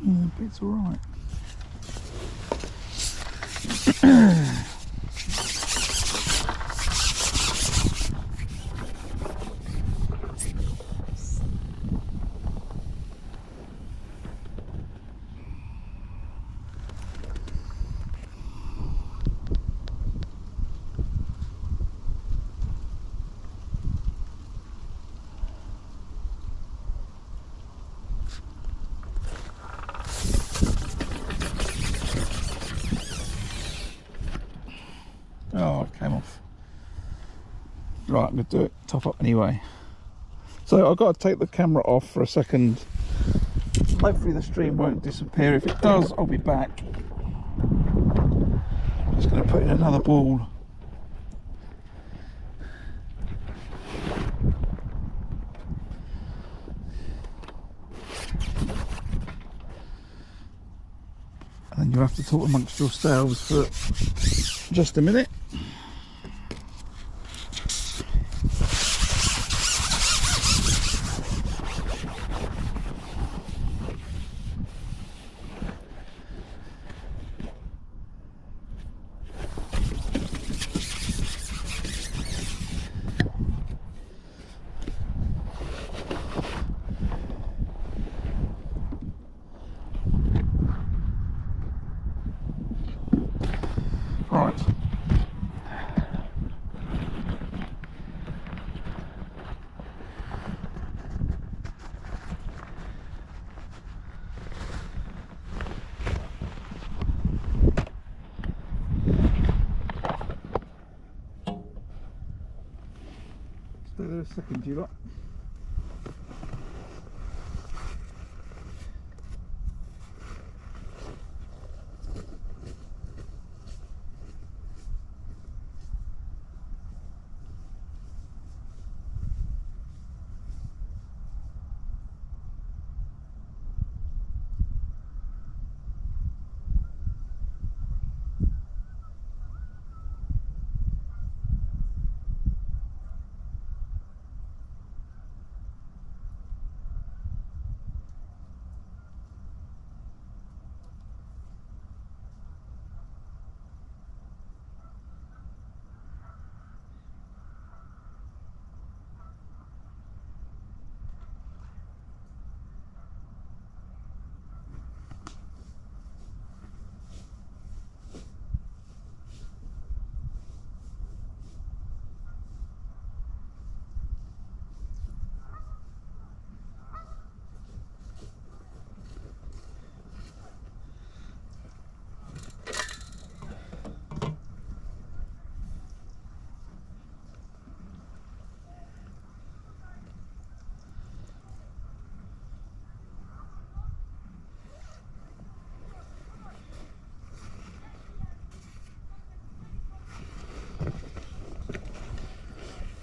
Yeah, it's all right. Oh, it came off. Right, I'm going to do it, top up anyway. So I've got to take the camera off for a second. Hopefully the stream won't disappear. If it does, I'll be back. Just going to put in another ball. And then you'll have to talk amongst yourselves for just a minute. Right. Stay there a second, you lot.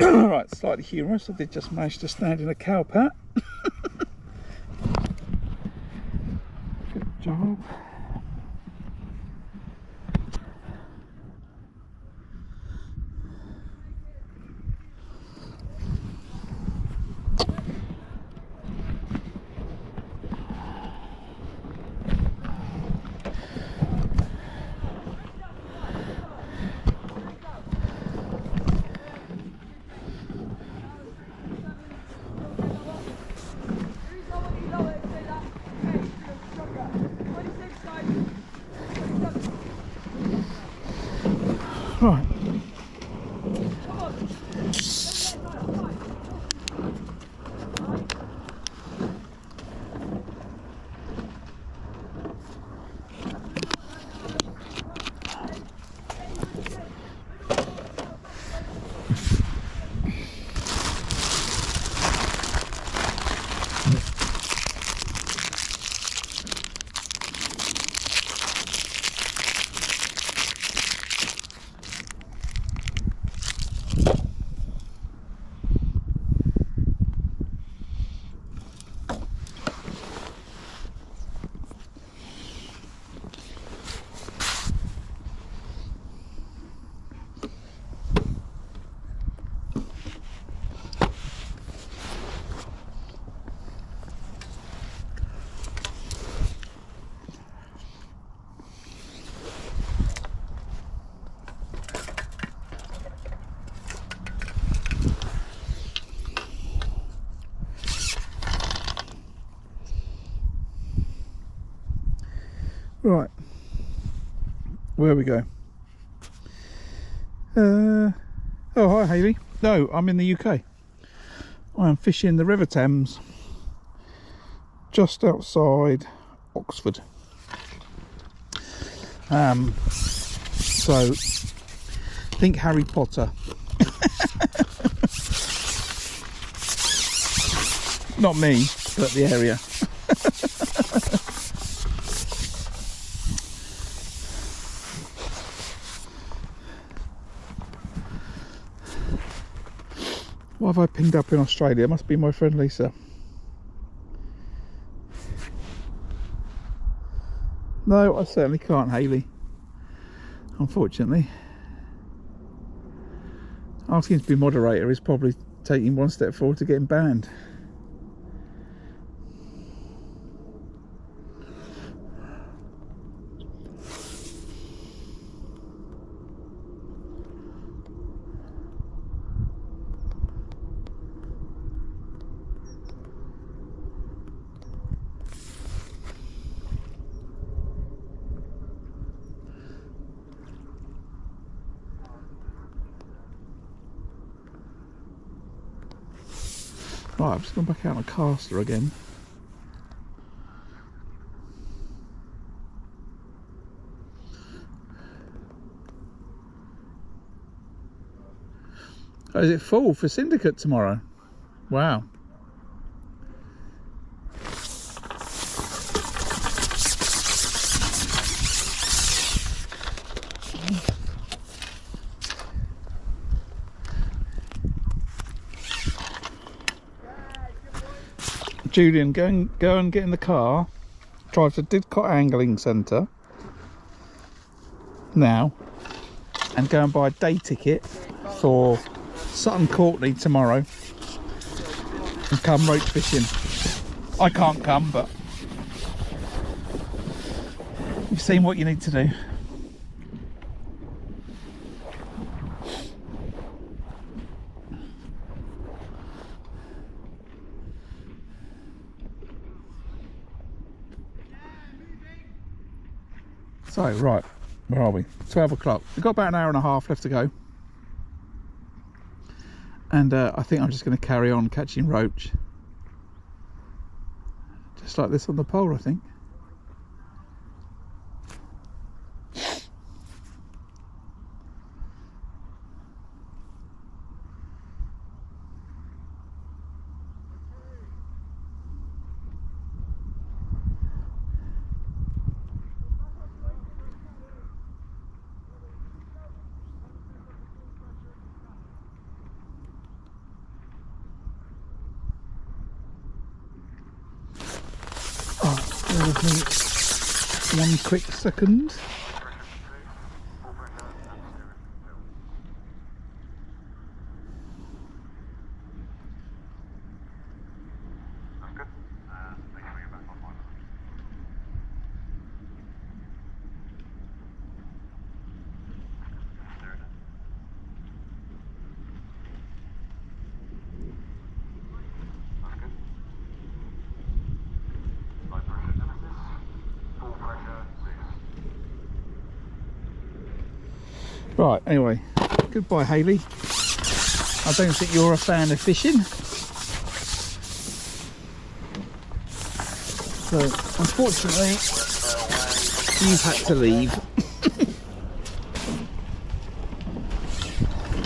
Right, slightly humorous. I did just manage to stand in a cow pat. Good job. Right. Right, where we go? Oh, hi Hayley. No, I'm in the UK. I am fishing the River Thames, just outside Oxford. So think Harry Potter. Not me, but the area. What have I pinged up in Australia? It must be my friend Lisa. No, I certainly can't, Hayley. Unfortunately. Asking to be moderator is probably taking one step forward to getting banned. Right, I've just gone back out on a caster again. Oh, is it full for Syndicate tomorrow? Wow. Julian, go and get in the car, drive to Didcot Angling Centre now, and go and buy a day ticket for Sutton Courtenay tomorrow, and come roach fishing. I can't come, but you've seen what you need to do. So, right, where are we? 12 o'clock. We've got about an hour and a half left to go. And I think I'm just going to carry on catching roach. Just like this on the pole, I think. Give me 1 quick second. Right, anyway, goodbye Hayley. I don't think you're a fan of fishing. So, unfortunately, you've had to leave.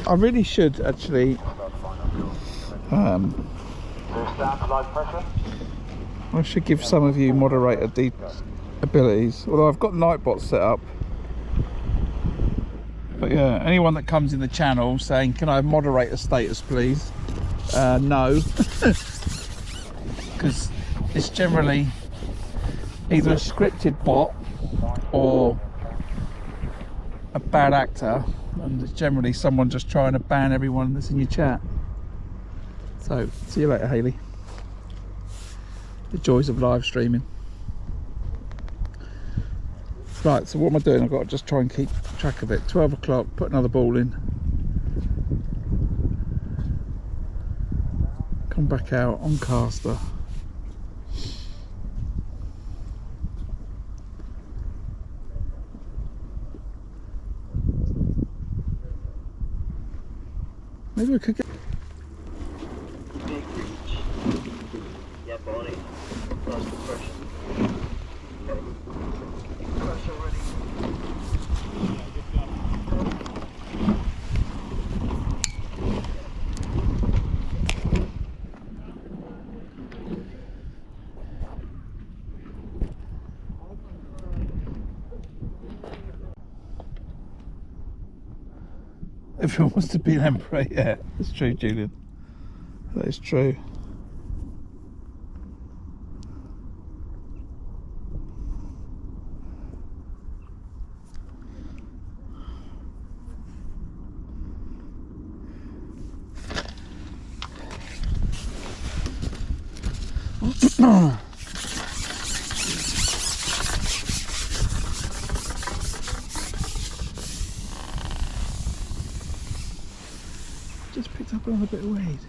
I really should actually I should give some of you moderator abilities, although I've got Nightbot set up. But yeah, anyone that comes in the channel saying, can I have moderator status please? No. Because it's generally either a scripted bot or a bad actor, and it's generally someone just trying to ban everyone that's in your chat. So, see you later Hayley. The joys of live streaming. Right, so what am I doing? I've got to just try and keep track of it. 12 o'clock, put another ball in. Come back out on caster. Maybe we could get... Yeah, Bonnie. That's the question. Pressure ready. Everyone wants to be an emperor, yeah, that's true Julian. That is true. Just picked up another bit of weed.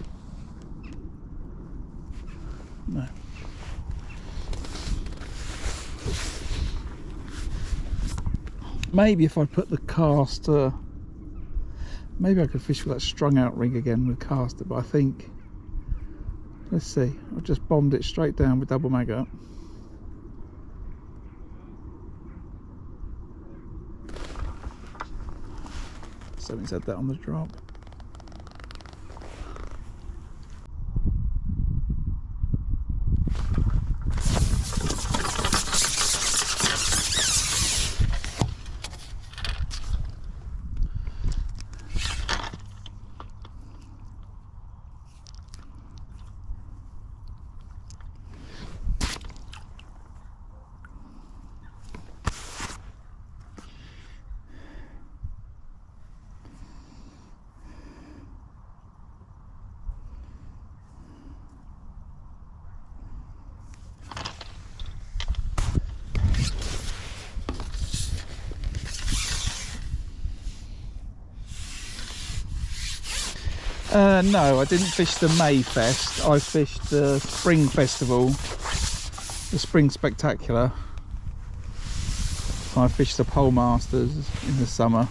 No. Maybe if I put the caster, maybe I could fish with that strung out rig again with caster, but I think, let's see, I've just bombed it straight down with double mag up. Something's had that on the drop. No, I didn't fish the May Fest. I fished the Spring Festival, the Spring Spectacular. I fished the Pole Masters in the summer.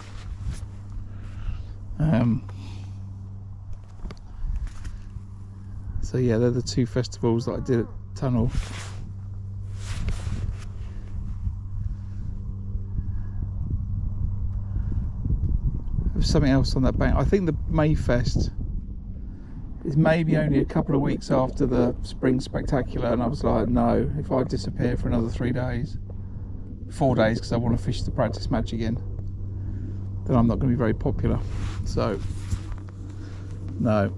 So yeah, they're the two festivals that I did at Tunnel. There's something else on that bank. I think the Mayfest is maybe only a couple of weeks after the Spring Spectacular, and I was like, no, if I disappear for another 3 days, 4 days, because I want to fish the practice match again, then I'm not going to be very popular. So no,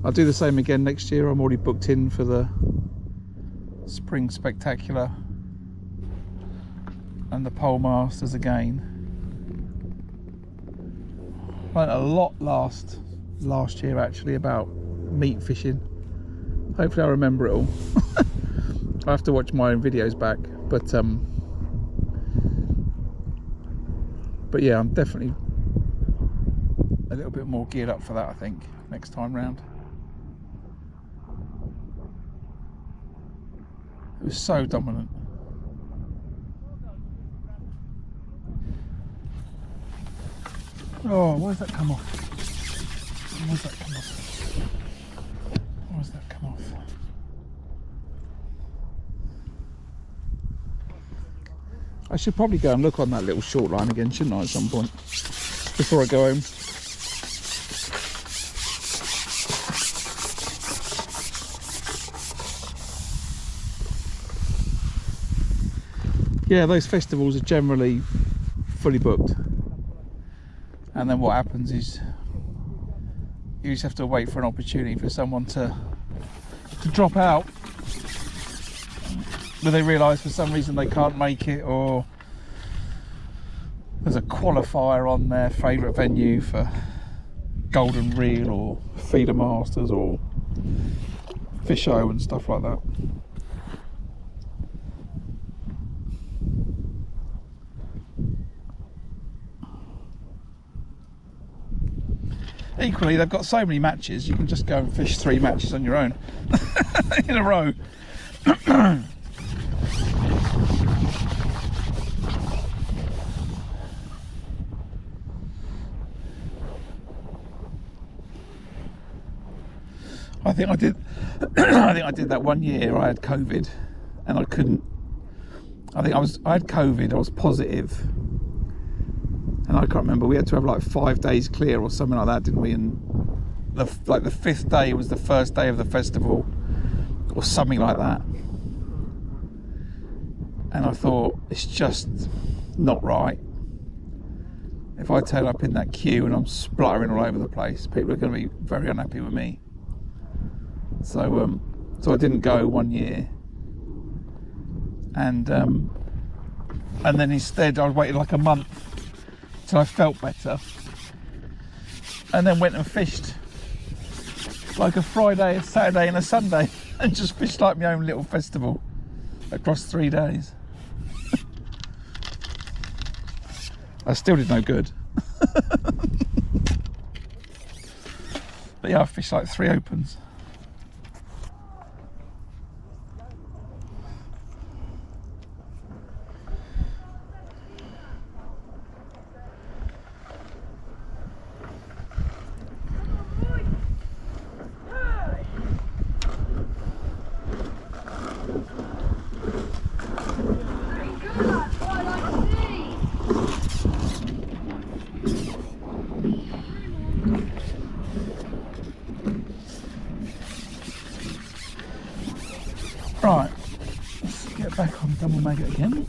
I'll do the same again next year. I'm already booked in for the Spring Spectacular and the Pole Masters again. Learned a lot last year actually about meat fishing. Hopefully I remember it all. I have to watch my own videos back, but yeah, I'm definitely a little bit more geared up for that, I think, next time round. It was so dominant. Oh, why does that come off? Why does that come off? Why does that come off? I should probably go and look on that little short line again, shouldn't I, at some point, before I go home. Yeah, those festivals are generally fully booked. And then what happens is you just have to wait for an opportunity for someone to drop out, but they realise for some reason they can't make it, or there's a qualifier on their favourite venue for Golden Reel or Feeder Masters or Fish O and stuff like that. Equally, they've got so many matches, you can just go and fish 3 matches on your own in a row. I think I did that one year. I had COVID and I couldn't. I had COVID, I was positive. And I can't remember, we had to have like 5 days clear or something like that, didn't we? And the 5th day was the first day of the festival or something like that. And I thought, it's just not right. If I turn up in that queue and I'm spluttering all over the place, people are going to be very unhappy with me. So I didn't go 1 year. And then instead I waited like a month till I felt better, and then went and fished like a Friday, a Saturday and a Sunday, and just fished like my own little festival across 3 days. I still did no good. But yeah, I fished like 3 opens. Right, let's get back on double maggot again.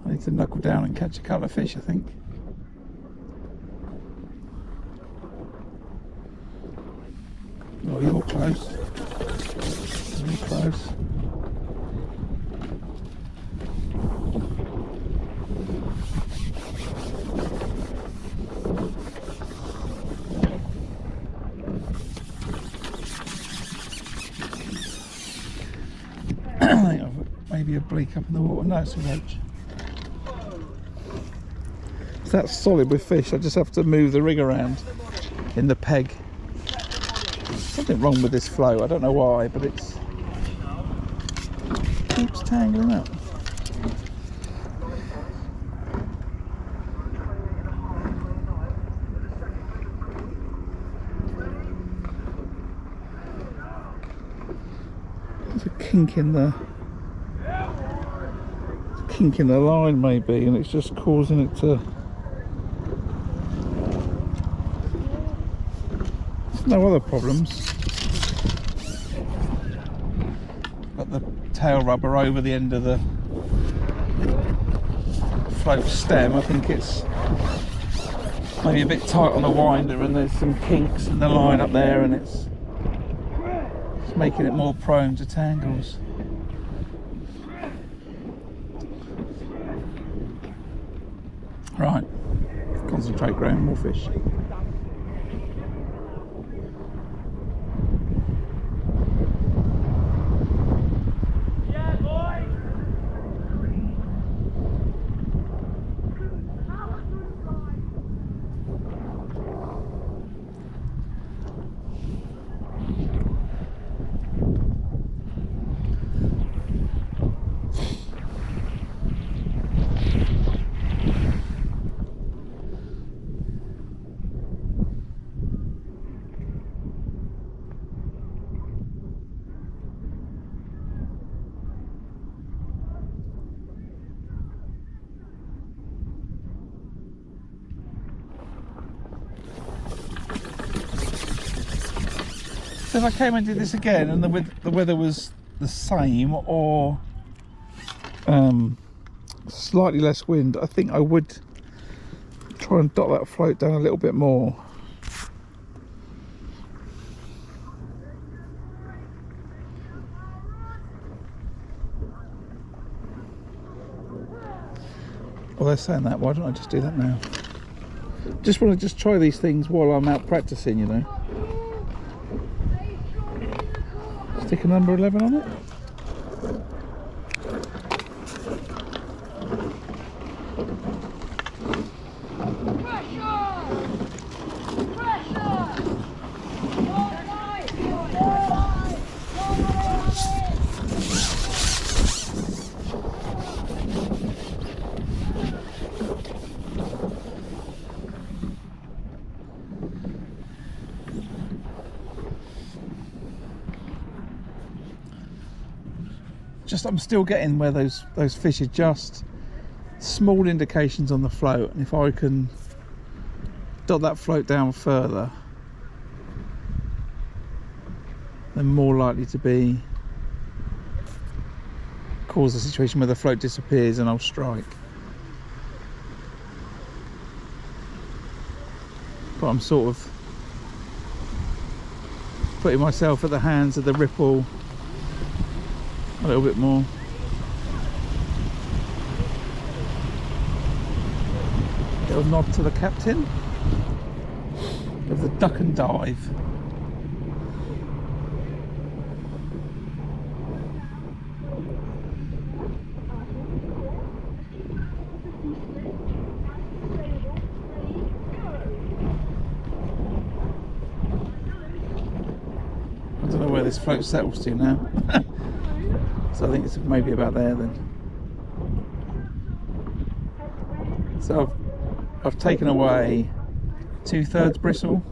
I need to knuckle down and catch a couple of fish, I think. Oh, you're close. You're close. I think I've maybe a bleak up in the water. No, it's a roach. So that's solid with fish. I just have to move the rig around in the peg. Something wrong with this flow. I don't know why, but it keeps tangling up. There's a kink in the line maybe, and it's just causing it to. There's no other problems, but the tail rubber over the end of the float stem. I think it's maybe a bit tight on the winder, and there's some kinks in the line up there, and it's making it more prone to tangles. Right, concentrate, Graham, more fish. So if I came and did this again and the weather was the same or slightly less wind, I think I would try and dot that float down a little bit more. Well, they're saying that, why don't I just do that now? Just want to try these things while I'm out practicing, you know. Stick a number 11 on it. I'm still getting where those fish are just small indications on the float, and if I can dot that float down further, they're more likely to be cause a situation where the float disappears and I'll strike. But I'm sort of putting myself at the hands of the ripple a little bit more. Little nod to the captain of the duck and dive. I don't know where this float settles to now. So I think it's maybe about there then. So I've taken away 2/3 bristle.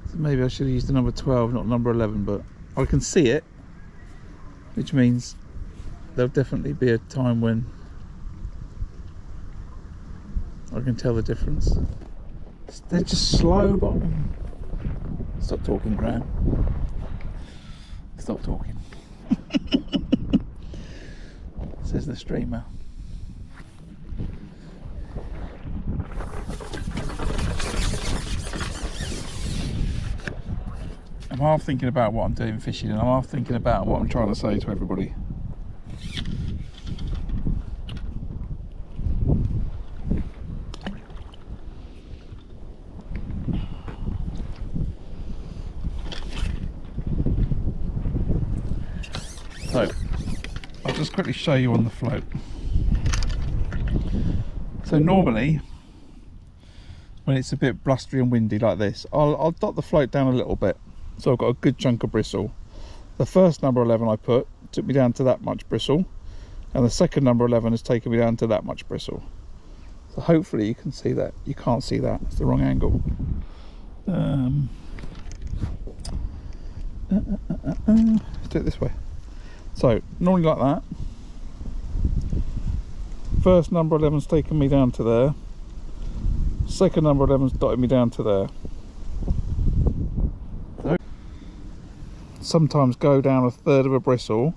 So maybe I should have used the number 12, not number 11, but I can see it, which means there'll definitely be a time when I can tell the difference. They're just slow, but stop talking, Graham. Stop talking. Says the streamer. I'm half thinking about what I'm doing fishing, and I'm half thinking about what I'm trying to say to everybody. So, I'll just quickly show you on the float. So normally, when it's a bit blustery and windy like this, I'll dot the float down a little bit. So I've got a good chunk of bristle. The first number 11 I put took me down to that much bristle, and the second number 11 has taken me down to that much bristle. So hopefully you can see that. You can't see that, it's the wrong angle. Let's do it this way. So normally like that, First number 11's taken me down to there. Second number 11's dotted me down to there. So, sometimes go down a third of a bristle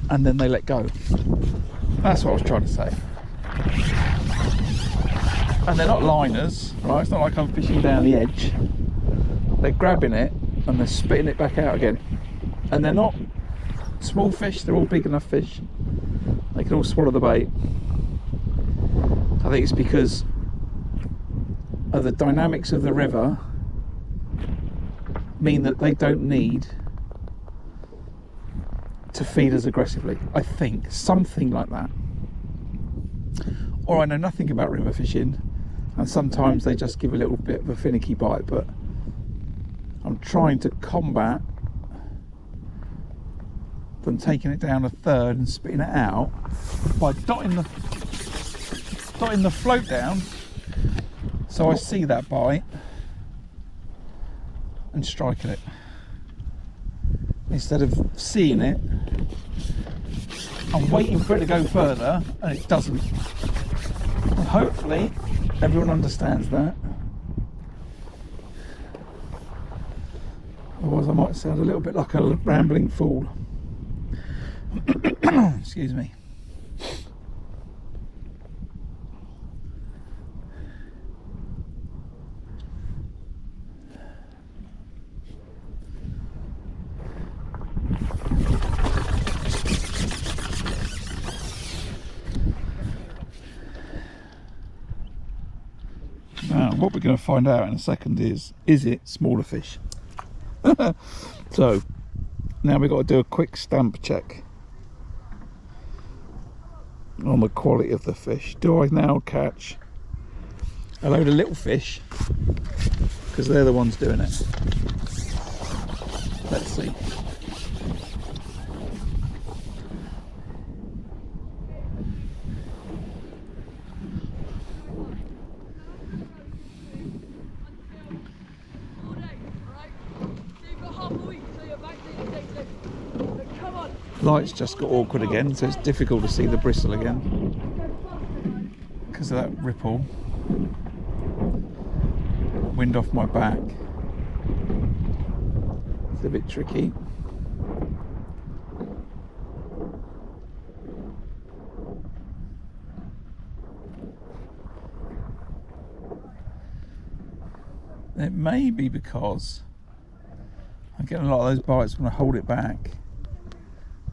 and then they let go. That's what I was trying to say. And they're not liners, right? It's not like I'm fishing down the edge. They're grabbing it and they're spitting it back out again. And they're not small fish, they're all big enough fish. They can all swallow the bait. I think it's because of the dynamics of the river mean that they don't need to feed as aggressively. I think something like that. Or I know nothing about river fishing, and sometimes they just give a little bit of a finicky bite, but I'm trying to combat them taking it down a third and spitting it out by dotting the float down so I see that bite and striking it instead of seeing it. I'm waiting for it to go further and it doesn't. And hopefully everyone understands that. Otherwise I might sound a little bit like a rambling fool. Excuse me. Now, what we're going to find out in a second is it smaller fish? So, now we've got to do a quick stamp check on the quality of the fish. Do I now catch a load of little fish? Because they're the ones doing it. Let's see. Light's just got awkward again, so it's difficult to see the bristle again because of that ripple. Wind off my back. It's a bit tricky. It may be because I'm getting a lot of those bites when I hold it back.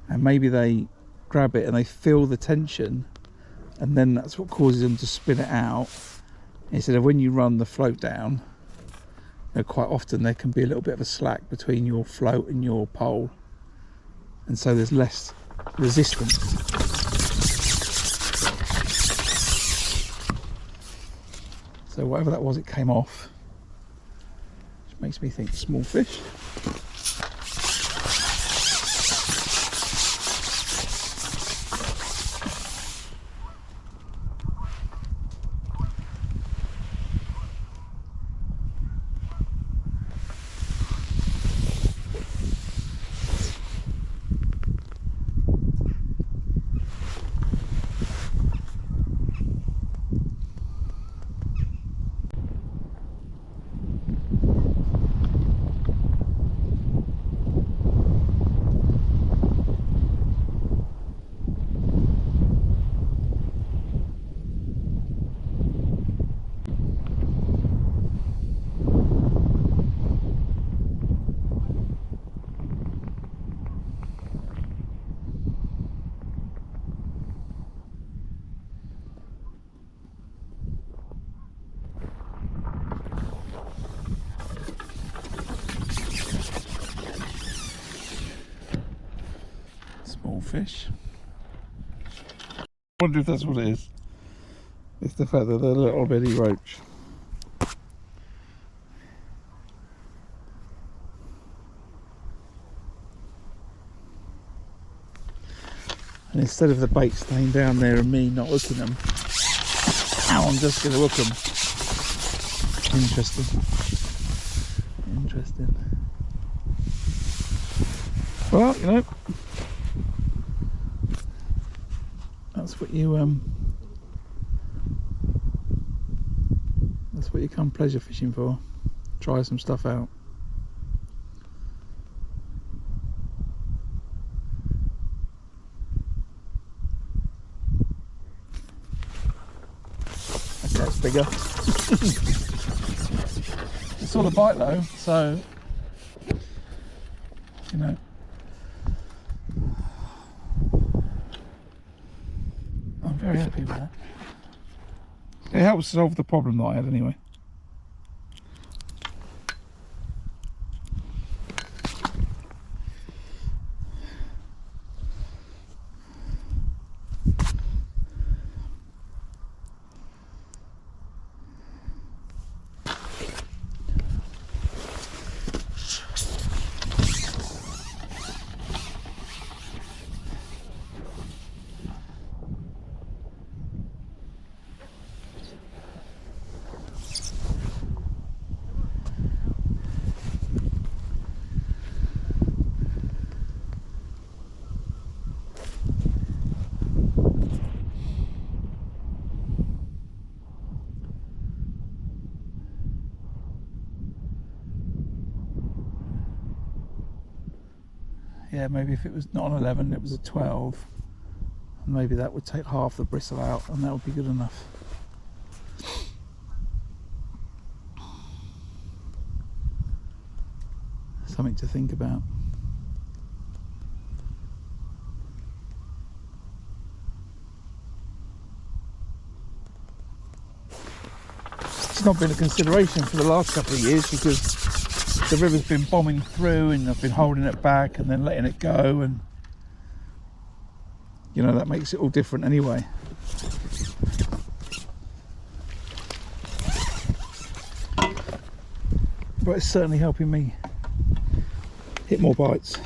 And maybe they grab it and they feel the tension, and then that's what causes them to spin it out. Instead of when you run the float down, you know, quite often there can be a little bit of a slack between your float and your pole, and so there's less resistance. So whatever that was, it came off, which makes me think small fish. Fish. I wonder if that's what it is. It's the fact that they're a little bitty roach. And instead of the bait staying down there and me not hooking them, now I'm just going to hook them. Interesting. Interesting. Well, you know, that's that's what you come pleasure fishing for. Try some stuff out. Okay, that's bigger. It's sort of bite though, so you know. I'm very happy with that. It helps solve the problem that I had anyway. Yeah, maybe if it was not an 11, it was a 12, and maybe that would take half the bristle out, and that would be good enough. Something to think about. It's not been a consideration for the last couple of years because the river's been bombing through and I've been holding it back and then letting it go, and you know, that makes it all different anyway. But it's certainly helping me hit more bites.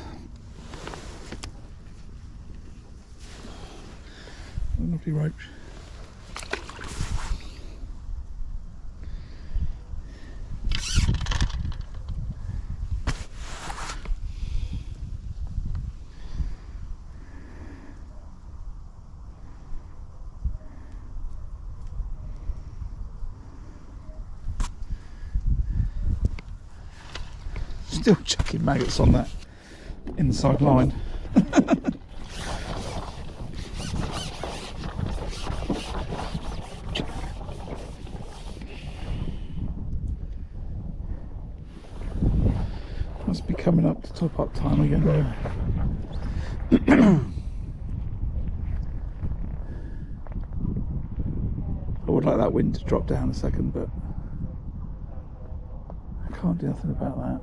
Lovely roach. Still chucking maggots on that inside line. Must be coming up to top up time again. I would like that wind to drop down a second, but I can't do nothing about that.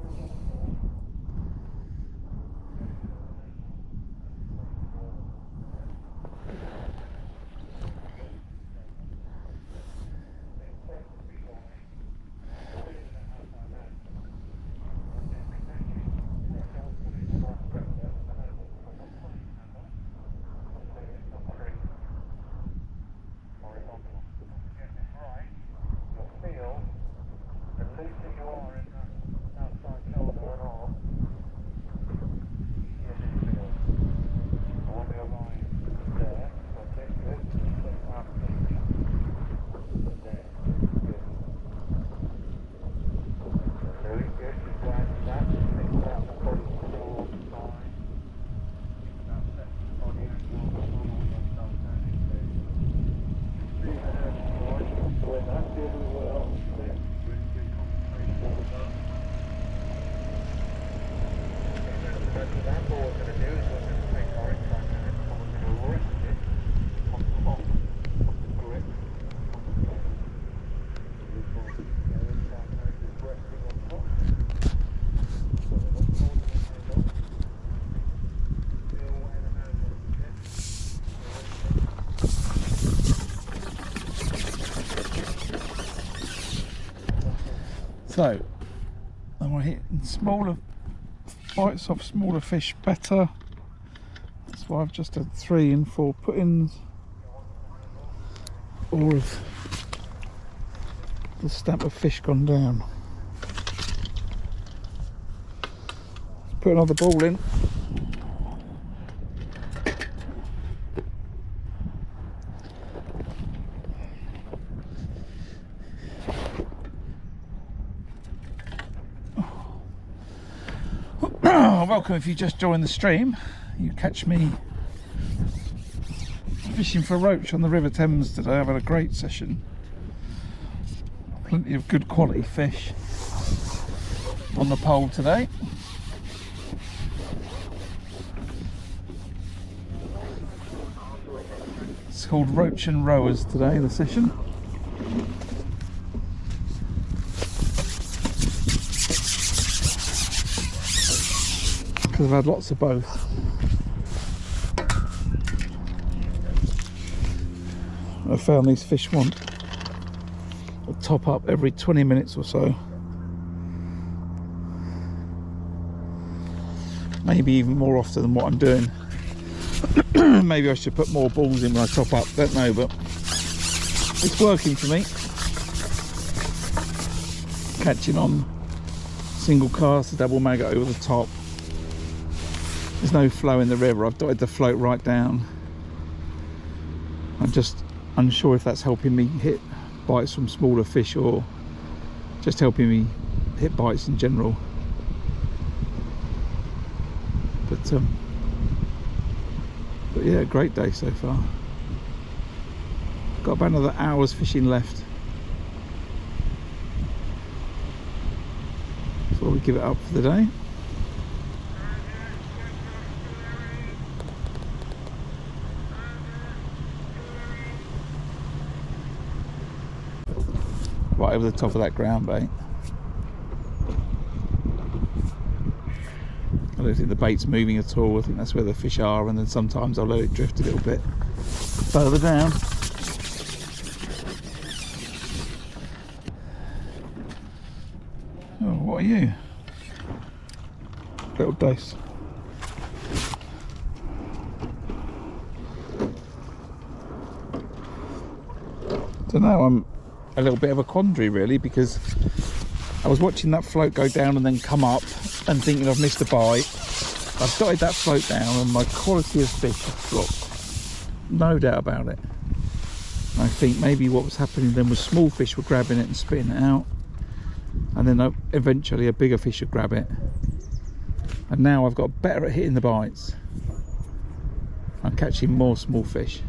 So, am I hitting smaller bites off smaller fish better? That's why I've just had 3 and 4 put-ins. Or have the stamp of fish gone down? Let's put another ball in. welcome if you just joined the stream. You catch me fishing for roach on the River Thames today. I've had a great session. Plenty of good quality fish on the pole today. It's called Roach and Rowers today, the session. Because I've had lots of both. I found these fish want a top up every 20 minutes or so. Maybe even more often than what I'm doing. Maybe I should put more balls in when I top up, don't know, but it's working for me. Catching on single cast, a double maggot over the top. There's no flow in the river. I've dotted the float right down. I'm just unsure if that's helping me hit bites from smaller fish or just helping me hit bites in general. But yeah, great day so far. Got about another hour's fishing left before we give it up for the day. Right over the top of that ground bait. I don't think the bait's moving at all. I think that's where the fish are, and then sometimes I'll let it drift a little bit further down. Oh, what are you? Little dace. So now I'm a little bit of a quandary really, because I was watching that float go down and then come up and thinking I've missed a bite. I've dotted that float down and my quality of fish has dropped, no doubt about it. I think maybe what was happening then was small fish were grabbing it and spitting it out, and then eventually a bigger fish would grab it, and now I've got better at hitting the bites. I'm catching more small fish.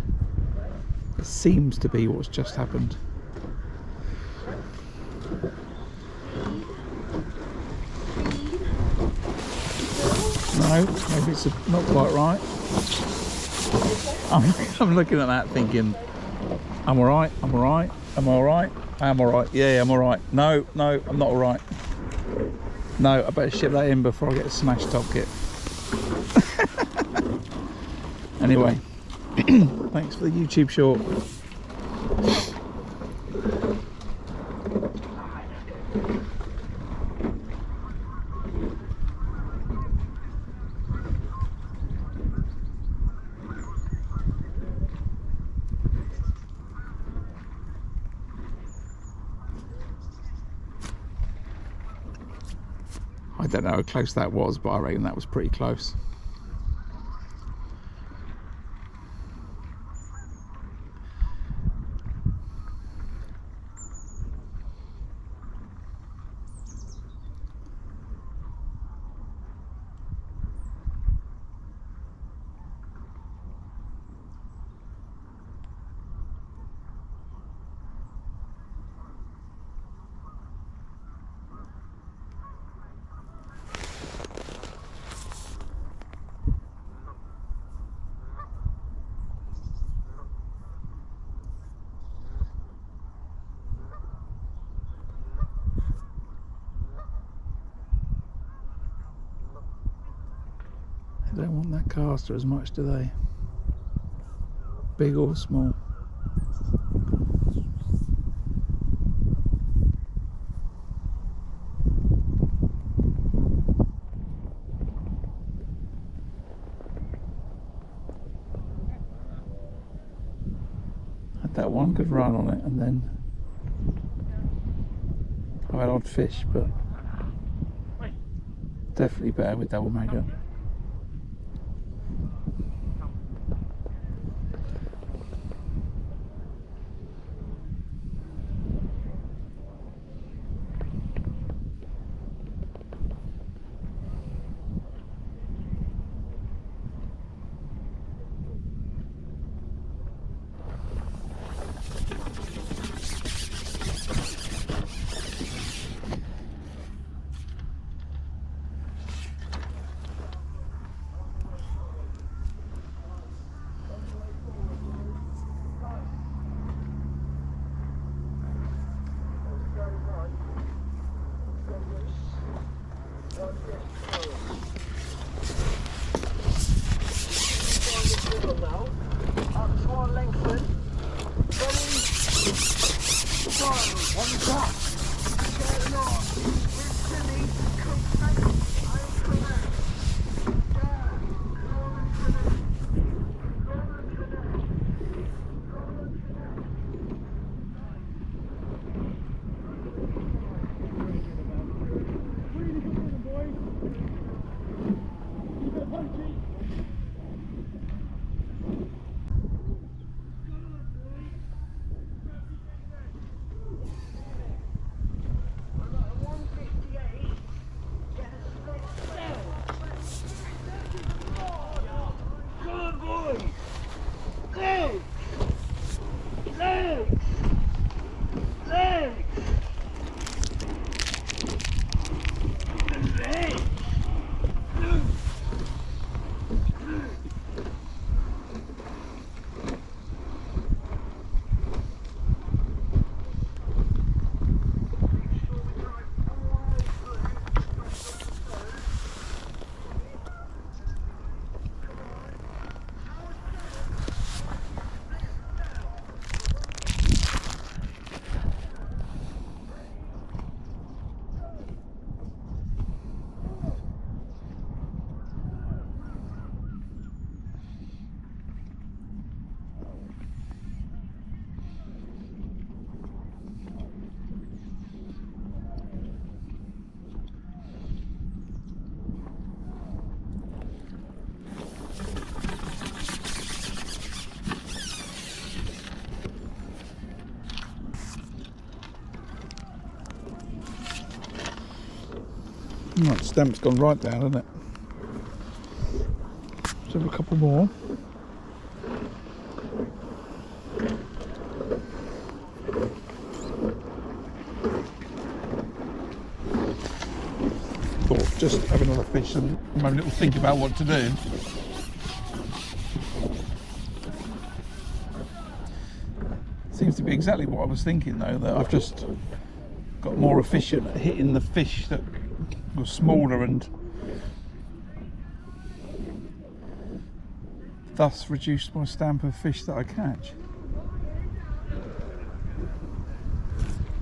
It seems to be what's just happened. No, maybe it's not quite right. I'm looking at that thinking, I'm alright, I'm alright, am I alright? I'm alright, yeah, I'm alright. No, I'm not alright. No, I better ship that in before I get a smash top kit. Anyway, thanks for the YouTube short. I don't know how close that was, but I reckon that was pretty close. They don't want that caster as much, do they? Big or small? Had that one good run on it, and then I've had odd fish, but definitely better with double maggot. Right, stamp's gone right down, hasn't it? Let's have a couple more. Thought just have another fish and have a little think about what to do. Seems to be exactly what I was thinking though, that I've just got more efficient at hitting the fish that were smaller and thus reduced my stamp of fish that I catch.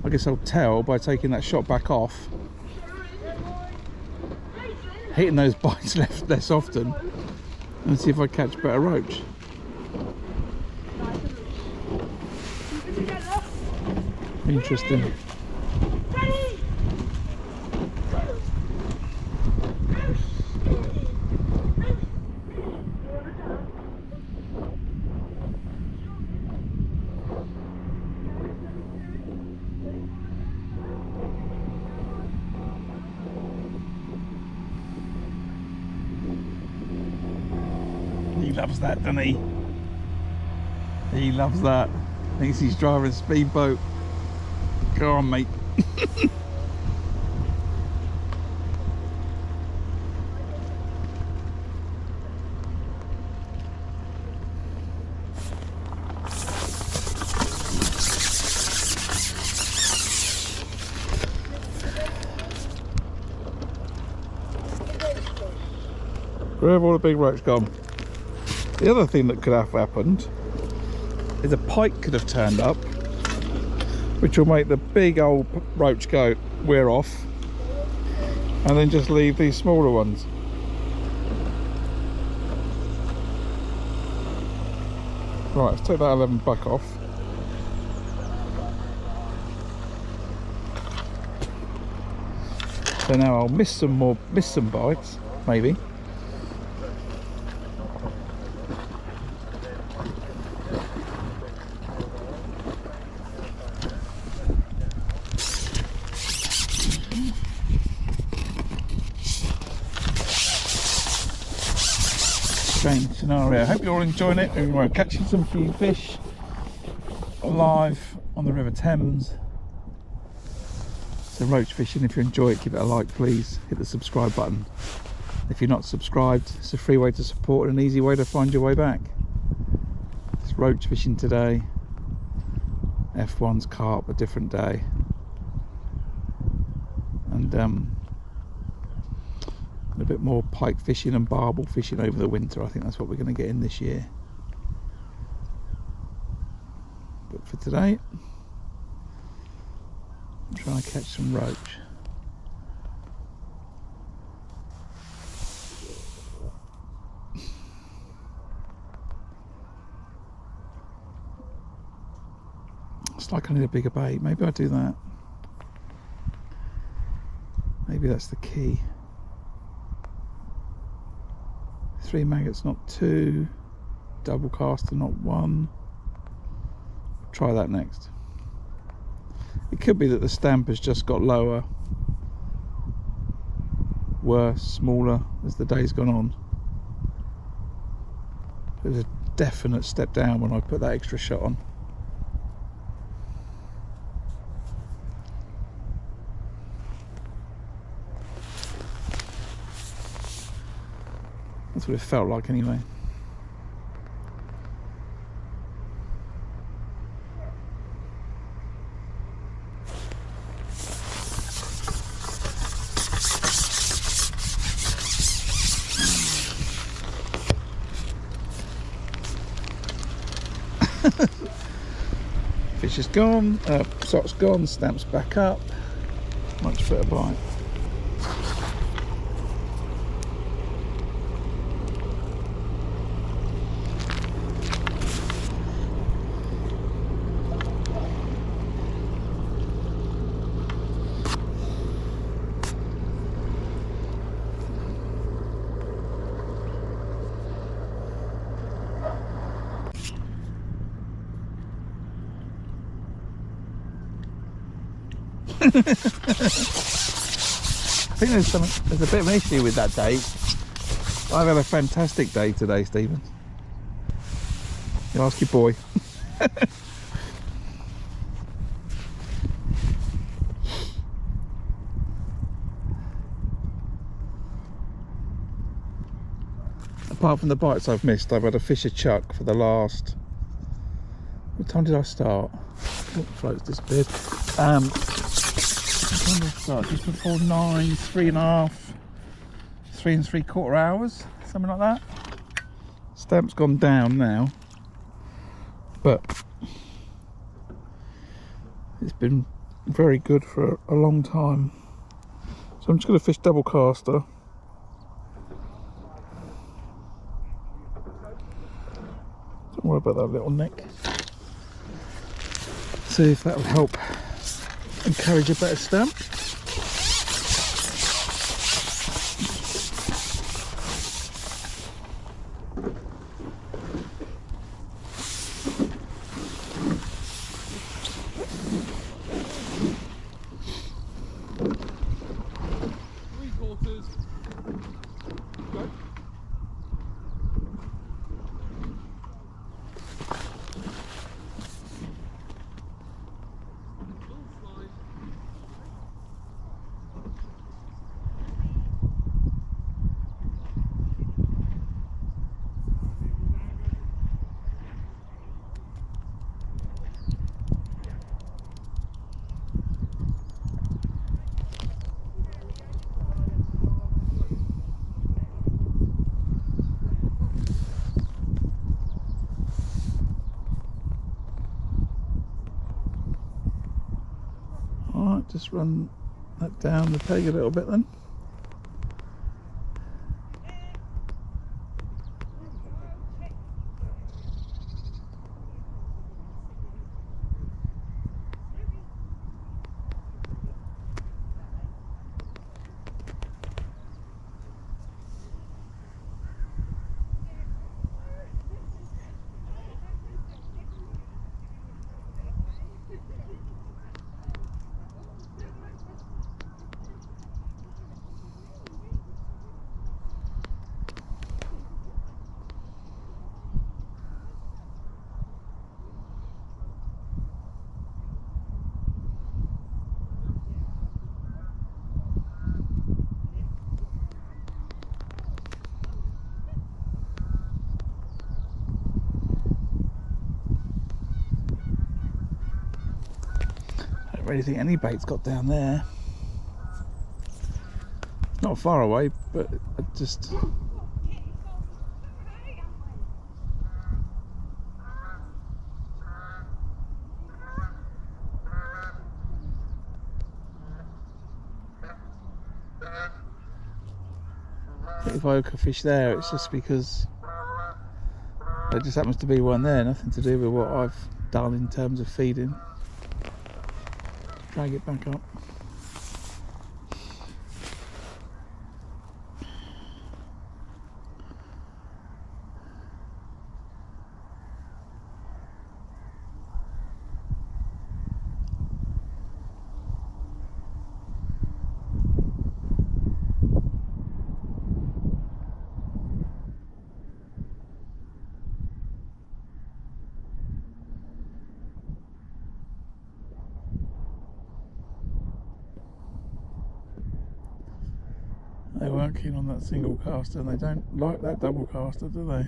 I guess I'll tell by taking that shot back off, hitting those bites less often, and see if I catch better roach. Interesting. He loves that, doesn't he? He loves that. Thinks he's driving a speedboat. Go on, mate. Where have all the big roach gone? The other thing that could have happened is a pike could have turned up, which will make the big old roach go, we're off, and then just leave these smaller ones. Right, let's take that 11 buck off. So now I'll miss some bites, maybe. Strange scenario. I hope you're all enjoying it. We're catching some few fish live on the River Thames. So roach fishing. If you enjoy it, give it a like, please. Hit the subscribe button. If you're not subscribed, it's a free way to support and an easy way to find your way back. It's roach fishing today. F1's carp a different day. And a bit more pike fishing and barbel fishing over the winter. I think that's what we're going to get in this year. But for today, I'm trying to catch some roach. It's like I need a bigger bait. Maybe I'll do that. Maybe that's the key. 3 maggots, not 2. Double caster, not 1. Try that next. It could be that the stamp has just got lower, worse, smaller as the day's gone on. There's a definite step down when I put that extra shot on. That's what it felt like anyway. Fish is gone, sock's gone, stamp's back up. Much better bite. think there's a bit of an issue with that date. I've had a fantastic day today, Stephen. You ask your boy. Apart from the bites I've missed, I've had a fish a chuck for the last... What time did I start? Oh, float's disappeared. What time did I start? Just before 9, 3.5, 3 3/4 hours, something like that. Stamp's gone down now, but it's been very good for a long time. So I'm just going to fish double caster. Don't worry about that little nick. See if that will help encourage a better stamp. Alright, just run that down the peg a little bit then. I don't really think any bait's got down there. Not far away, but I just... If I hook a fish there, it's just because there just happens to be one there, nothing to do with what I've done in terms of feeding. Drag it back up. They weren't keen on that single caster, and they don't like that double caster, do they?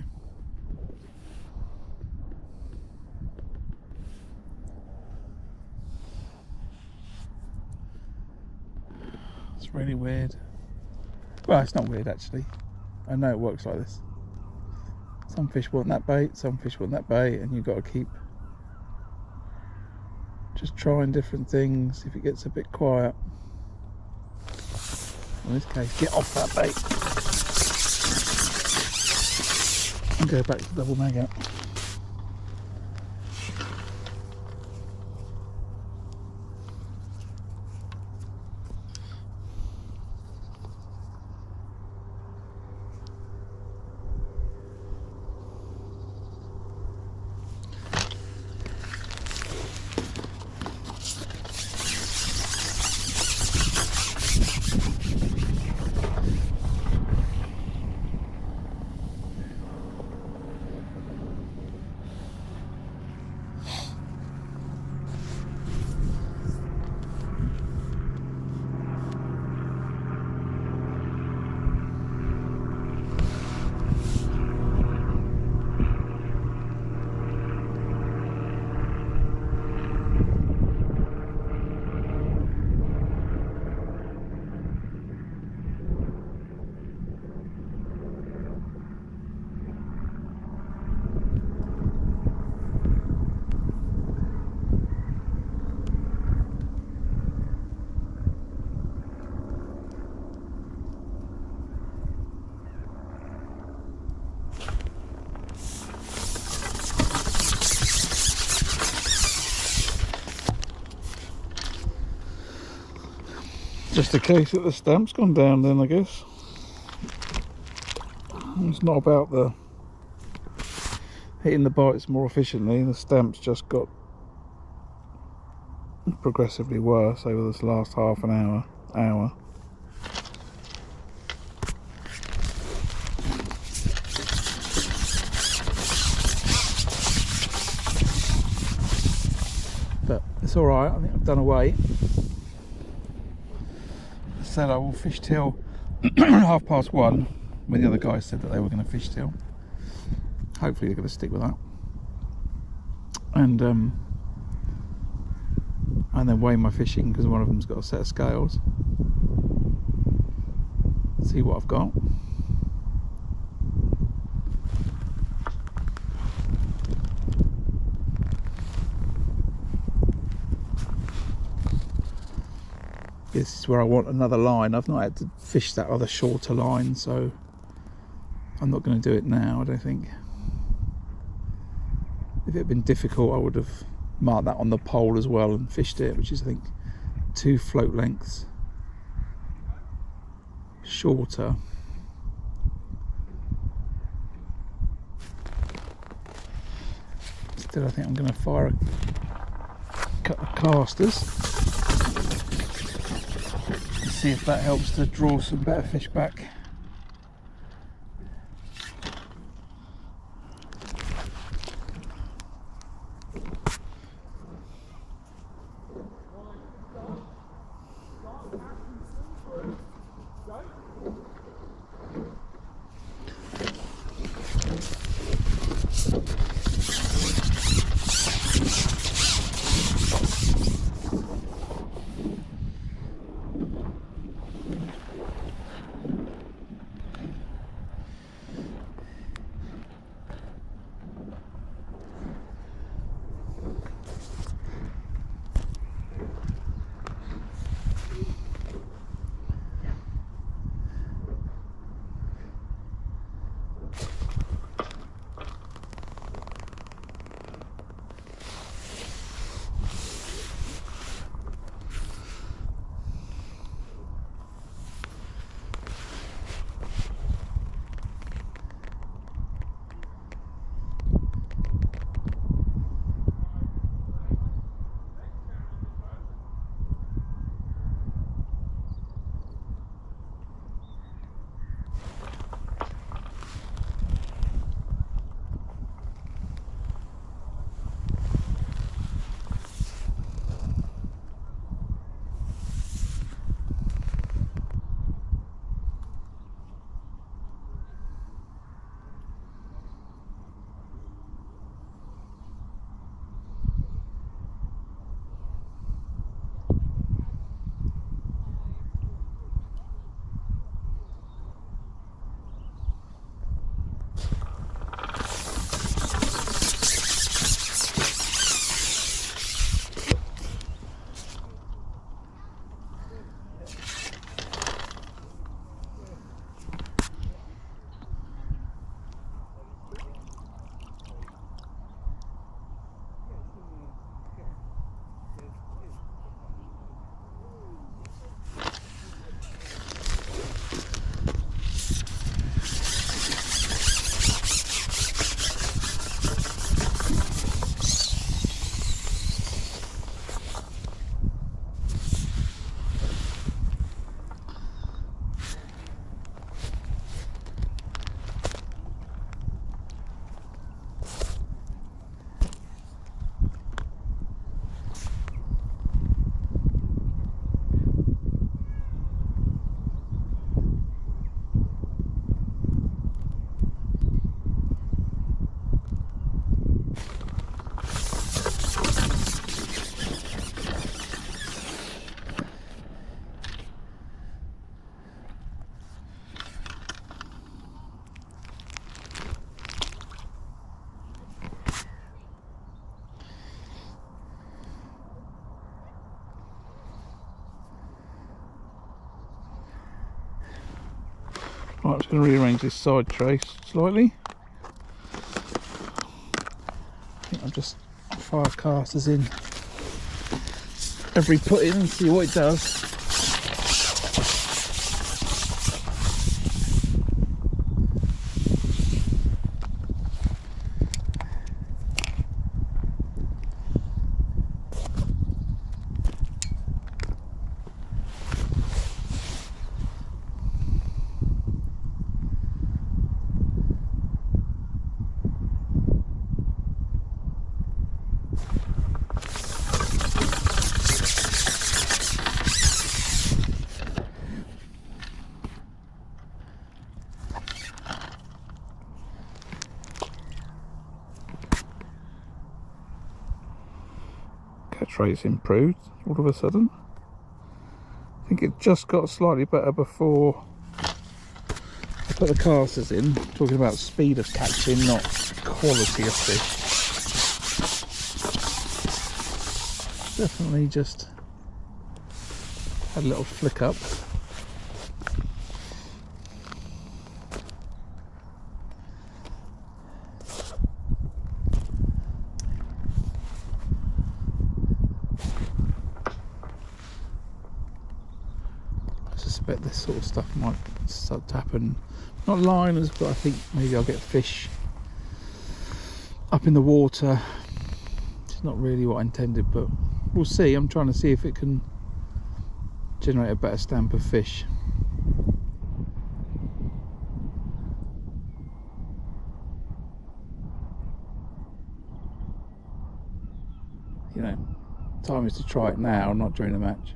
It's really weird. Well, it's not weird actually. I know it works like this. Some fish want that bait, some fish want that bait, and you've got to keep just trying different things if it gets a bit quiet. In this case, get off that bait and go back to double mag out. just a case that the stamp's gone down then, I guess. It's not about the hitting the bites more efficiently, the stamp's just got progressively worse over this last half an hour. But it's alright, I think I've done a weight. I said I will fish till 1:30 when the other guys said that they were going to fish till. Hopefully they're going to stick with that. And then weigh my fishing, because one of them's got a set of scales. See what I've got. This is where I want another line. I've not had to fish that other shorter line, so I'm not going to do it now, I don't think. If it had been difficult, I would have marked that on the pole as well and fished it, which is I think 2 float lengths shorter. Instead I think I'm going to fire a couple of casters, see if that helps to draw some better fish back. Right, I'm just going to rearrange this side trace slightly. I think I'll just fire casters in every put in and see what it does. catch rate's improved all of a sudden. I think it just got slightly better before I put the casters in. Talking about speed of catching, not quality of fish. Definitely just had a little flick up. I suspect this sort of stuff might start to happen. Not liners, but I think maybe I'll get fish up in the water. It's not really what I intended, but we'll see. I'm trying to see if it can generate a better stamp of fish. You know, time is to try it now, not during the match.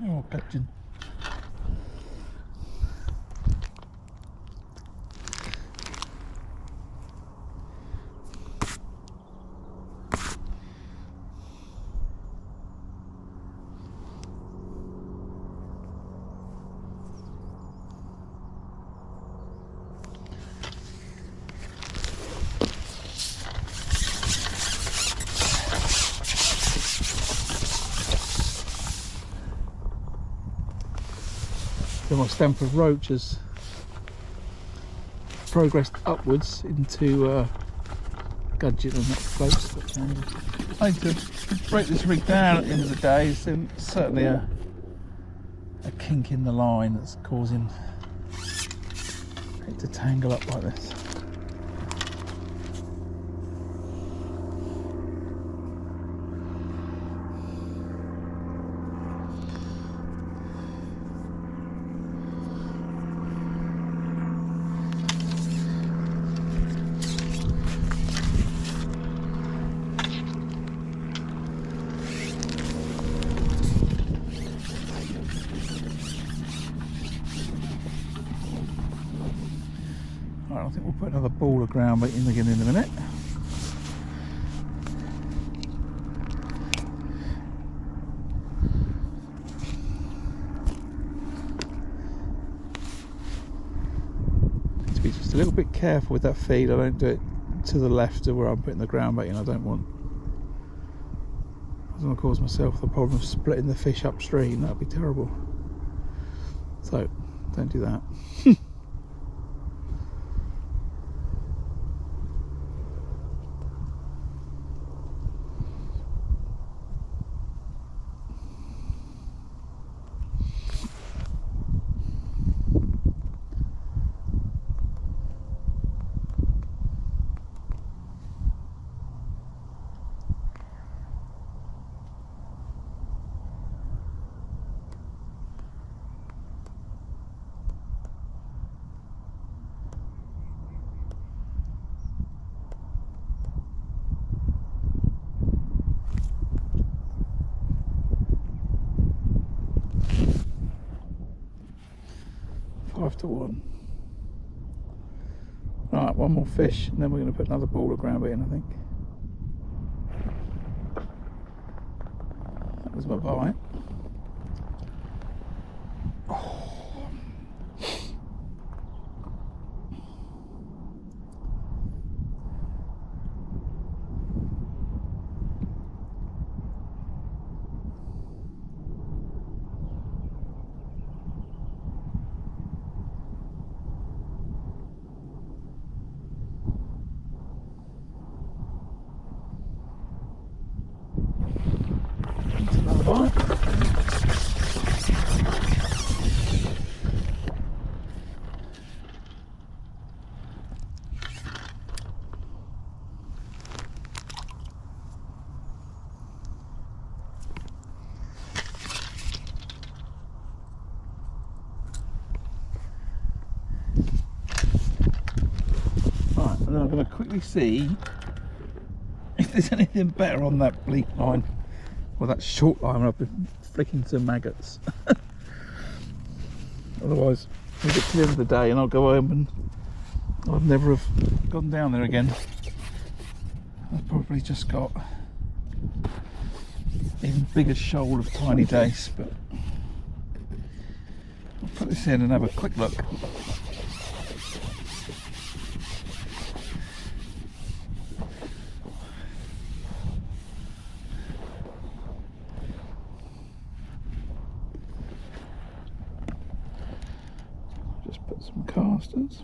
Oh, Captain. So my stamp of roach has progressed upwards into gudgeon and that floats. But, I need to break this rig down at the end of the day. It's certainly a kink in the line that's causing it to tangle up like this. Right, I think we'll put another ball of ground bait in again in a minute. Need to be just a little bit careful with that feed. I don't do it to the left of where I'm putting the ground bait in. I don't want to cause myself the problem of splitting the fish upstream. That'd be terrible. So don't do that. 5 to 1. Right, one more fish and then we're going to put another ball of ground bait in, I think. That was my bite. bite. Right, and then I'm going to quickly see if there's anything better on that bleak line. Well, that short line, I've been flicking some maggots. Otherwise, we'll get to the end of the day and I'll go home and I'd never have gone down there again. I've probably just got even bigger shoal of tiny dace, but I'll put this in and have a quick look. Just put some casters.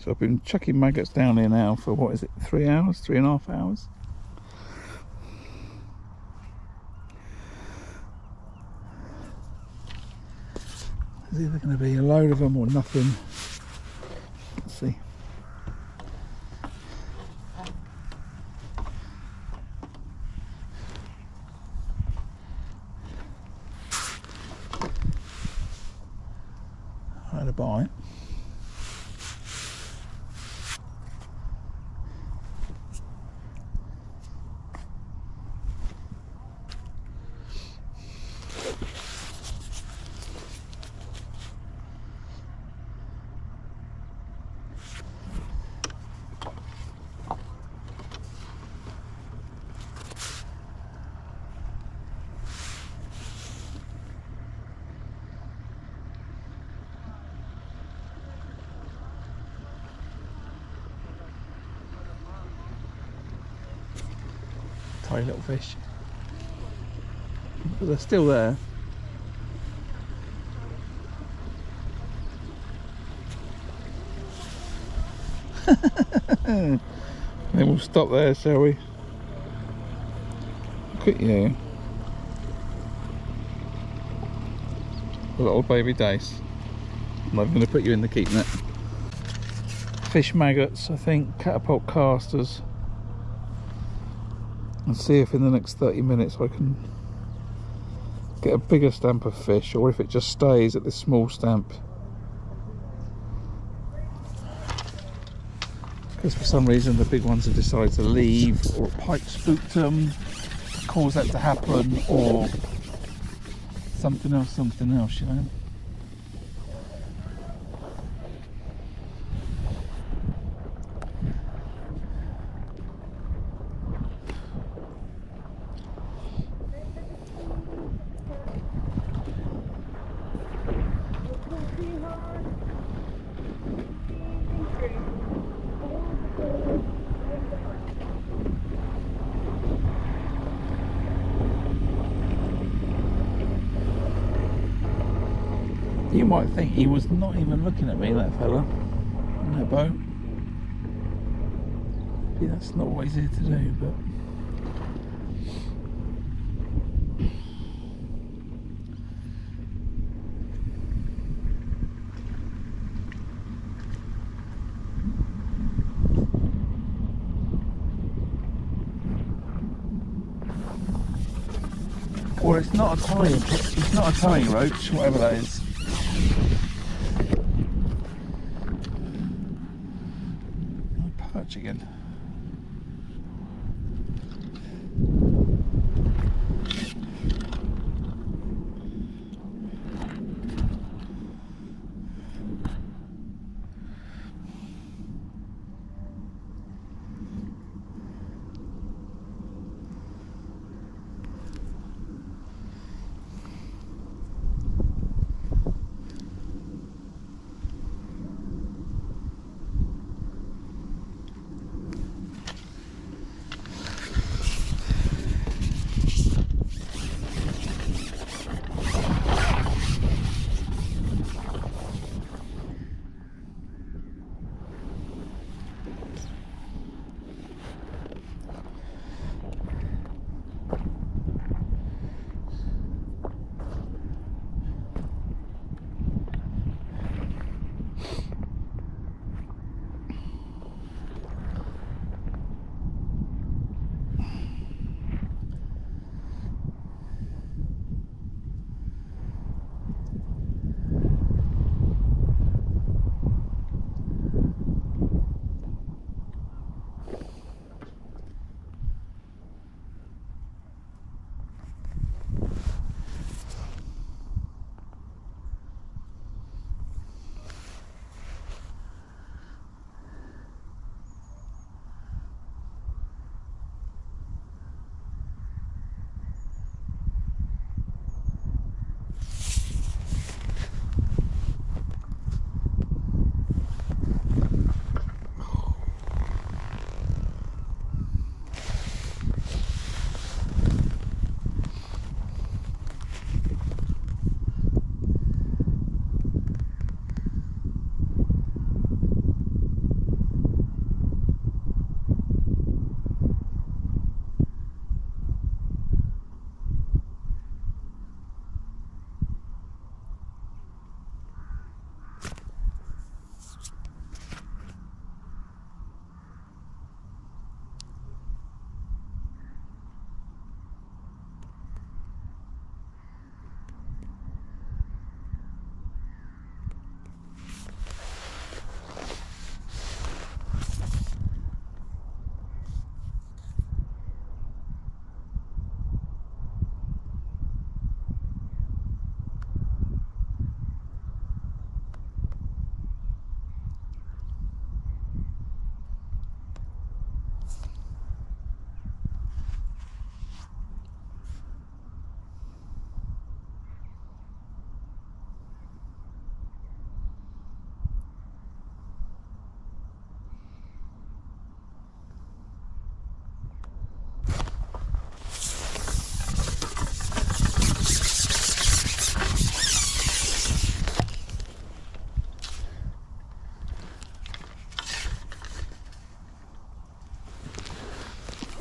So I've been chucking maggots down here now for, what is it, 3 hours, 3.5 hours? There's either going to be a load of them or nothing. Let's see. I had a bite. Tiny little fish, but they're still there. Then we'll stop there, shall we? Look at you, a little baby dace. I'm not going to put you in the keep net. Fish maggots, I think, catapult casters. And see if in the next 30 minutes I can get a bigger stamp of fish, or if it just stays at this small stamp. Because for some reason the big ones have decided to leave, or a pike spooked them, caused that to happen, or something else, you know. You might think he was not even looking at me, that fella, in that boat. Yeah, that's not what he's here to do, but... Well, it's not a tiny roach, whatever that is. Perch again.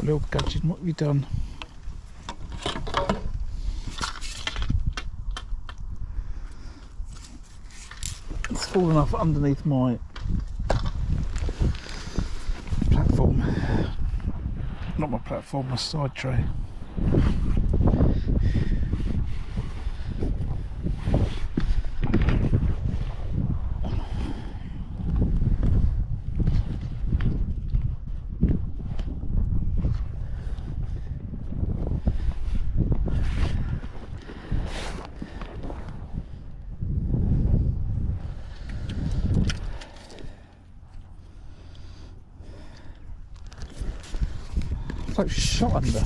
little gudgeon, what have you done? It's fallen off underneath my platform. Not my platform, my side tray. Like shot under.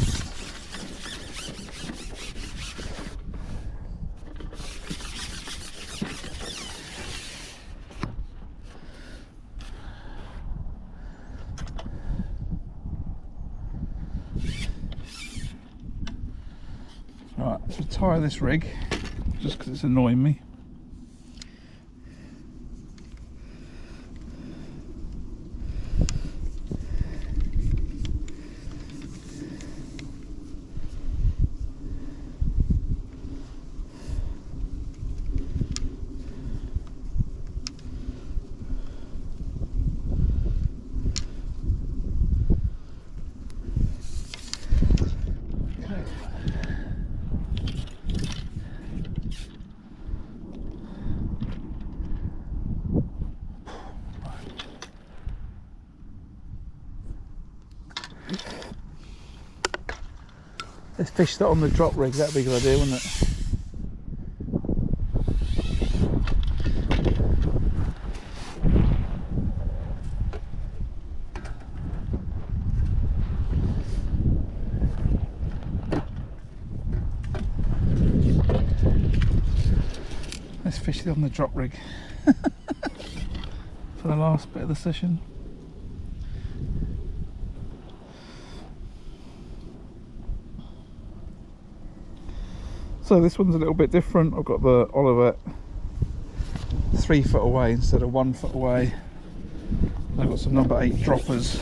Right, let's retire this rig just because it's annoying me. Let's fish that on the drop rig, that'd be a good idea, wouldn't it? Let's fish it on the drop rig for the last bit of the session. So this one's a little bit different. I've got the Olivet 3 foot away instead of 1 foot away. I've got some number 8 droppers.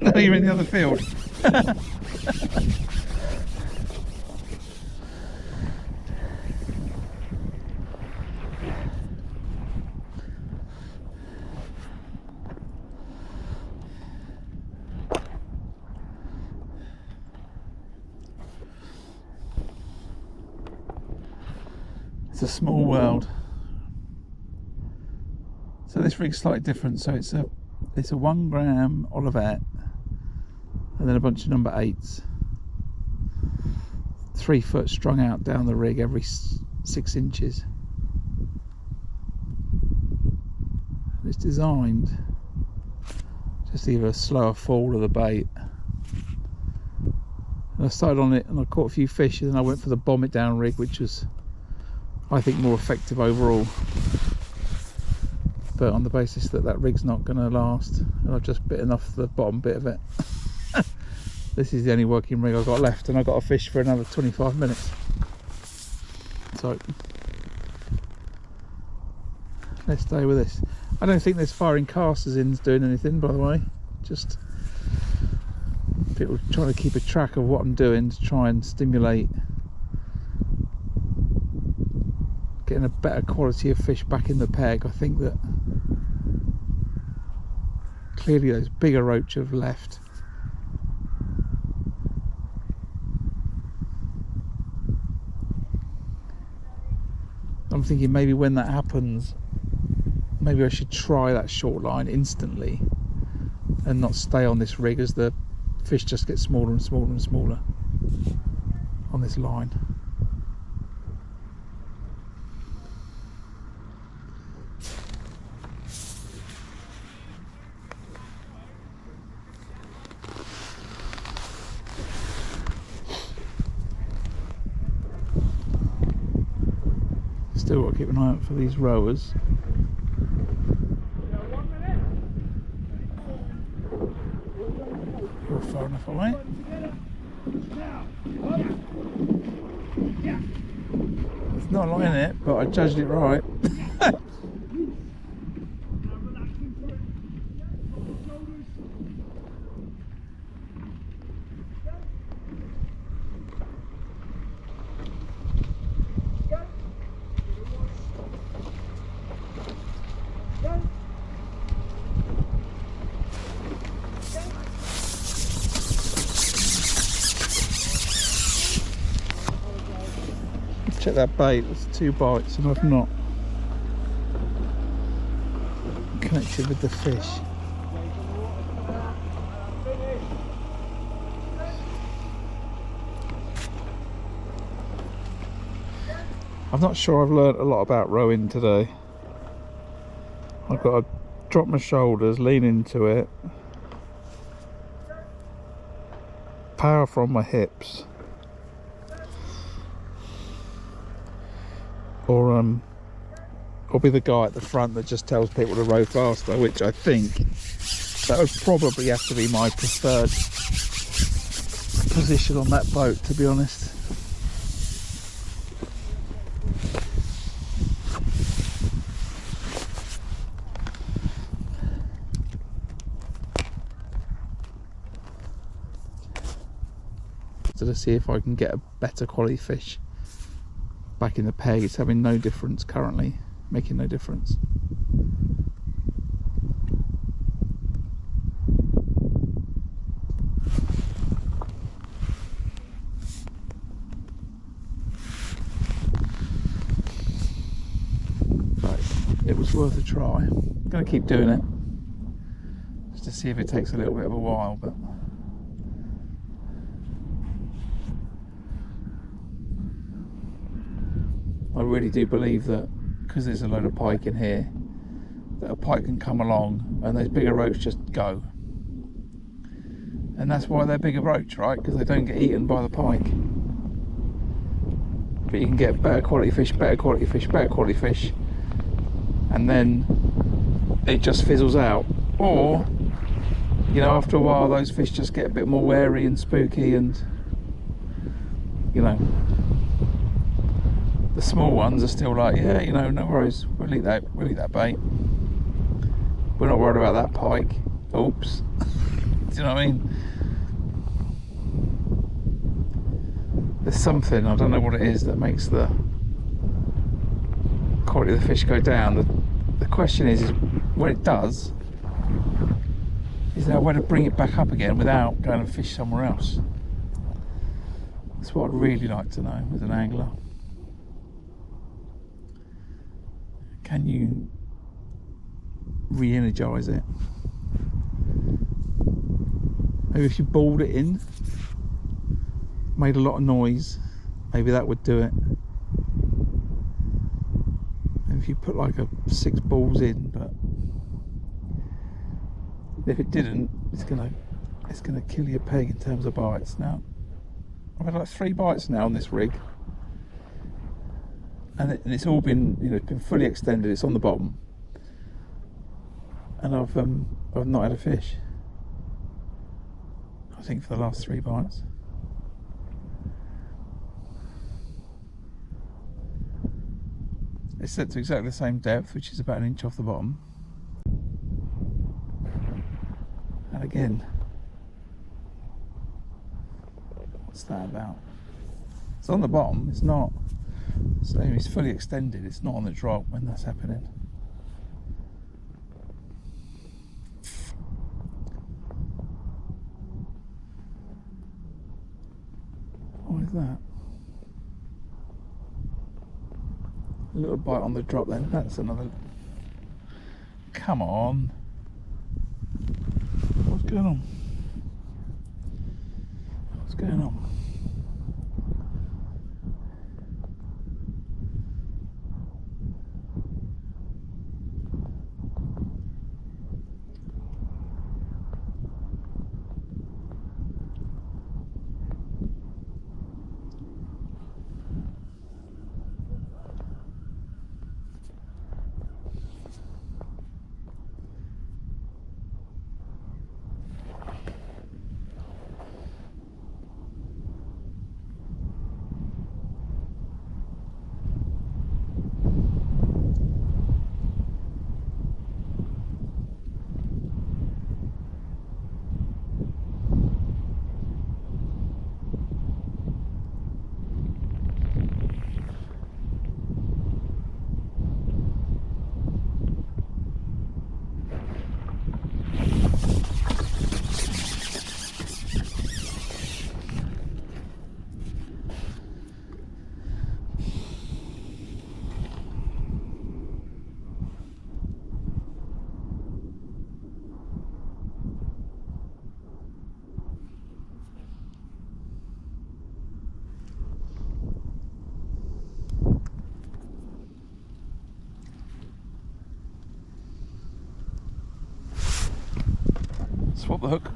Oh, you're in the other field. It's a small world. So this rig's slightly different. So it's a 1 gram Olivet, and then a bunch of number 8s, 3 foot strung out down the rig every 6 inches. And it's designed just to give a slower fall of the bait. And I started on it and I caught a few fish, and then I went for the bomb it down rig, which was, I think, more effective overall, but on the basis that that rig's not going to last, and I've just bitten off the bottom bit of it. This is the only working rig I've got left, and I've got to fish for another 25 minutes. So let's stay with this. I don't think this firing casters in's doing anything, by the way. Just people trying to keep a track of what I'm doing to try and stimulate getting a better quality of fish back in the peg. I think that clearly those bigger roach have left. I'm thinking maybe when that happens, maybe I should try that short line instantly and not stay on this rig as the fish just get smaller and smaller and smaller on this line. Still got to keep an eye out for these rowers. You're far enough away. There's not a lot in it, but I judged it right. Check that bait, there's 2 bites and I've not connected with the fish. I'm not sure I've learnt a lot about rowing today. I've got to drop my shoulders, lean into it, power from my hips, or be the guy at the front that just tells people to row faster, which I think that would probably have to be my preferred position on that boat, to be honest. To see if I can get a better quality fish back in the peg. It's having no difference currently, making no difference. But it was worth a try. I'm going to keep doing it just to see if it takes a little bit of a while, but I really do believe that because there's a load of pike in here, that a pike can come along and those bigger roach just go. And that's why they're bigger roach, right? Because they don't get eaten by the pike. But you can get better quality fish, better quality fish, better quality fish, and then it just fizzles out. Or, you know, after a while those fish just get a bit more wary and spooky, and, you know, the small ones are still like, yeah, you know, no worries, we'll eat that bait. We're not worried about that pike. Oops. Do you know what I mean? There's something, I don't know what it is, that makes the quality of the fish go down. The question is when it does, is there a way to bring it back up again without going to fish somewhere else? That's what I'd really like to know as an angler. Can you re-energise it? Maybe if you balled it in, made a lot of noise, maybe that would do it. Maybe if you put like 6 balls in, but if it didn't, it's gonna kill your peg in terms of bites. Now I've had like 3 bites now on this rig. And it's all been, you know, it's been fully extended. It's on the bottom, and I've not had a fish, I think, for the last 3 bites. It's set to exactly the same depth, which is about 1 inch off the bottom. And again, what's that about? It's on the bottom. It's not. So it's fully extended, it's not on the drop when that's happening. What is that? A little bite on the drop then, that's another. Come on. What's going on? What's going on? swap the hook.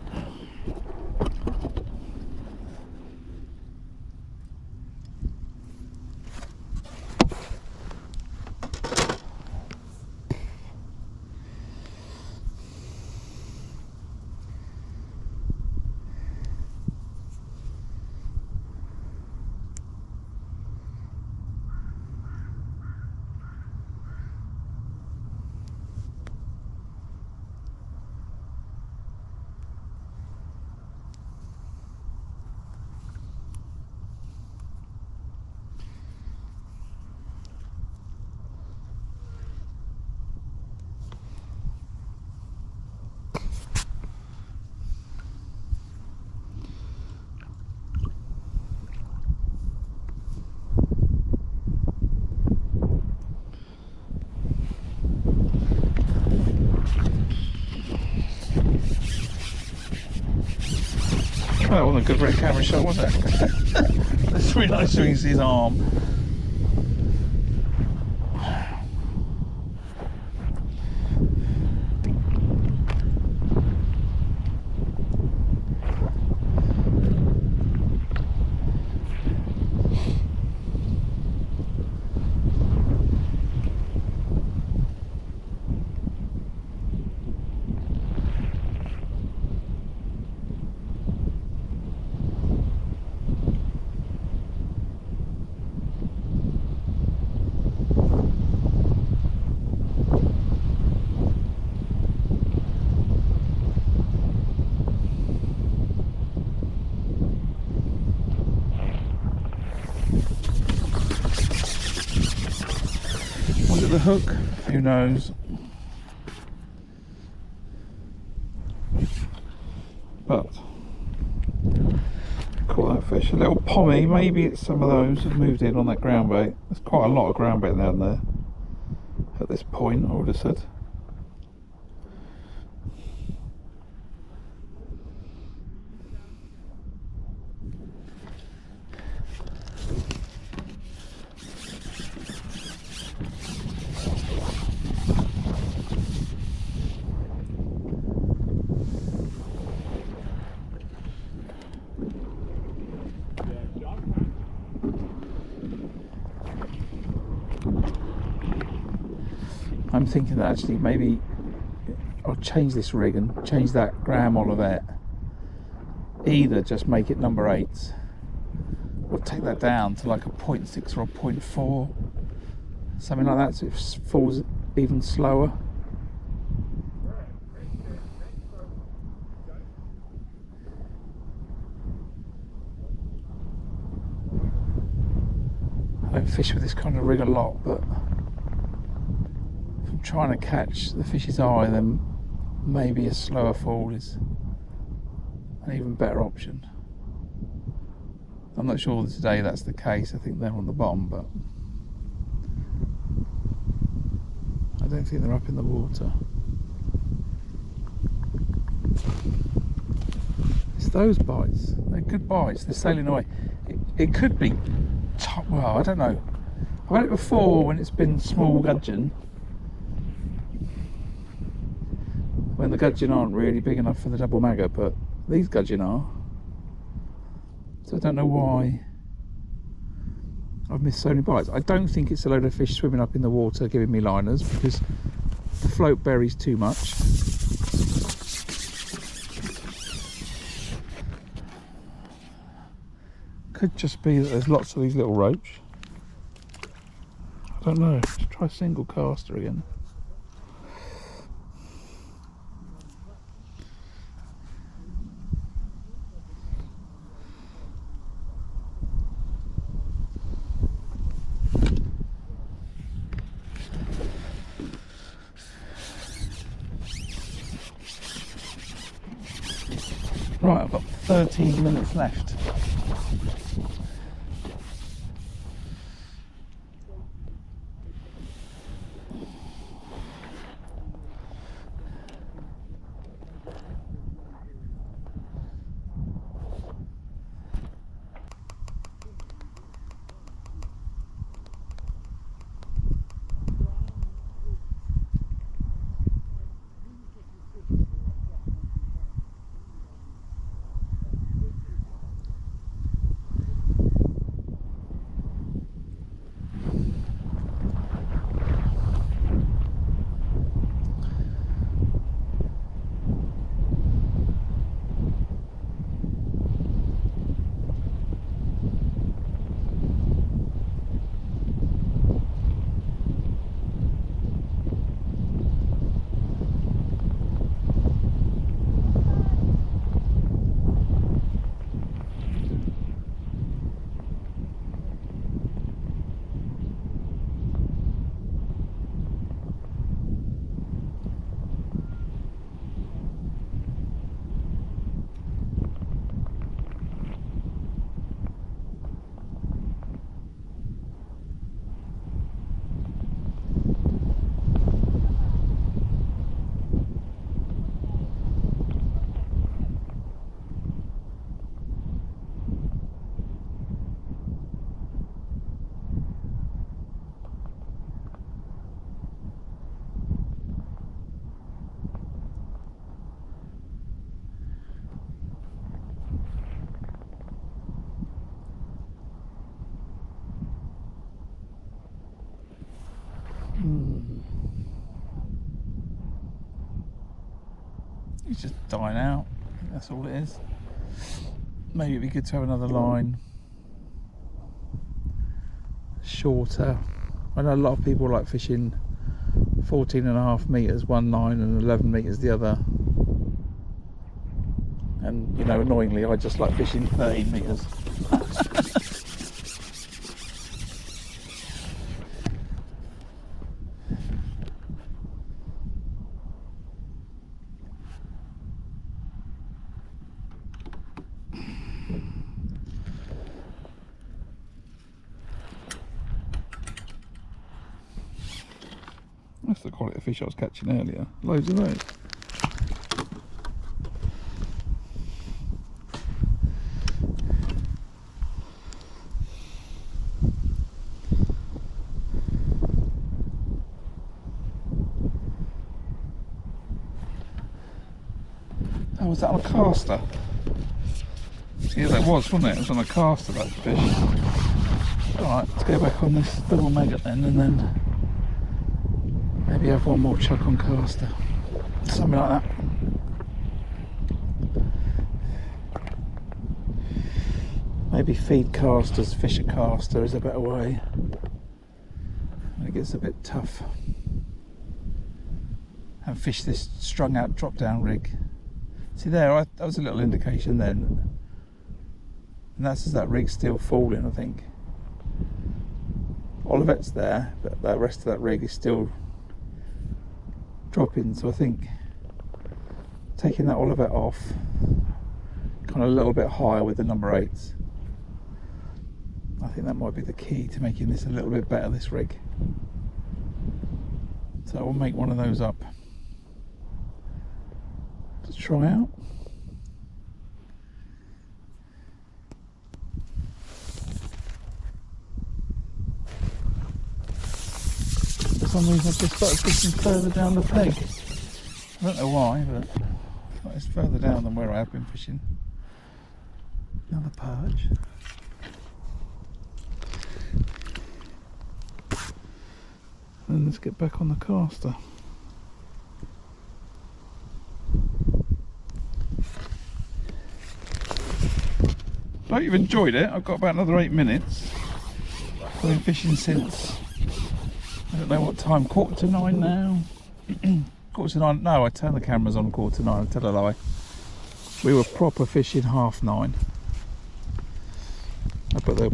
That wasn't a good red camera shot, was it? It's really nice to see his arm. Was it the hook? Who knows? But caught that fish. A little pommy. Maybe it's some of those have moved in on that ground bait. There's quite a lot of ground bait down there at this point, I would have said. I'm thinking that actually maybe I'll change this rig and change that Graham Olivet. Either just make it number 8 or take that down to like a 0.6 or a 0.4, something like that, so it falls even slower. I don't fish with this kind of rig a lot, but trying to catch the fish's eye, then maybe a slower fall is an even better option. I'm not sure that today that's the case. I think they're on the bottom, but I don't think they're up in the water. It's those bites. They're good bites. They're sailing away. It could be top, well, I don't know. I've had it before when it's been small gudgeon, when the gudgeon aren't really big enough for the double maggot, but these gudgeon are. So I don't know why I've missed so many bites. I don't think it's a load of fish swimming up in the water giving me liners, because the float buries too much. Could just be that there's lots of these little roach. I don't know. Let's try single caster again. Right, I've got 13 minutes left. He's just dying out. That's all it is. Maybe it'd be good to have another line. Shorter. I know a lot of people like fishing 14.5 metres one line and 11 metres the other. And you know, annoyingly, I just like fishing 13 metres. That's the quality of fish I was catching earlier. Loads of those. Oh, was that on a caster? Yeah, that was, wasn't it? It was on a caster, that fish. Alright, let's go back on this double maggot then, and then maybe have one more chuck on caster. Something like that. Maybe feed casters, fish a caster is a better way. When it gets a bit tough. And fish this strung out drop down rig. See there, that was a little indication then. And that's as that rig's still falling, I think. Olivet's there, but the rest of that rig is still dropping, so I think taking that Olivet off, kind of a little bit higher with the number 8s, I think that might be the key to making this a little bit better, this rig. So we'll make one of those up to try out. For some reason I've just started fishing further down the peg. I don't know why, but it's further down than where I have been fishing. Another perch. And let's get back on the caster. I hope you've enjoyed it. I've got about another 8 minutes. I've been fishing since, I don't know what time, 8:45 now. 8:45, no, I turned the cameras on 8:45, I tell a lie. We were proper fishing 9:30. I put the,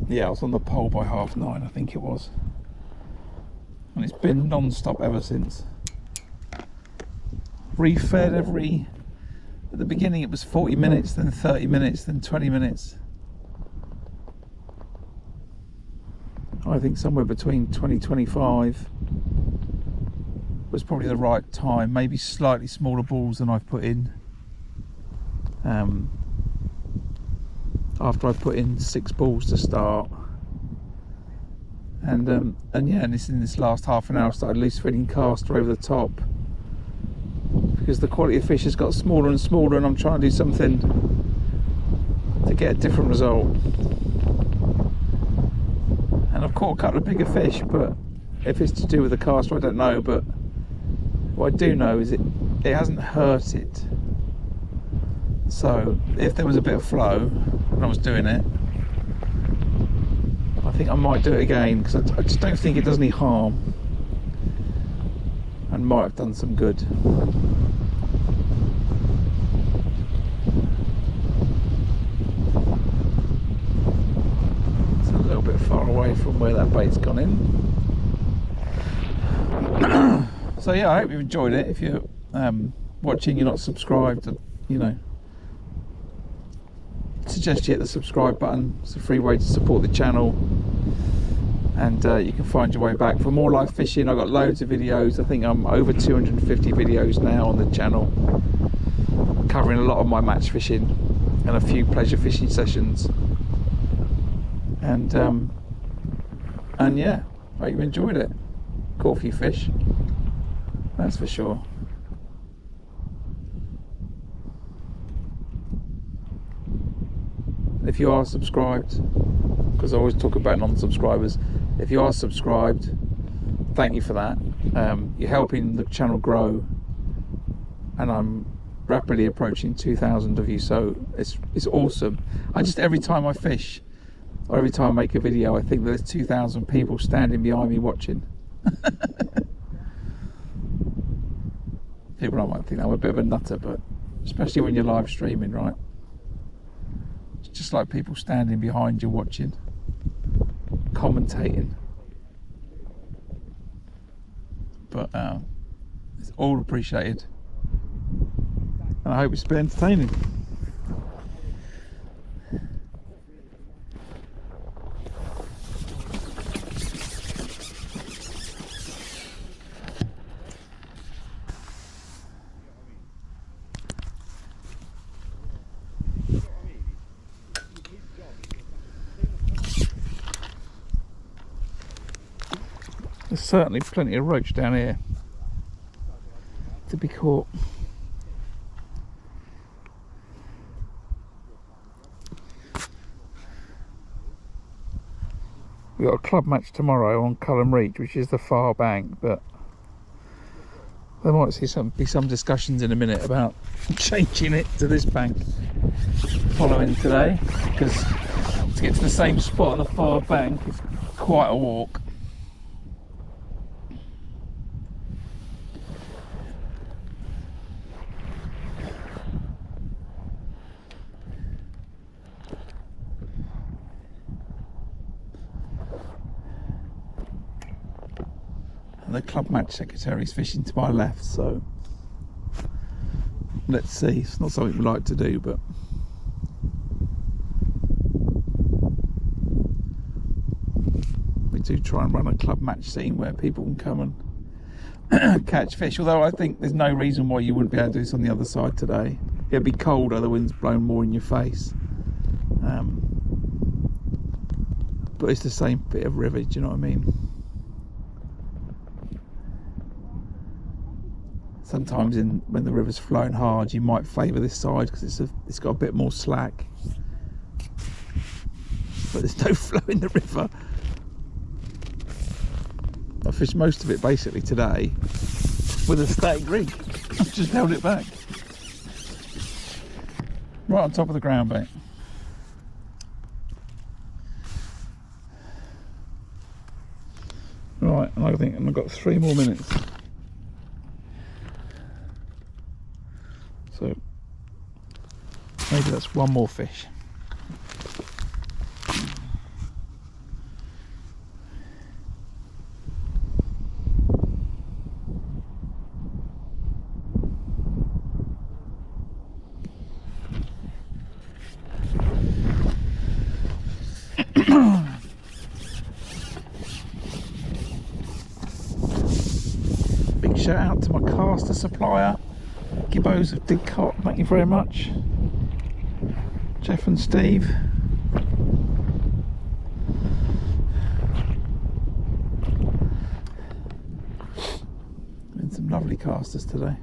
yeah, I was on the pole by 9:30, I think it was. And it's been non-stop ever since. Refed every, at the beginning it was 40 minutes, then 30 minutes, then 20 minutes. I think somewhere between 20-25 was probably the right time. Maybe slightly smaller balls than I've put in. After I put in 6 balls to start. And yeah, and in this last half an hour I started loose feeding caster over the top, because the quality of fish has got smaller and smaller, and I'm trying to do something to get a different result. And I've caught a couple of bigger fish, but if it's to do with the caster I don't know, but what I do know is it hasn't hurt it. So if there was a bit of flow when I was doing it, I think I might do it again, because I just don't think it does any harm, and might have done some good. It's a little bit far away from where that bait's gone in. So yeah, I hope you've enjoyed it. If you're watching, you're not subscribed, you know, suggest you hit the subscribe button. It's a free way to support the channel, and you can find your way back for more live fishing. I've got loads of videos. I think I'm over 250 videos now on the channel, covering a lot of my match fishing and a few pleasure fishing sessions. And yeah, I hope you enjoyed it. Caught a few fish, that's for sure. If you are subscribed, because I always talk about non-subscribers, if you are subscribed, thank you for that. You're helping the channel grow, and I'm rapidly approaching 2,000 of you, so it's awesome. I just, every time I fish or every time I make a video, I think there's 2,000 people standing behind me watching. People might think I'm a bit of a nutter, but especially when you're live streaming, right? It's just like people standing behind you watching, commentating. But it's all appreciated, and I hope it's been entertaining. There's certainly plenty of roach down here to be caught. We've got a club match tomorrow on Cullen Reach, which is the far bank, but there might be some discussions in a minute about changing it to this bank following today, because to get to the same spot on the far bank is quite a walk. And the club match secretary is fishing to my left, so let's see. It's not something we like to do, but we do try and run a club match scene where people can come and catch fish. Although I think there's no reason why you wouldn't be able to do this on the other side today. It'd be colder, the wind's blowing more in your face, but it's the same bit of river, do you know what I mean? Sometimes when the river's flowing hard, you might favour this side because it's got a bit more slack. But there's no flow in the river. I fished most of it basically today with a static rig. I've just held it back. Right on top of the ground bait. Right, and I think I've got 3 more minutes. So maybe that's one more fish. Big shout out to my caster supplier, Gibbos of Dig Cot, thank you very much. Jeff and Steve. Been some lovely casters today.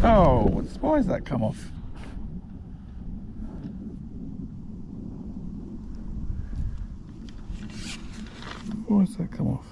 Oh, why has that come off? Why has that come off?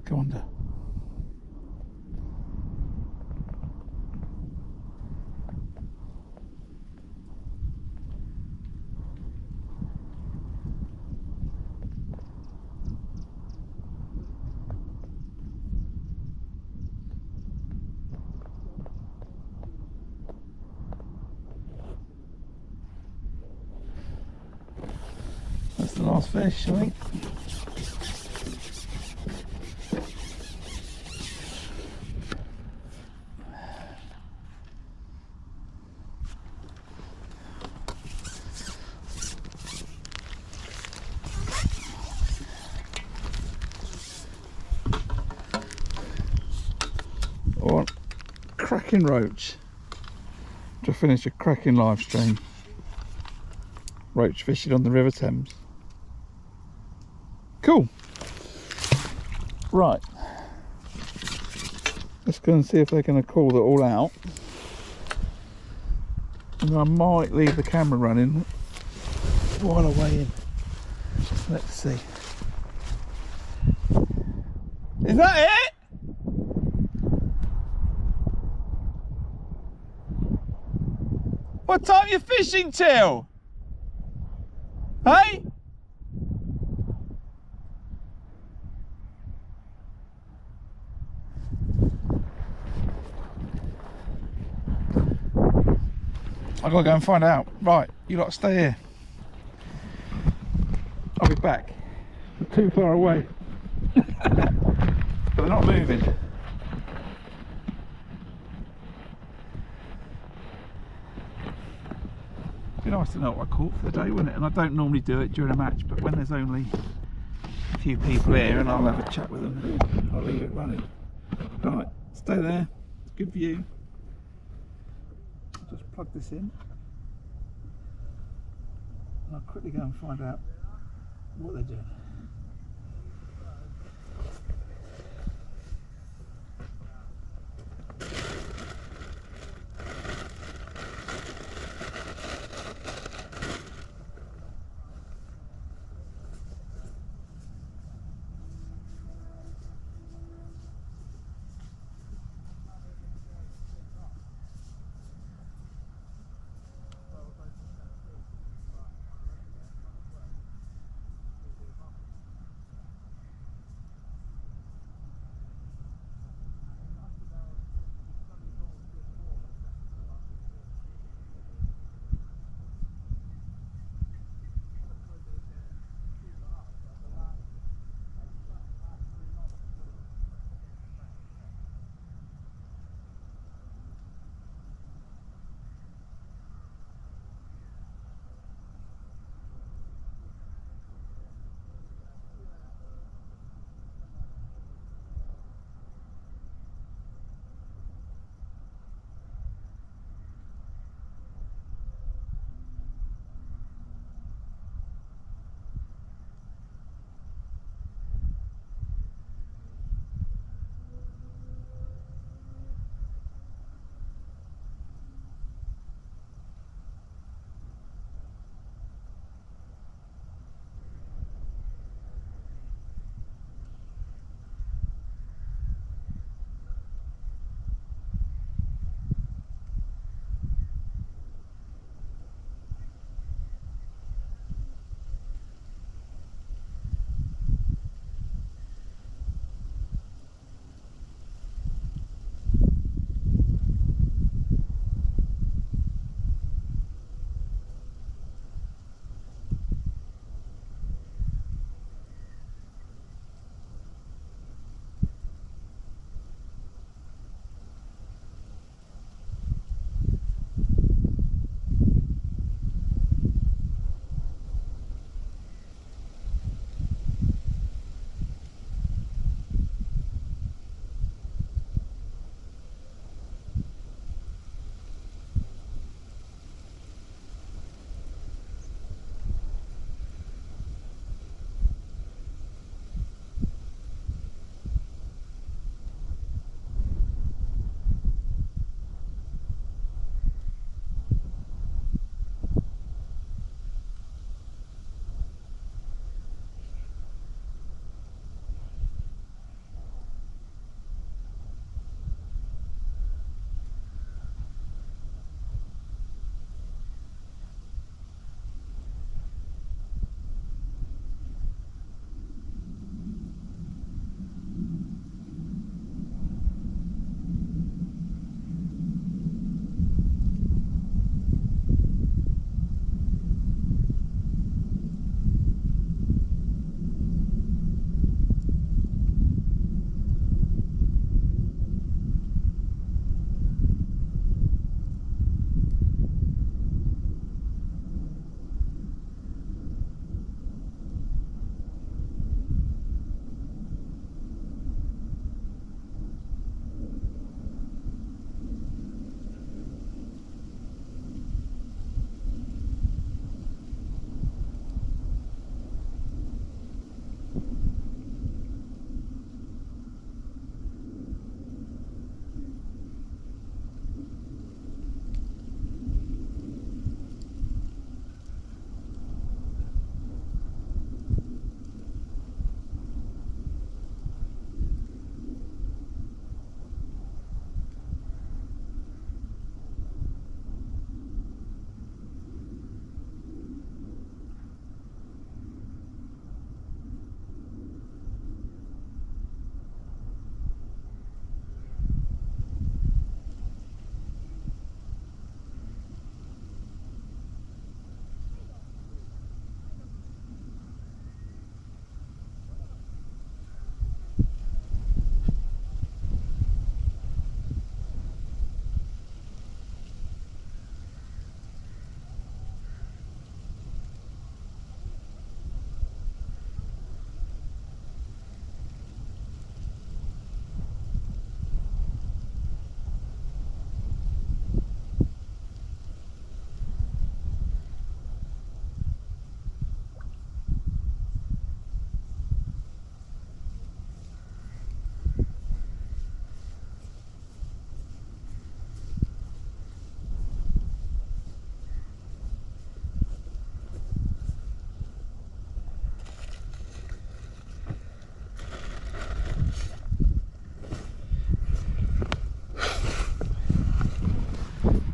Go under. Last fish, I think. Alright, cracking roach. Just finished a cracking live stream. Roach fishing on the River Thames. Cool. Right. Let's go and see if they're going to call it all out. And I might leave the camera running while I weigh in. Let's see. Is that it? What time are you fishing till? Hey? I've got to go and find out. Right, you lot stay here. I'll be back. They're too far away. But they're not moving. It'd be nice to know what I caught for the day, wouldn't it? And I don't normally do it during a match, but when there's only a few people here and I'll have a chat with them, I'll leave it running. Right, stay there. Good view. I'll just plug this in. And I'll quickly go and find out what they're doing.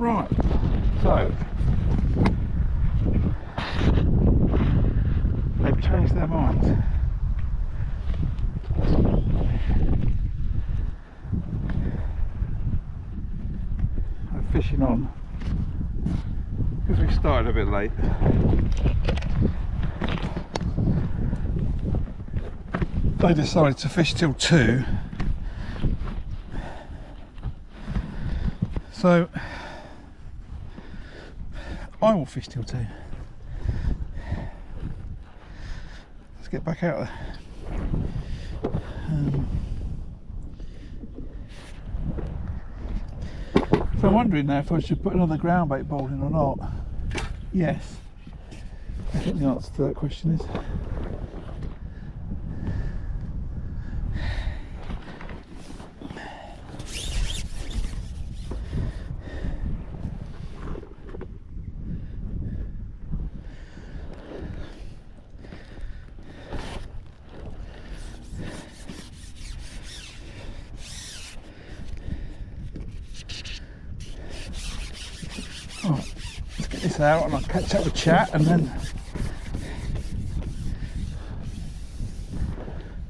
Right, so they've changed their minds. I'm fishing on because we started a bit late. They decided to fish till 2. So I will fish till 2. Let's get back out there. So I'm wondering now if I should put another ground bait bowl in or not. Yes. I think the answer to that question is Alright, let's get this out and I'll catch up with chat and then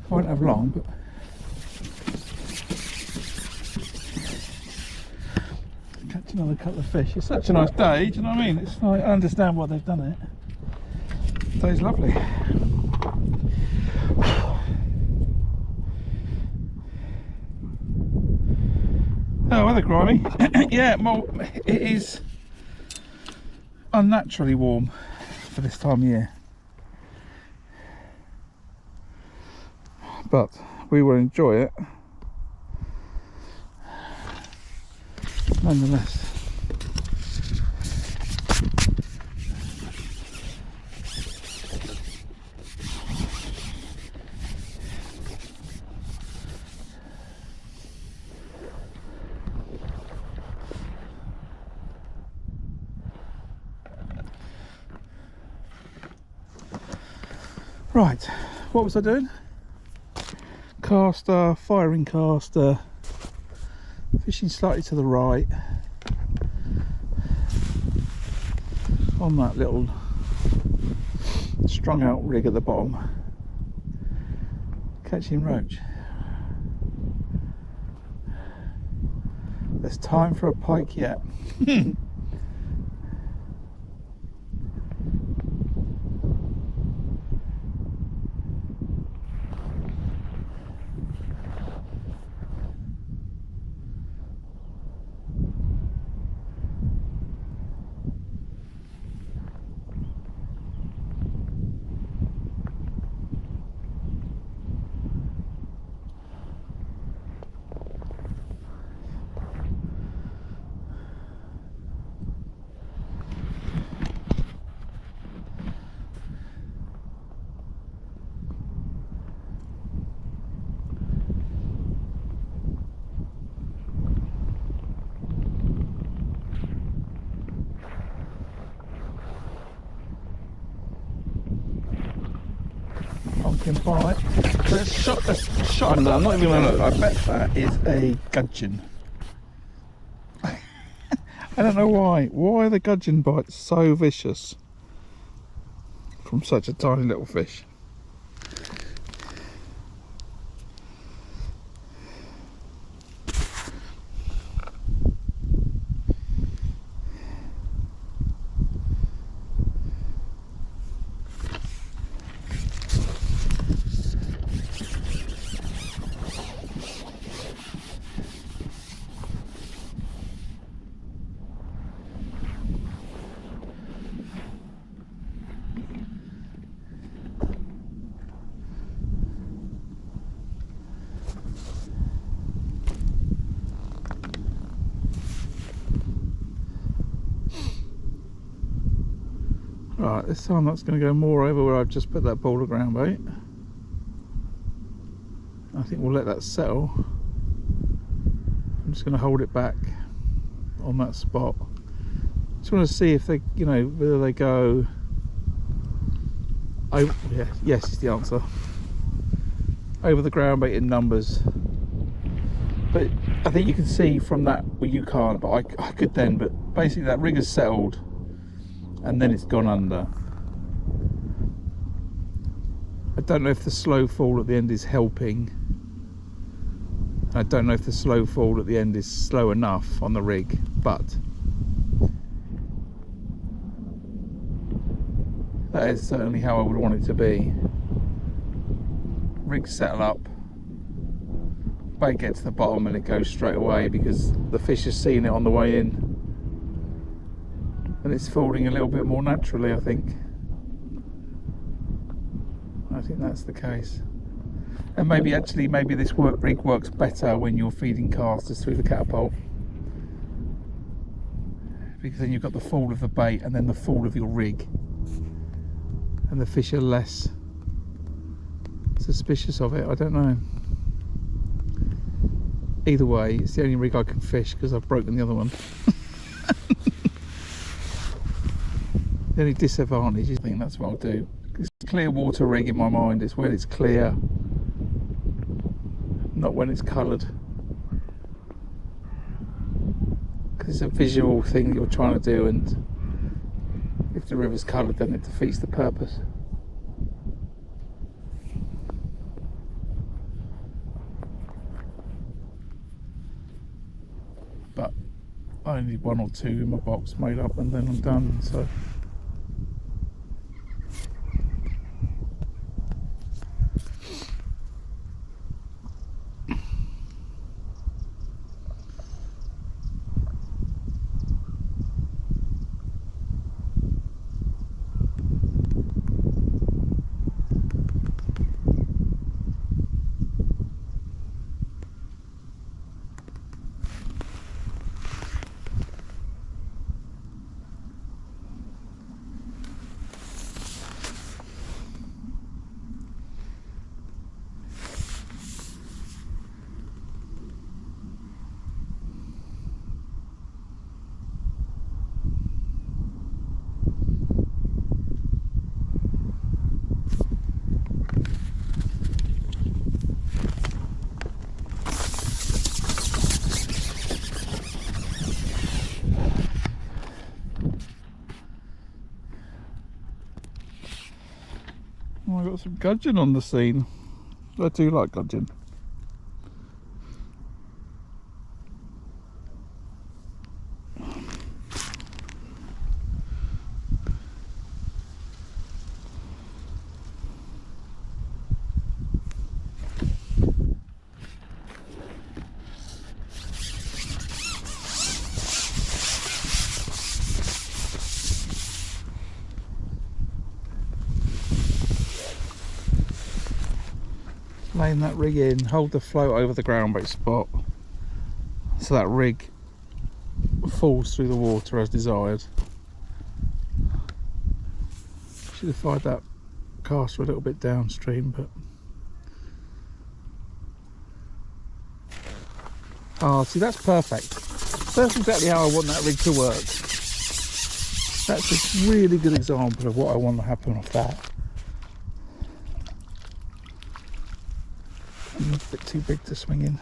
I won't have long, but catch another couple of fish. It's such a nice day, do you know what I mean? It's like, I understand why they've done it. The day's lovely. Oh, weather grimy. Yeah, well, it is unnaturally warm for this time of year, but we will enjoy it nonetheless. Right, what was I doing? Caster, firing caster, fishing slightly to the right on that little strung out rig at the bottom, catching roach. There's time for a pike yet. Bite. Let's shot under. I'm not even gonna look. I bet that is a gudgeon. I don't know why. Why are the gudgeon bites so vicious from such a tiny little fish? Right, this time that's going to go more over where I've just put that bowl of ground bait. I think we'll let that settle. I'm just going to hold it back on that spot. Just want to see if they, you know, whether they go. Oh, yeah, yes is the answer. Over the ground bait in numbers. But I think you can see from that, well, you can't, but I could then, but basically that rig has settled and then it's gone under. I don't know if the slow fall at the end is helping. I don't know if the slow fall at the end is slow enough on the rig, but that is certainly how I would want it to be. Rig settle up, bait get to the bottom and it goes straight away because the fish has seen it on the way in, and it's falling a little bit more naturally. I think that's the case. And maybe this rig works better when you're feeding casters through the catapult, because then you've got the fall of the bait and then the fall of your rig, and the fish are less suspicious of it. I don't know. Either way, it's the only rig I can fish because I've broken the other one. The only disadvantage is, I think that's what I'll do. It's a clear water rig in my mind. It's when it's clear, not when it's coloured. Because it's a visual thing you're trying to do, and if the river's coloured, then it defeats the purpose. But I only need 1 or 2 in my box made up, and then I'm done. So. Oh, I got some gudgeon on the scene. I do like gudgeon. Laying that rig in, hold the float over the ground bait spot so that rig falls through the water as desired. Should have fired that caster a little bit downstream, but see, that's perfect. That's exactly how I want that rig to work. That's a really good example of what I want to happen off that. A bit too big to swing in.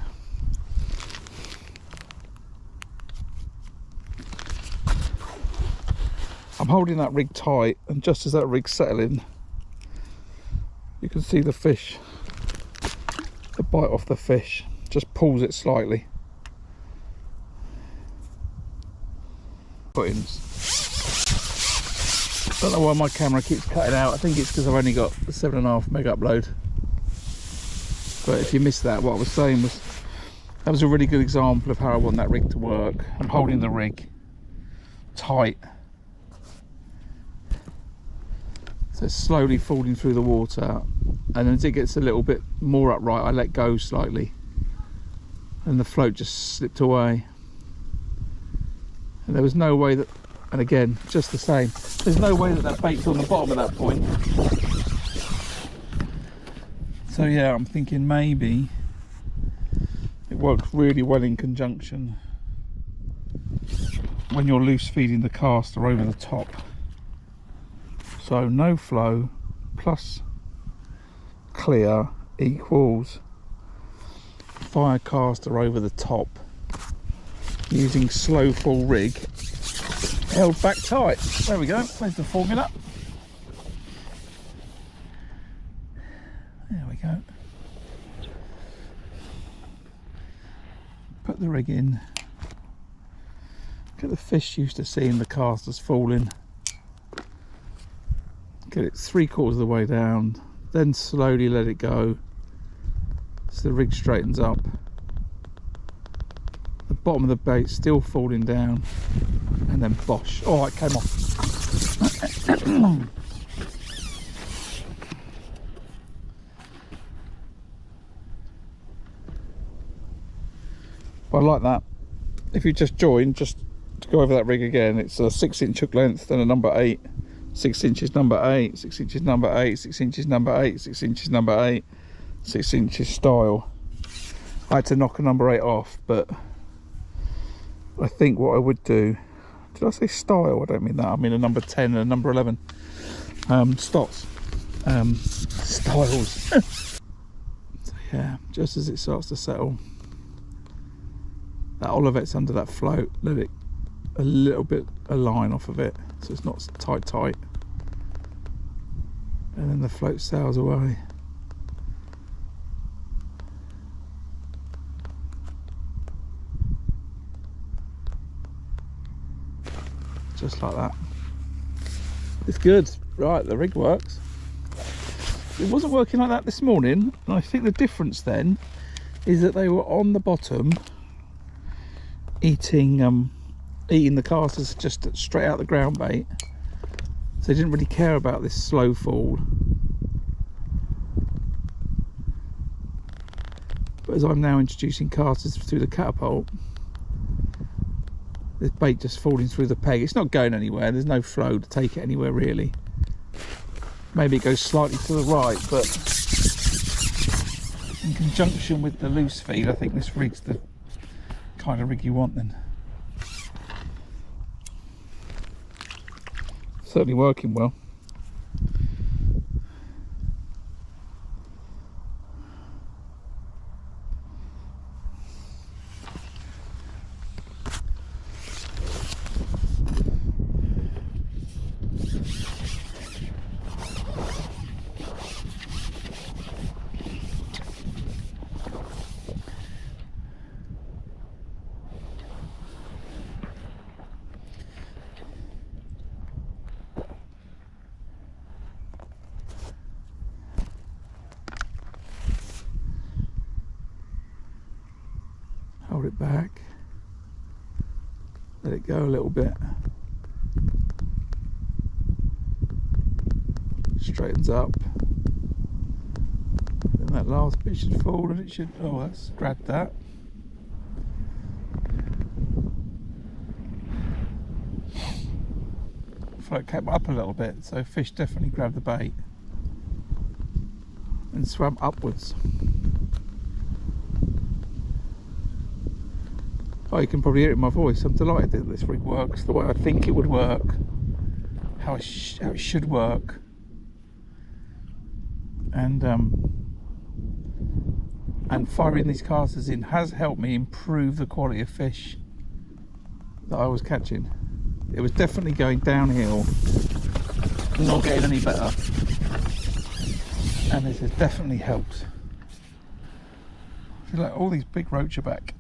I'm holding that rig tight, and just as that rig's settling, you can see the fish, the bite off the fish just pulls it slightly. Footings. Don't know why my camera keeps cutting out. I think it's because I've only got the 7.5 meg upload. But if you missed that, what I was saying was that was a really good example of how I want that rig to work. I'm holding the rig tight, so it's slowly falling through the water, and as it gets a little bit more upright, I let go slightly, and the float just slipped away. And there was no way that, and again, just the same, there's no way that that bait's on the bottom at that point. So yeah, I'm thinking maybe it works really well in conjunction when you're loose feeding the caster over the top. So no flow plus clear equals fire caster over the top using slow fall rig held back tight. There we go, there's the formula. There we go. Put the rig in. Get the fish used to seeing the casters falling. Get it 3/4 of the way down, then slowly let it go so the rig straightens up. The bottom of the bait still falling down, and then bosh. Oh, it came off. But I like that. If you just join, just to go over that rig again, it's a 6-inch hook length, then a number 8, 6 inches number 8, 6 inches number 8, 6 inches number 8, 6 inches number 8, 6 inches style. I had to knock a number 8 off, but I think what I would do, did I say style? I don't mean that, I mean a number 10 and a number 11. Stots. Styles. So yeah, just as it starts to settle, that olivet's under that float, let it a little bit a line off of it so it's not tight, and then the float sails away. Just like that. It's good. Right, the rig works. It wasn't working like that this morning, and I think the difference then is that they were on the bottom eating the casters just straight out the ground bait, so they didn't really care about this slow fall. But as I'm now introducing casters through the catapult, this bait just falling through the peg. It's not going anywhere, there's no flow to take it anywhere really. Maybe it goes slightly to the right, but in conjunction with the loose feed, I think this rig's the kind of rig you want then. Certainly working well. Hold it back, let it go a little bit, straightens up, then that last bit should fall and it should, oh that's grabbed that. Float came up a little bit, so fish definitely grabbed the bait and swam upwards. Oh, you can probably hear it in my voice. I'm delighted that this rig works the way I think it would work, how it should work, and firing these casters in has helped me improve the quality of fish that I was catching. It was definitely going downhill, not getting any better, and this has definitely helped. I feel like all these big roach are back.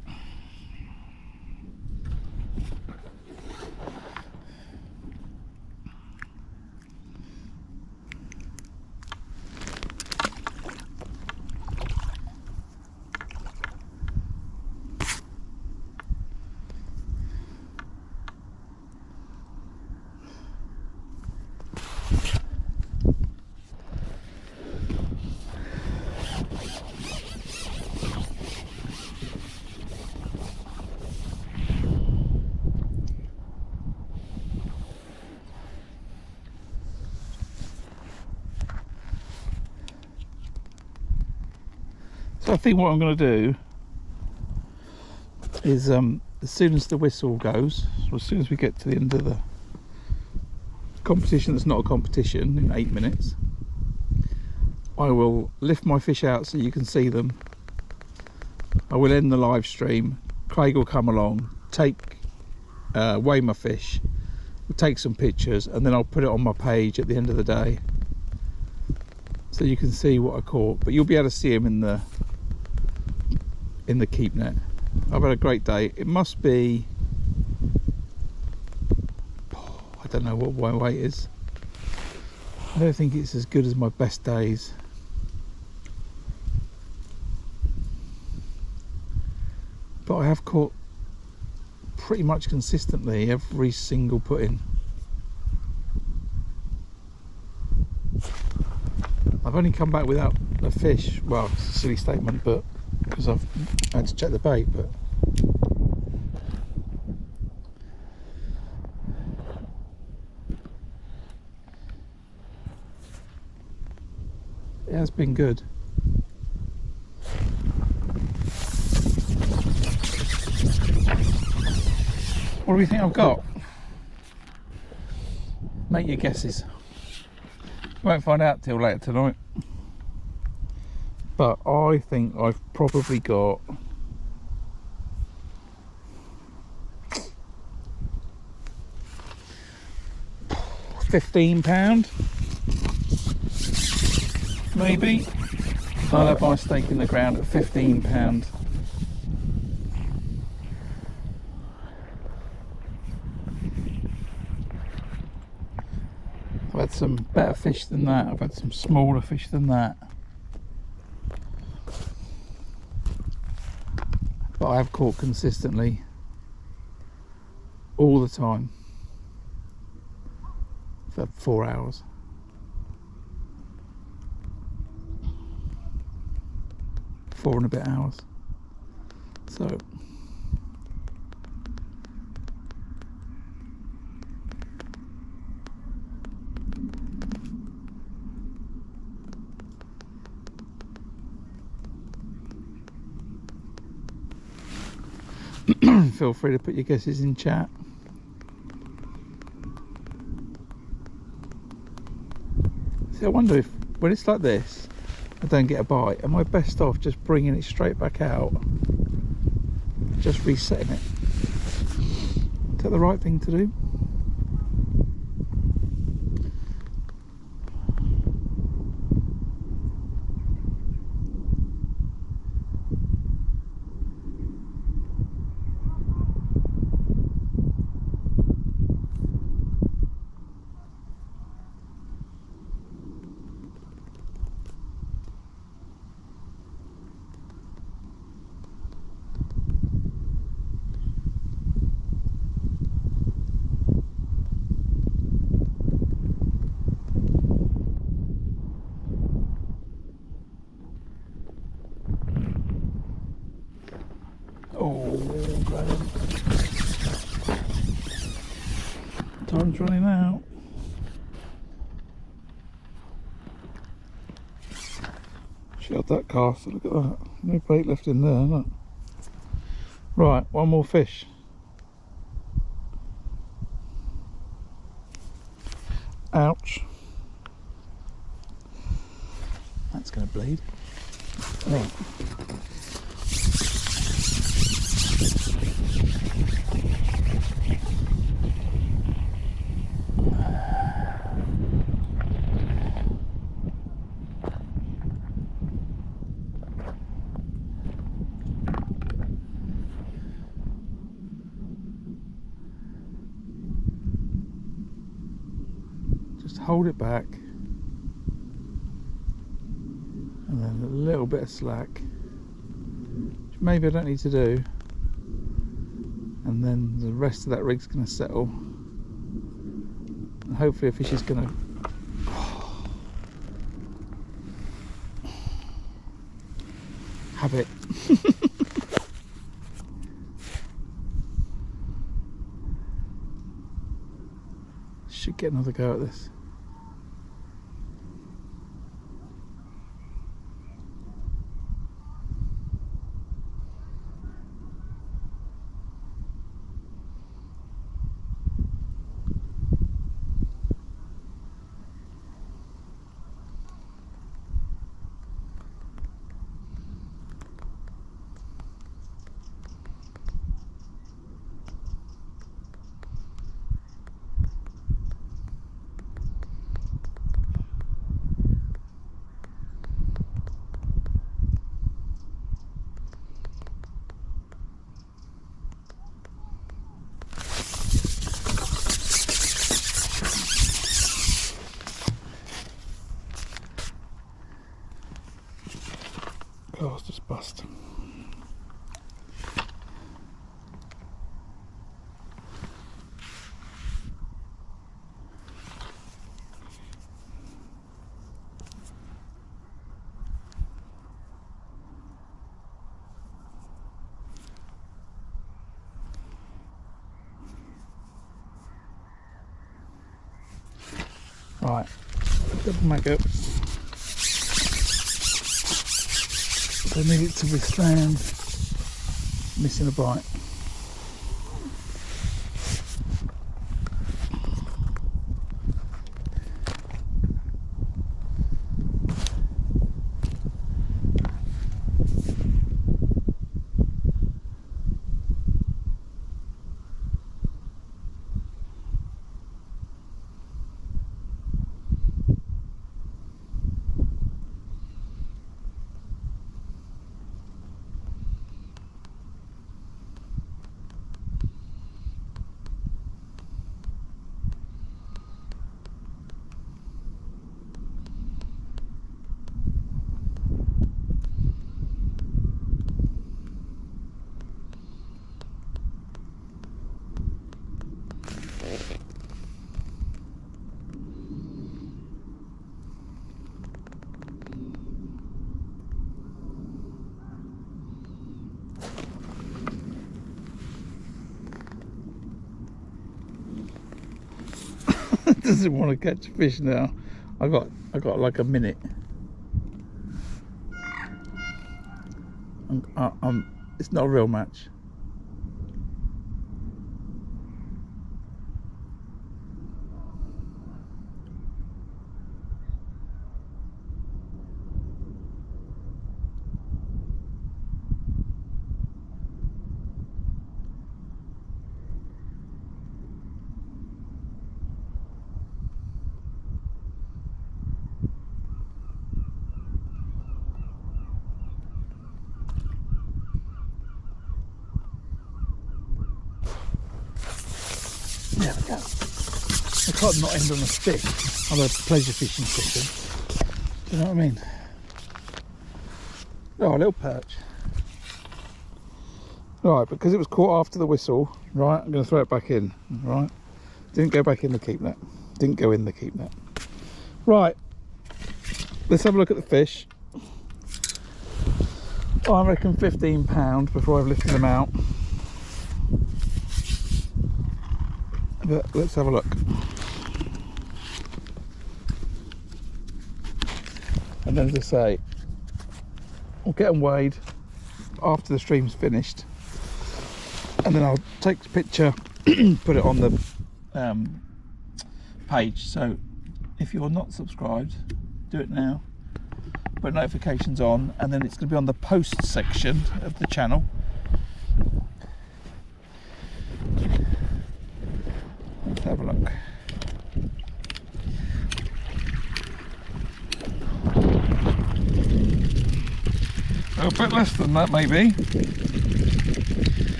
So I think what I'm going to do is as soon as the whistle goes, or as soon as we get to the end of the competition that's not a competition in 8 minutes, I will lift my fish out so you can see them. I will end the live stream. Craig will come along, weigh my fish, we'll take some pictures, and then I'll put it on my page at the end of the day, so you can see what I caught. But you'll be able to see him in the keep net. I've had a great day. It must be, I don't know what my weight is. I don't think it's as good as my best days. But I have caught pretty much consistently every single put-in. I've only come back without a fish. Well, it's a silly statement, but because I've had to check the bait, but it has been good. What do we think I've got? Make your guesses. Won't find out till later tonight. But I think I've probably got £15, maybe. I'll have my stake in the ground at £15. I've had some better fish than that. I've had some smaller fish than that. But I have caught consistently all the time for 4 hours. 4 and a bit hours. So feel free to put your guesses in chat. See, I wonder if when it's like this I don't get a bite, am I best off just bringing it straight back out, just resetting it? Is that the right thing to do? Time's running out. Shelled that cast, look at that. No bait left in there, look. Right, one more fish. Ouch. That's going to bleed. Right. Hold it back and then a little bit of slack, which maybe I don't need to do, and then the rest of that rig's going to settle and hopefully a fish is going to have it. Should get another go at this. just bust. Right, double maggot. I need it to withstand missing a bite. Doesn't want to catch a fish now. I got like a minute. It's not a real match. There we go. I can't not end on a stick. I'm a pleasure fishing session. Do you know what I mean? Oh, a little perch. Right, because it was caught after the whistle, right, I'm going to throw it back in, right? Didn't go back in the keep net. Didn't go in the keep net. Right, let's have a look at the fish. I reckon 15 pound before I've lifted them out. But let's have a look. And then, as I say, I'll get them weighed after the stream's finished, and then I'll take the picture, put it on the page. So if you're not subscribed, do it now, put notifications on, and then it's going to be on the post section of the channel. Let's have a look. A bit less than that, maybe.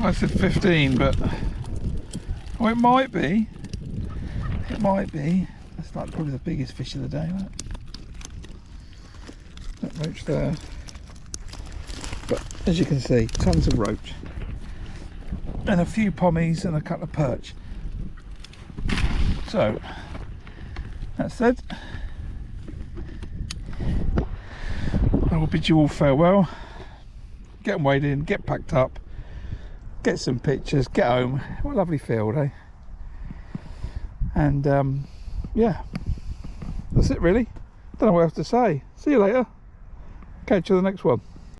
I said 15, but oh, it might be. It might be. That's like probably the biggest fish of the day, right? That roach there. But as you can see, tons of roach. And a few pommies and a couple of perch. So, that said, I will bid you all farewell. Get them weighed in, get packed up, get some pictures, get home. What a lovely field, eh? And yeah, that's it really. Don't know what else to say. See you later. Catch you on the next one.